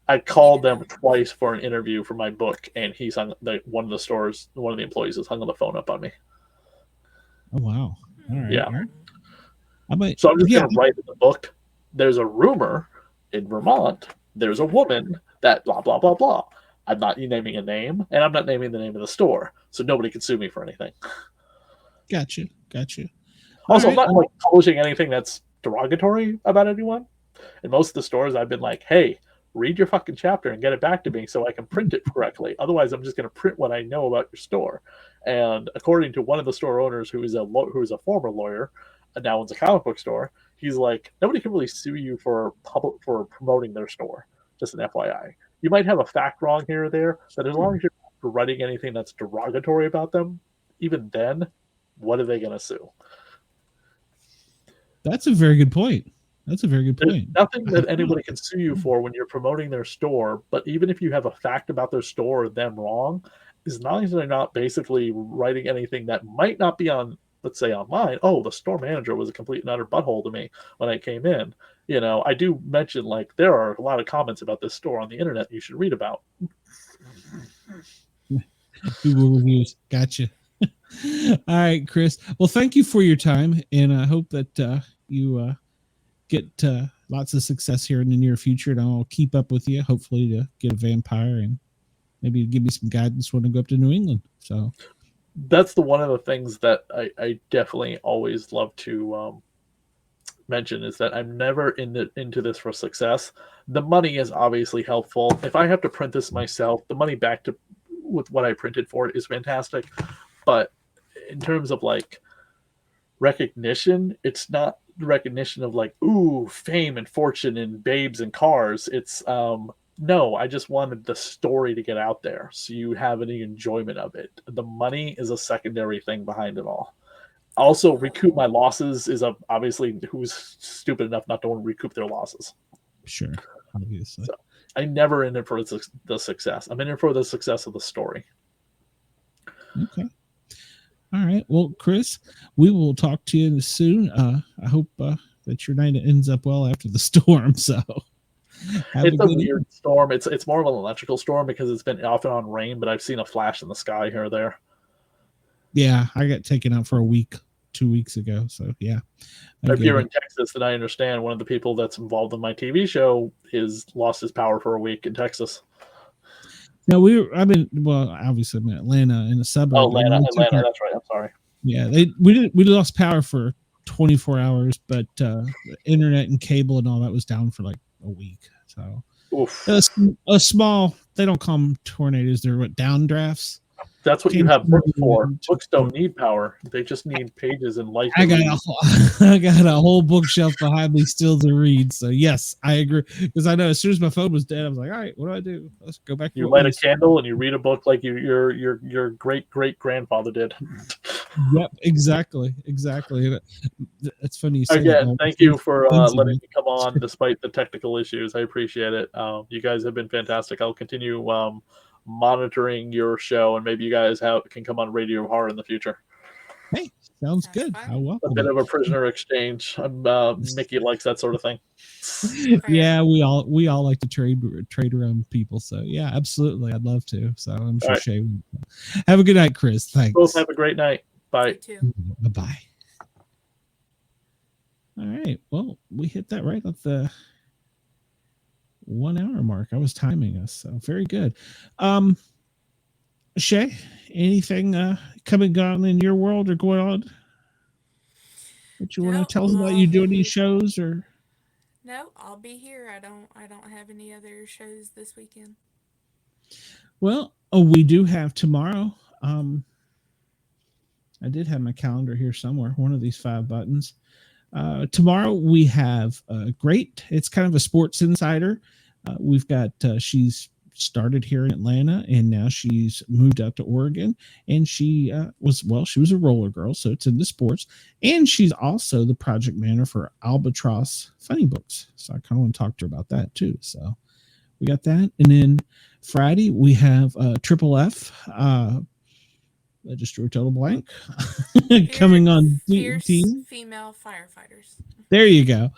I called them twice for an interview for my book, and he's hung. One of the employees has hung on the phone up on me. Oh wow! All right. Yeah. Well, I might. So I'm just Yeah. going to write in the book. There's a rumor in Vermont. There's a woman that blah blah blah blah. I'm not naming a name, and I'm not naming the name of the store, so nobody can sue me for anything. Gotcha. Also, All right. I'm not like publishing anything that's derogatory about anyone. In most of the stores, I've been like, "Hey, read your fucking chapter and get it back to me so I can print it correctly. Otherwise, I'm just going to print what I know about your store." And according to one of the store owners, who is a former lawyer, and now owns a comic book store, he's like, nobody can really sue you for promoting their store. Just an FYI. You might have a fact wrong here or there, but as long as you're not writing anything that's derogatory about them, even then, what are they going to sue? That's a very good point. There's nothing that anybody can sue you for when you're promoting their store, but even if you have a fact about their store or them wrong, as long as they're not basically writing anything that might not be on, let's say, online. Oh, the store manager was a complete and utter butthole to me when I came in. I do mention, like, there are a lot of comments about this store on the internet you should read about. Google reviews. Gotcha. All right, Chris. Well, thank you for your time, and I hope that you get lots of success here in the near future, and I'll keep up with you, hopefully, to get a vampire and maybe give me some guidance when I go up to New England. So that's one of the things that I definitely always love to mention, is that I'm never into this for success. The money is obviously helpful. If I have to print this myself, the money back to with what I printed for it is fantastic. But in terms of like recognition, it's not recognition of like, ooh, fame and fortune and babes and cars. It's no, I just wanted the story to get out there so you have any enjoyment of it. The money is a secondary thing behind it all. Also, recoup my losses is obviously who's stupid enough not to want to recoup their losses. Sure, obviously. So I'm never in it for the success. I'm in it for the success of the story. Okay. All right. Well, Chris, we will talk to you soon. I hope that your night ends up well after the storm. So it's a weird storm. It's more of an electrical storm because it's been off and on rain, but I've seen a flash in the sky here or there. Yeah, I got taken out for a week 2 weeks ago. So yeah. If you're in Texas, then I understand one of the people that's involved in my TV show lost his power for a week in Texas. No, obviously I'm in Atlanta, in the suburb. Oh, Atlanta, that's right. I'm sorry. Yeah, we lost power for 24 hours, but the internet and cable and all that was down for like a week. So a small, they don't call them tornadoes, they're downdrafts. That's what you have books for. Books don't need power. They just need pages and light. I got a whole bookshelf behind me still to read. So yes, I agree. Because I know as soon as my phone was dead, I was like, all right, what do I do? Let's go back. You light a candle and you read a book like your great grandfather did. Yep, exactly. It's funny you say again. that. Thank you for letting me come on despite the technical issues. I appreciate it. You guys have been fantastic. I'll continue monitoring your show, and maybe you guys can come on Radio Horror in the future. Hey, sounds good. I welcome a bit of a prisoner exchange. Mickey likes that sort of thing. Yeah, we all like to trade around people. So yeah, absolutely, I'd love to. So I'm sure Shay will. Have a good night, Chris. Thanks. Both have a great night. Bye. Bye. All right. Well, we hit that right at the 1 hour mark. I was timing us, so very good. Shay, anything coming on in your world or going on that you want to tell us about? You doing any shows or? No, I'll be here. I don't have any other shows this weekend. Well, we do have tomorrow. I did have my calendar here somewhere. One of these 5 buttons. Tomorrow we have great. It's kind of a sports insider. We've got she's started here in Atlanta and now she's moved out to Oregon, and she was a roller girl, so it's into sports, and she's also the project manager for Albatross Funny Books. So I kind of want to talk to her about that too. So we got that, and then Friday we have Triple F. I just drew a total blank. Coming on Fierce team. Female Firefighters. There you go.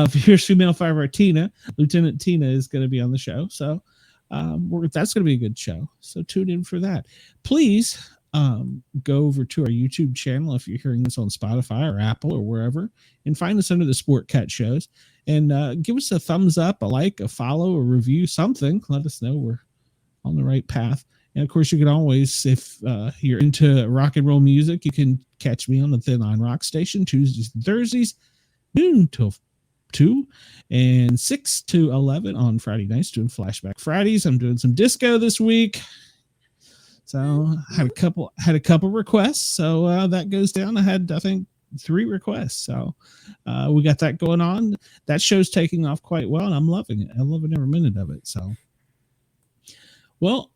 Fierce Female Firefighter Tina, Lieutenant Tina, is going to be on the show. So that's going to be a good show. So tune in for that. Please go over to our YouTube channel if you're hearing this on Spotify or Apple or wherever, and find us under the Sportcat shows, and give us a thumbs up, a like, a follow, a review, something. Let us know we're on the right path. And of course, you can always, if you're into rock and roll music, you can catch me on the Thin Line Rock Station Tuesdays and Thursdays, noon till 2 and 6 to 11 on Friday nights, doing Flashback Fridays. I'm doing some disco this week. So I had a couple requests. So that goes down. I had, I think, 3 requests. So we got that going on. That show's taking off quite well, and I'm loving it. I'm loving every minute of it. So, well,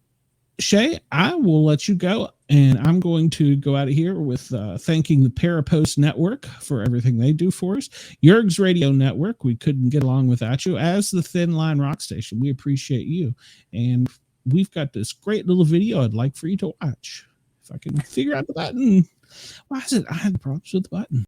Shay, I will let you go, and I'm going to go out of here with thanking the Parapost Network for everything they do for us. Yerg's Radio Network, we couldn't get along without you. As the Thin Line Rock Station, we appreciate you. And we've got this great little video I'd like for you to watch. If I can figure out the button. Why is it? I had problems with the button.